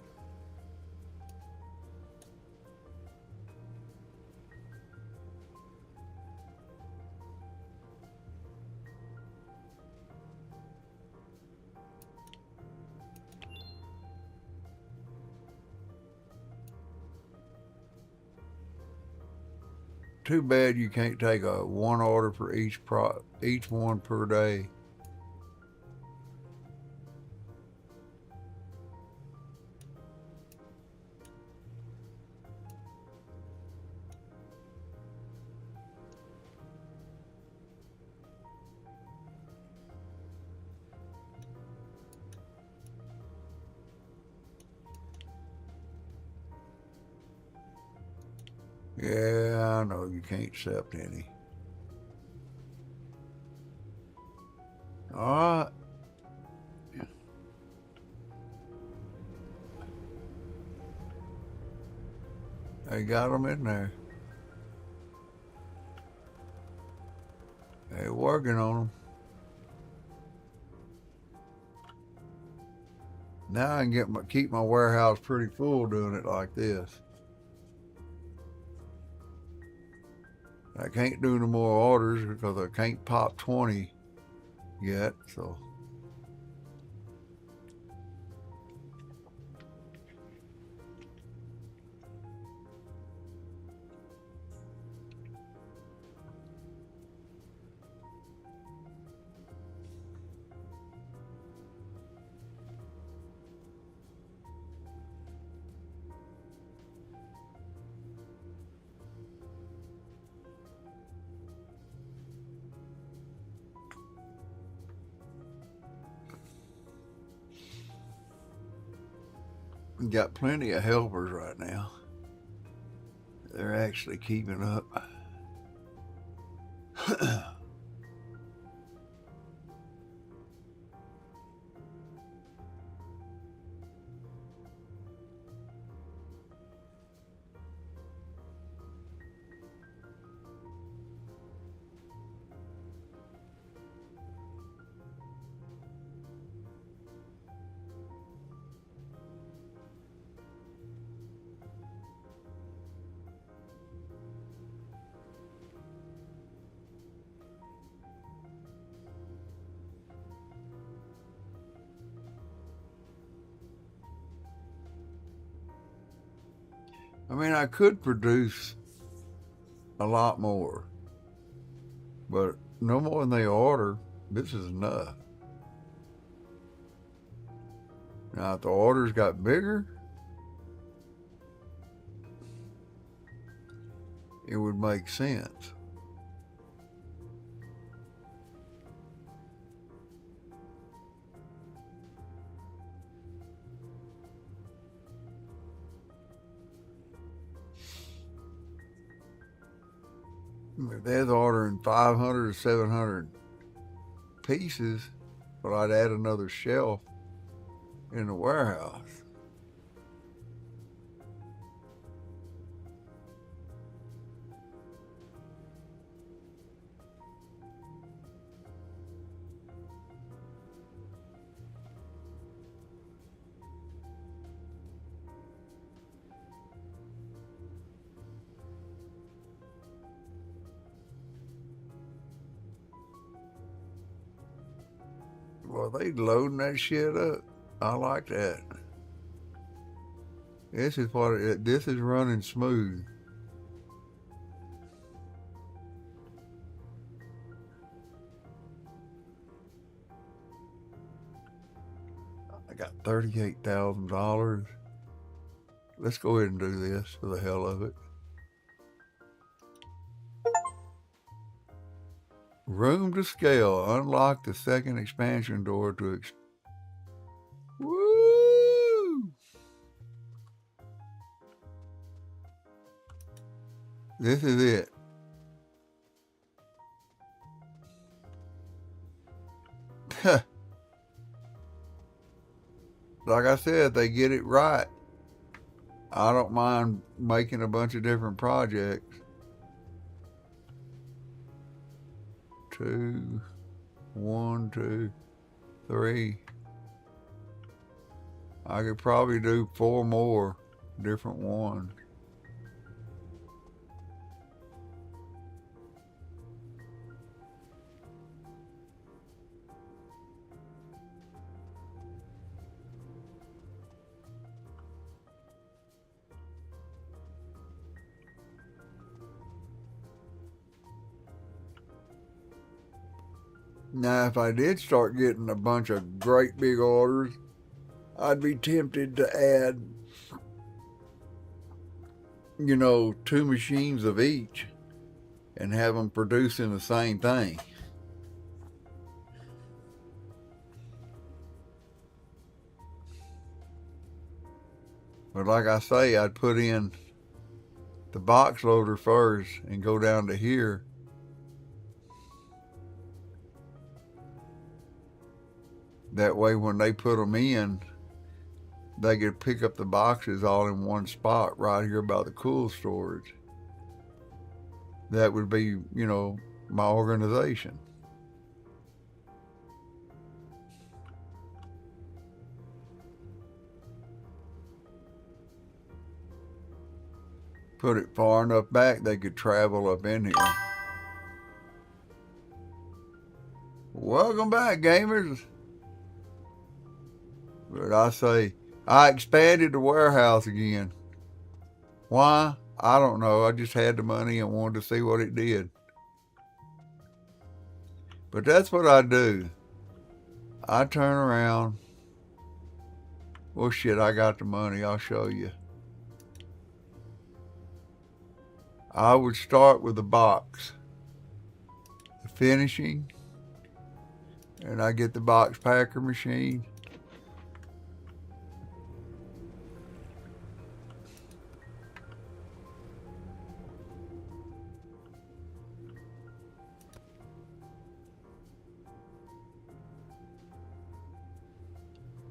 Too bad you can't take one order for each one per day. Yeah, I know you can't accept any. All right. They got them in there. They're working on them. Now I can keep my warehouse pretty full doing it like this. I can't do no more orders because I can't pop 20 yet, so. Got plenty of helpers right now. They're actually keeping up. I mean, I could produce a lot more, but no more than they order. This is enough. Now, if the orders got bigger, it would make sense. If they're ordering 500 or 700 pieces, but I'd add another shelf in the warehouse. Well, they loading that shit up. I like that. This is this is running smooth. I got $38,000. Let's go ahead and do this for the hell of it. Room to scale. Unlock the second expansion door to Woo! This is it. Like I said, they get it right. I don't mind making a bunch of different projects. 2, 1, 2, 3. I could probably do 4 more different ones. Now, if I did start getting a bunch of great big orders, I'd be tempted to add, 2 machines of each and have them producing the same thing. But like I say, I'd put in the box loader first and go down to here. That way when they put them in, they could pick up the boxes all in one spot right here by the cool storage. That would be, my organization. Put it far enough back they could travel up in here. Welcome back, gamers. But I say, I expanded the warehouse again. Why? I don't know. I just had the money and wanted to see what it did. But that's what I do. I turn around. Well, shit, I got the money. I'll show you. I would start with the box, the finishing, and I get the box packer machine.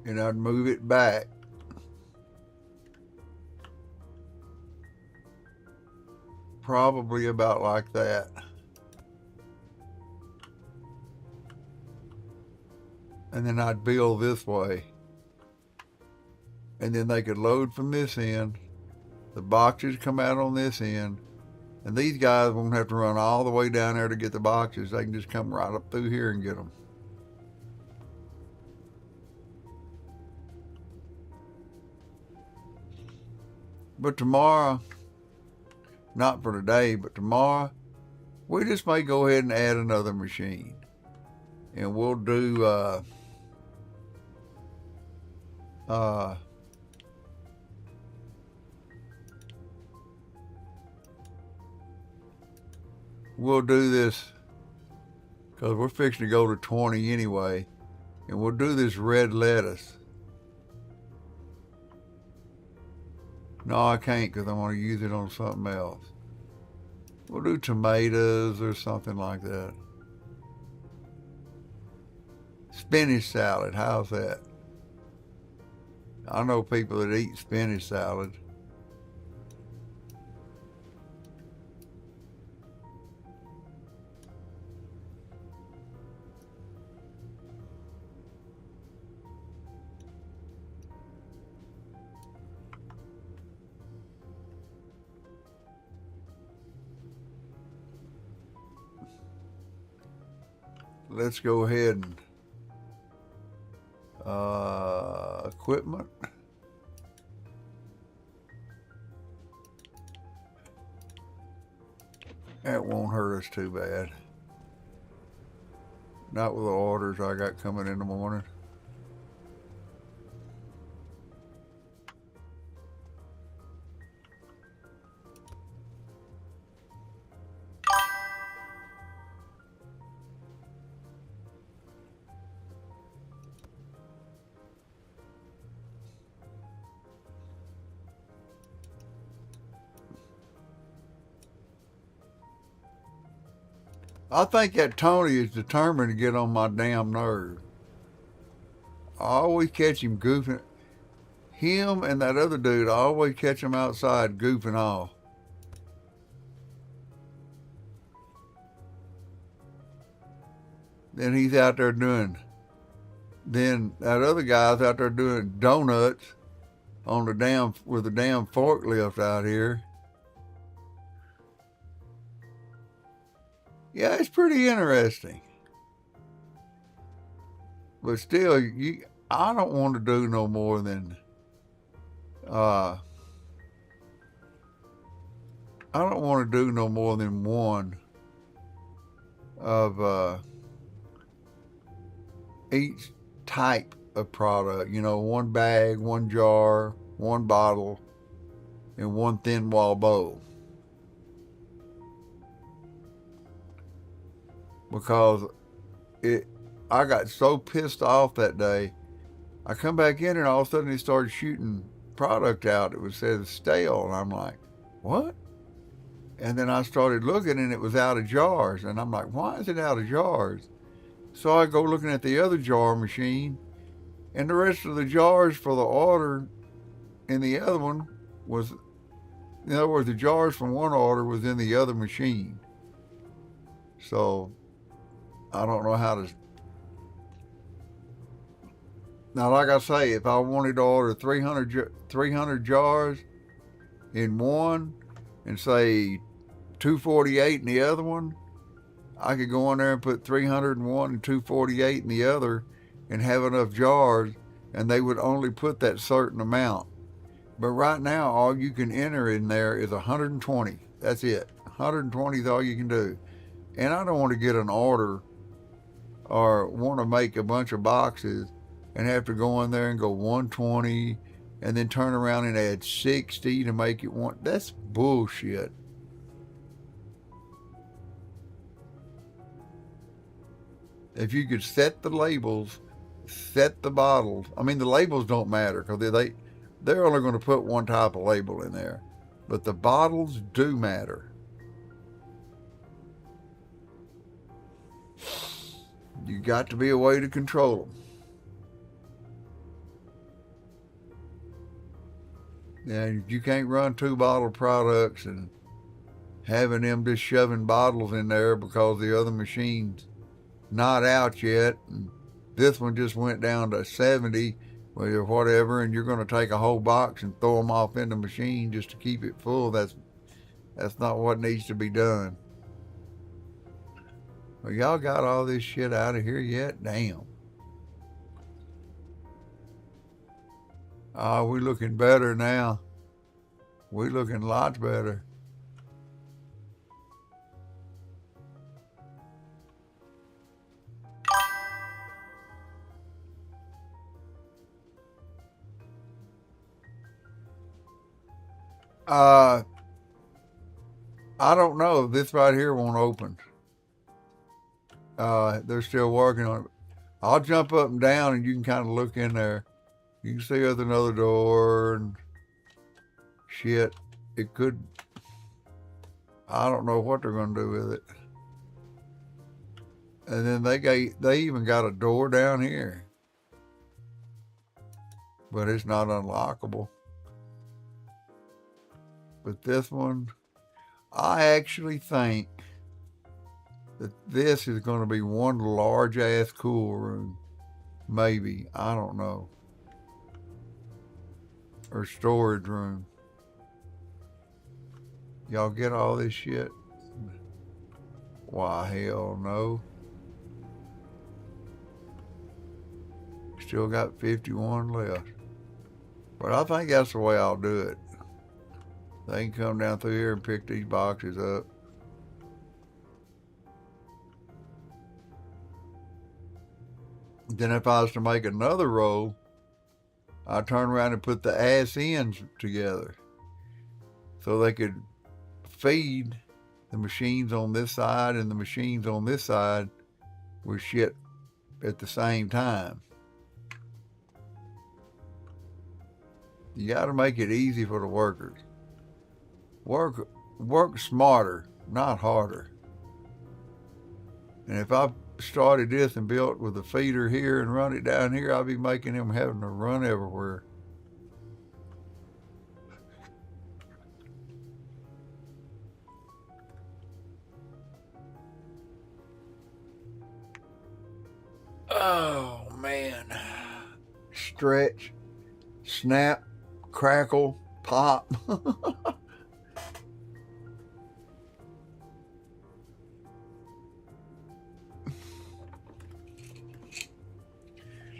And I'd move it back. Probably about like that. And then I'd build this way. And then they could load from this end. The boxes come out on this end. And these guys won't have to run all the way down there to get the boxes. They can just come right up through here and get them. But tomorrow, not for today, but tomorrow, we just may go ahead and add another machine. And we'll do we'll do this because we're fixing to go to 20 anyway. And we'll do this red lettuce. No, I can't because I want to use it on something else. We'll do tomatoes or something like that. Spinach salad, how's that? I know people that eat spinach salad. Let's go ahead and equipment. That won't hurt us too bad. Not with the orders I got coming in the morning. I think that Tony is determined to get on my damn nerve. I always catch him goofing. Him and that other dude, I always catch him outside goofing off. Then he's out there doing, then that other guy's out there doing donuts on the damn, with the damn forklift out here. Yeah, it's pretty interesting. But still, I don't want to do no more than, I don't want to do no more than one of each type of product. You know, one bag, one jar, one bottle, and one thin wall bowl. Because I got so pissed off that day. I come back in and all of a sudden they started shooting product out. It was said stale, and I'm like, what? And then I started looking, and it was out of jars, and I'm like, why is it out of jars? So I go looking at the other jar machine, and the rest of the jars for the order in the other one was, in other words, the jars from one order was in the other machine. So I don't know how to. Now, like I say, if I wanted to order 300 jars in one and say 248 in the other one, I could go in there and put 301 and 248 in the other and have enough jars, and they would only put that certain amount. But right now, all you can enter in there is 120. That's it. 120 is all you can do. And I don't want to get an order or want to make a bunch of boxes and have to go in there and go 120 and then turn around and add 60 to make it one. That's bullshit. If you could set the labels, set the bottles. I mean, the labels don't matter because they're only going to put one type of label in there. But the bottles do matter. You got to be a way to control them. Yeah, you can't run 2-bottle products and having them just shoving bottles in there because the other machine's not out yet. And this one just went down to 70 or whatever, and you're going to take a whole box and throw them off in the machine just to keep it full. That's not what needs to be done. Well, y'all got all this shit out of here yet? Damn. Oh, we're looking better now. We looking lots better. I don't know. This right here won't open. They're still working on it. I'll jump up and down and you can kind of look in there. You can see there's another door and shit. It could, I don't know what they're going to do with it. And then they even got a door down here. But it's not unlockable. But this one, I actually think that this is going to be one large ass cool room. Maybe. I don't know. Or storage room. Y'all get all this shit? Why, hell no. Still got 51 left. But I think that's the way I'll do it. They can come down through here and pick these boxes up. Then if I was to make another row, I'd turn around and put the ass ends together. So they could feed the machines on this side and the machines on this side with shit at the same time. You got to make it easy for the workers. Work smarter, not harder. And if I started this and built with a feeder here and run it down here, I'd be making them having to run everywhere. Oh man. Stretch, snap, crackle, pop.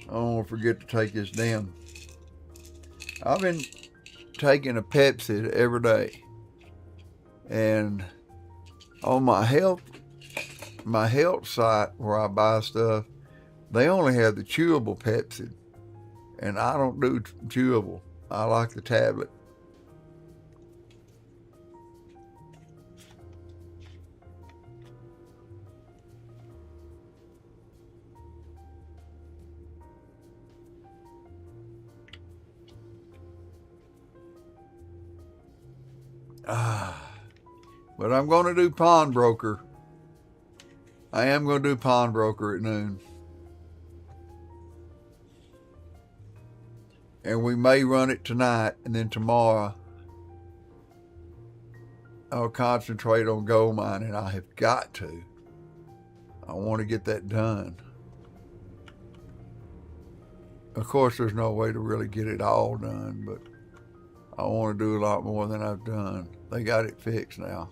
I don't want to forget to take this down. I've been taking a Pepsi every day. And on my health site where I buy stuff, they only have the chewable Pepsi. And I don't do chewable. I like the tablet. But I'm going to do Pawnbroker. I am going to do Pawnbroker at noon. And we may run it tonight, and then tomorrow I'll concentrate on gold mining. I have got to. I want to get that done. Of course, there's no way to really get it all done, but I want to do a lot more than I've done. They got it fixed now.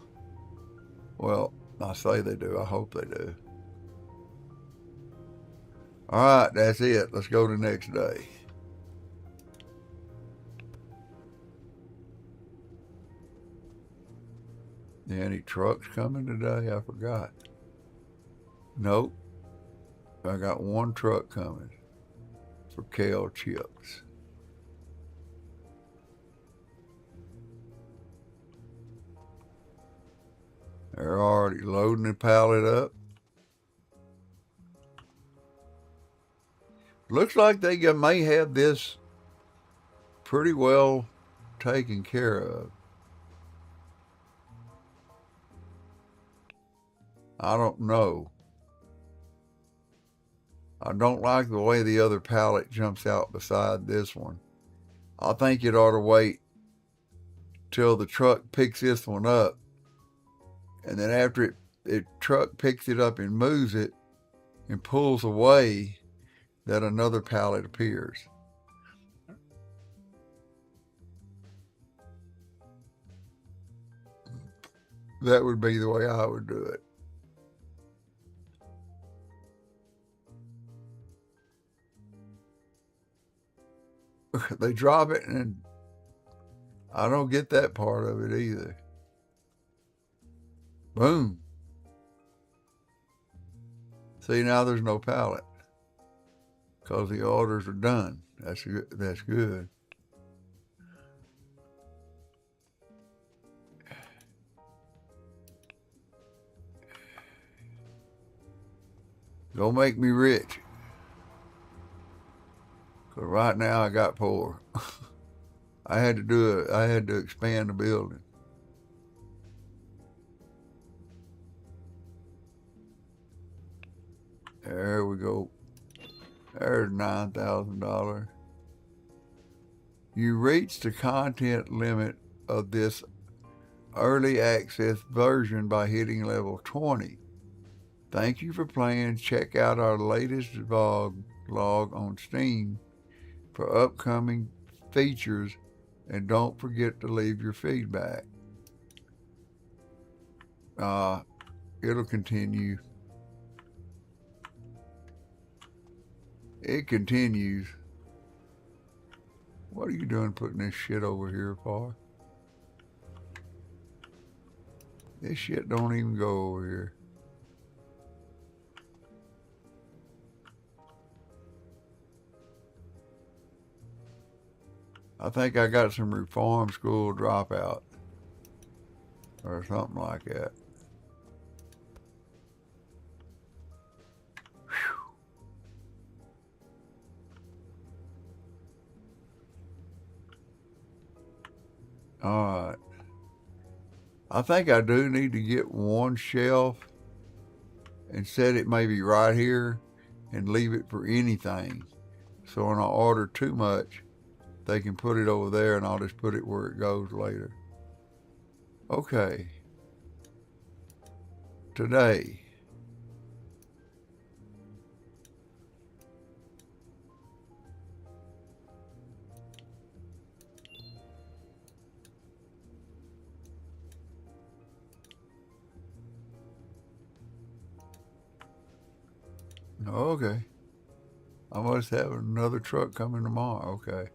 Well, I say they do. I hope they do. All right, that's it. Let's go to the next day. Any trucks coming today? I forgot. Nope. I got one truck coming for kale chips. They're already loading the pallet up. Looks like they may have this pretty well taken care of. I don't know. I don't like the way the other pallet jumps out beside this one. I think it ought to wait till the truck picks this one up. And then after the truck picks it up and moves it and pulls away, that another pallet appears. That would be the way I would do it. They drop it and I don't get that part of it either. Boom. See, now there's no pallet because the orders are done. That's good. That's good. Go make me rich. Because right now I got poor. I had to do it. I had to expand the building. There we go. There's $9,000. You reached the content limit of this early access version by hitting level 20. Thank you for playing. Check out our latest log on Steam for upcoming features, and don't forget to leave your feedback. It'll continue. It continues. What are you doing putting this shit over here for? This shit don't even go over here. I think I got some reform school dropout or something like that. All right. I think I do need to get one shelf and set it maybe right here and leave it for anything. So when I order too much, they can put it over there and I'll just put it where it goes later. Okay. Today. Okay. I must have another truck coming tomorrow. Okay.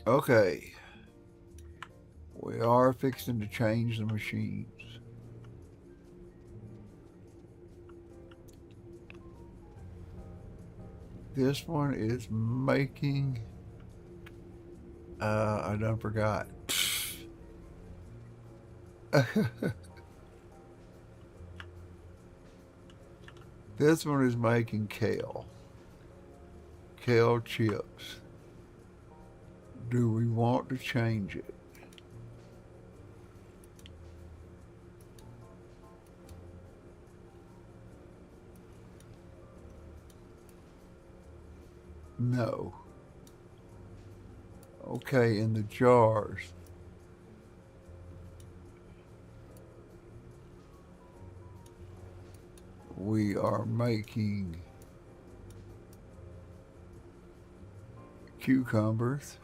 Okay. We are fixing to change the machines. This one is making, I done forgot. This one is making kale. Kale chips. Do we want to change it? No. Okay, in the jars. We are making cucumbers.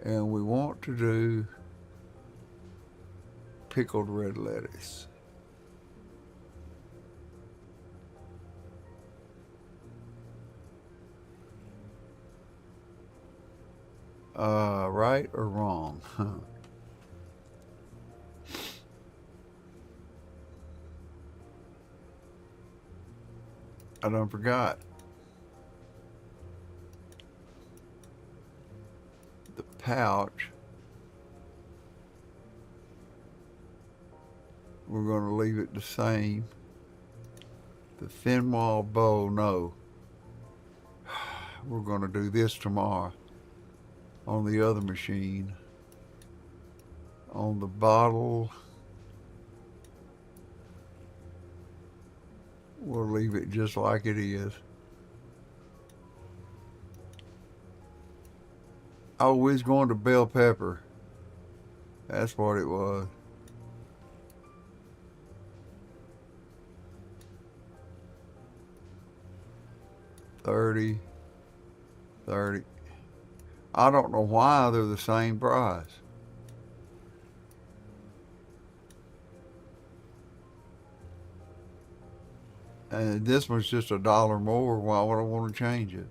And we want to do pickled red lettuce. Right or wrong? I done forgot. The pouch. We're going to leave it the same. The thin wall bowl, no. We're going to do this tomorrow on the other machine. On the bottle, We'll leave it just like it is. Oh, we was going to bell pepper. That's what it was. $30, $30. I don't know why they're the same price. And this one's just $1 more. Why would I want to change it?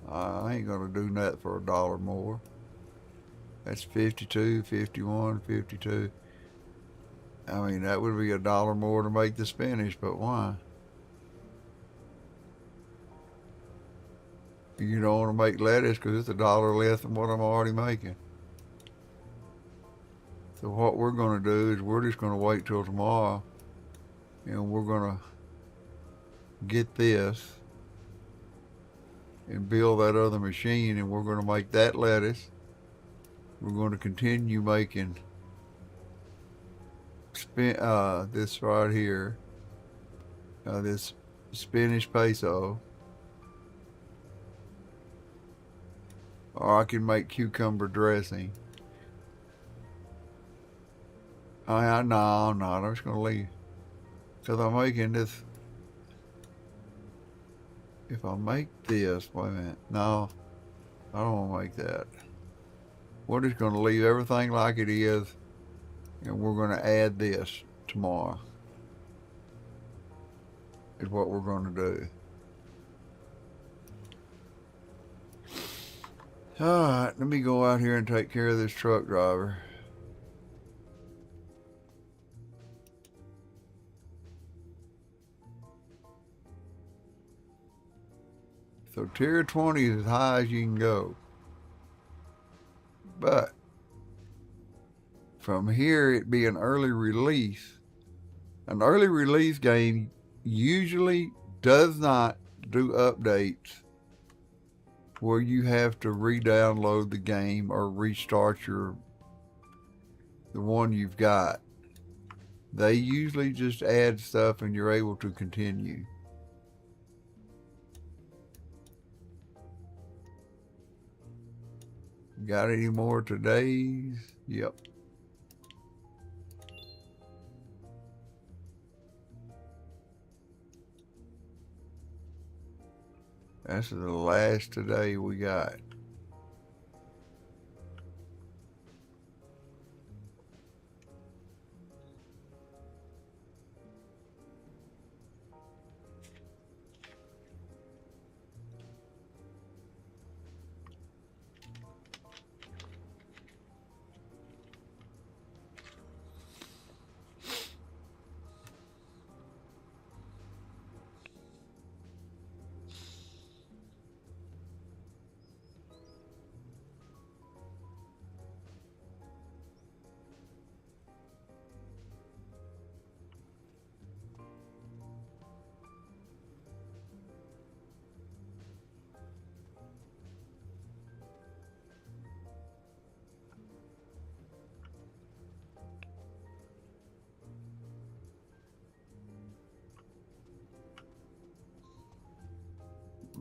I ain't gonna do nothing for $1 more. That's 52, 51, 52. I mean, that would be $1 more to make the spinach, but why? You don't want to make lettuce because it's $1 less than what I'm already making. So what we're going to do is we're just going to wait till tomorrow, and we're going to get this and build that other machine, and we're going to make that lettuce. We're going to continue making this right here, this spinach pesto. Or I can make cucumber dressing. No, I'm just going to leave. Because I'm making this. If I make this, wait a minute. No, I don't want to make that. We're just going to leave everything like it is. And we're going to add this tomorrow. Is what we're going to do. Alright, let me go out here and take care of this truck driver. So tier 20 is as high as you can go. But from here it be an early release. An early release game usually does not do updates where you have to re-download the game or restart the one you've got. They usually just add stuff and you're able to continue. Got any more today's? Yep. That's the last today we got.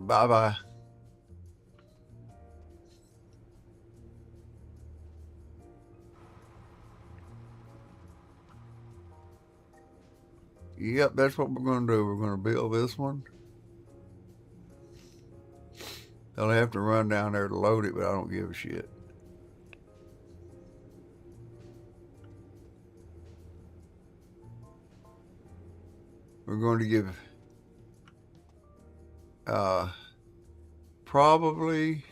Bye-bye. Yep, that's what we're going to do. We're going to build this one. They'll have to run down there to load it, but I don't give a shit. We're going to give probably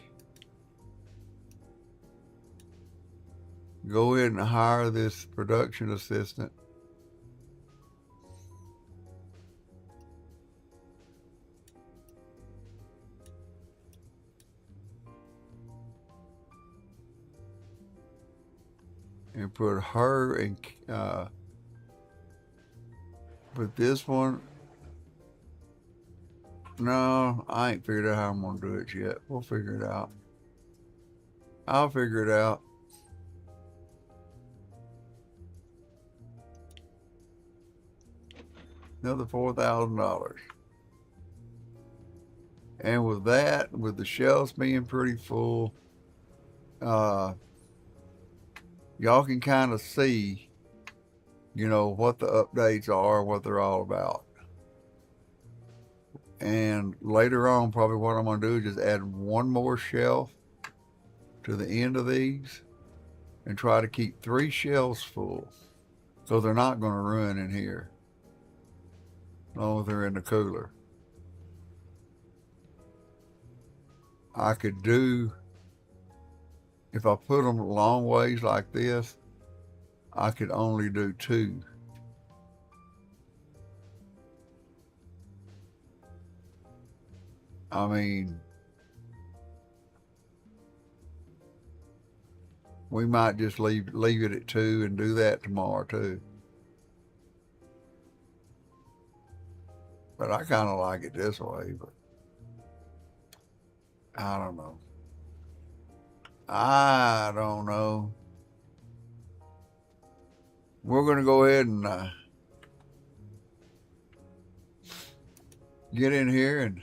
go ahead and hire this production assistant. And put her and put this one. No, I ain't figured out how I'm gonna do it yet. We'll figure it out. I'll figure it out. Another $4,000. And with that, with the shelves being pretty full, y'all can kind of see, what the updates are, what they're all about. And later on, probably what I'm going to do is just add one more shelf to the end of these and try to keep 3 shelves full. So they're not going to ruin in here, as long as they're in the cooler. I could do, if I put them long ways like this, I could only do 2. I mean, we might just leave it at 2 and do that tomorrow too. But I kind of like it this way, but I don't know. We're going to go ahead and get in here and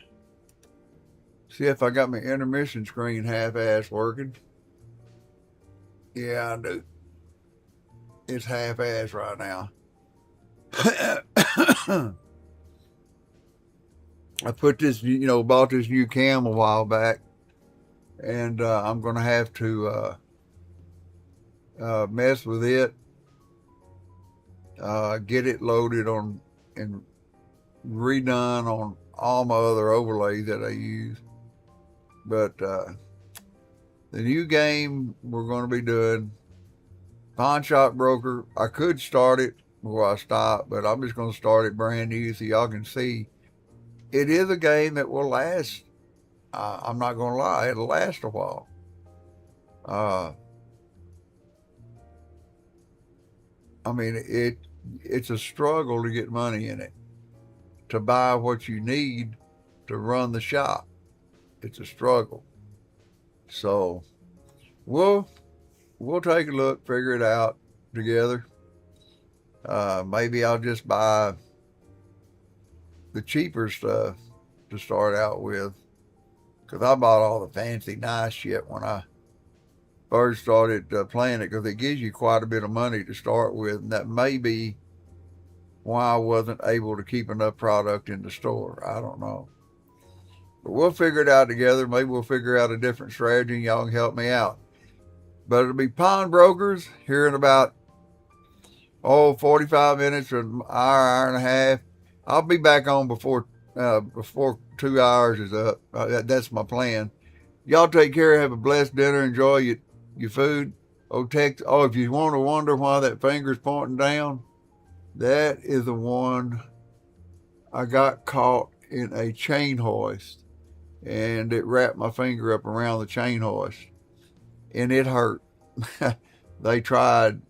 see if I got my intermission screen half-ass working. Yeah, I do. It's half-ass right now. I put this, bought this new cam a while back, and I'm going to have to mess with it, get it loaded on and redone on all my other overlays that I use. But the new game we're going to be doing, Pawn Shop Broker, I could start it before I stop, but I'm just going to start it brand new so y'all can see. It is a game that will last. I'm not going to lie, it'll last a while. I mean, it's a struggle to get money in it, to buy what you need to run the shop. It's a struggle. So we'll take a look, figure it out together. Maybe I'll just buy the cheaper stuff to start out with, because I bought all the fancy nice shit when I first started playing it, because it gives you quite a bit of money to start with, and that may be why I wasn't able to keep enough product in the store. I don't know. But we'll figure it out together. Maybe we'll figure out a different strategy and y'all can help me out. But it'll be Pawn Brokers here in about 45 minutes or an hour and a half. I'll be back on before 2 hours is up. That's my plan. Y'all take care. Have a blessed dinner. Enjoy your food. If you want to wonder why that finger's pointing down, that is the one I got caught in a chain hoist, and it wrapped my finger up around the chain hoist, and it hurt. They tried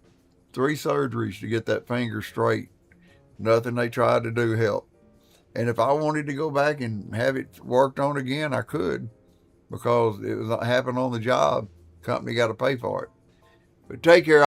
3 surgeries to get that finger straight. Nothing they tried to do helped. And if I wanted to go back and have it worked on again, I could, because it was happened on the job. Company got to pay for it. But take care.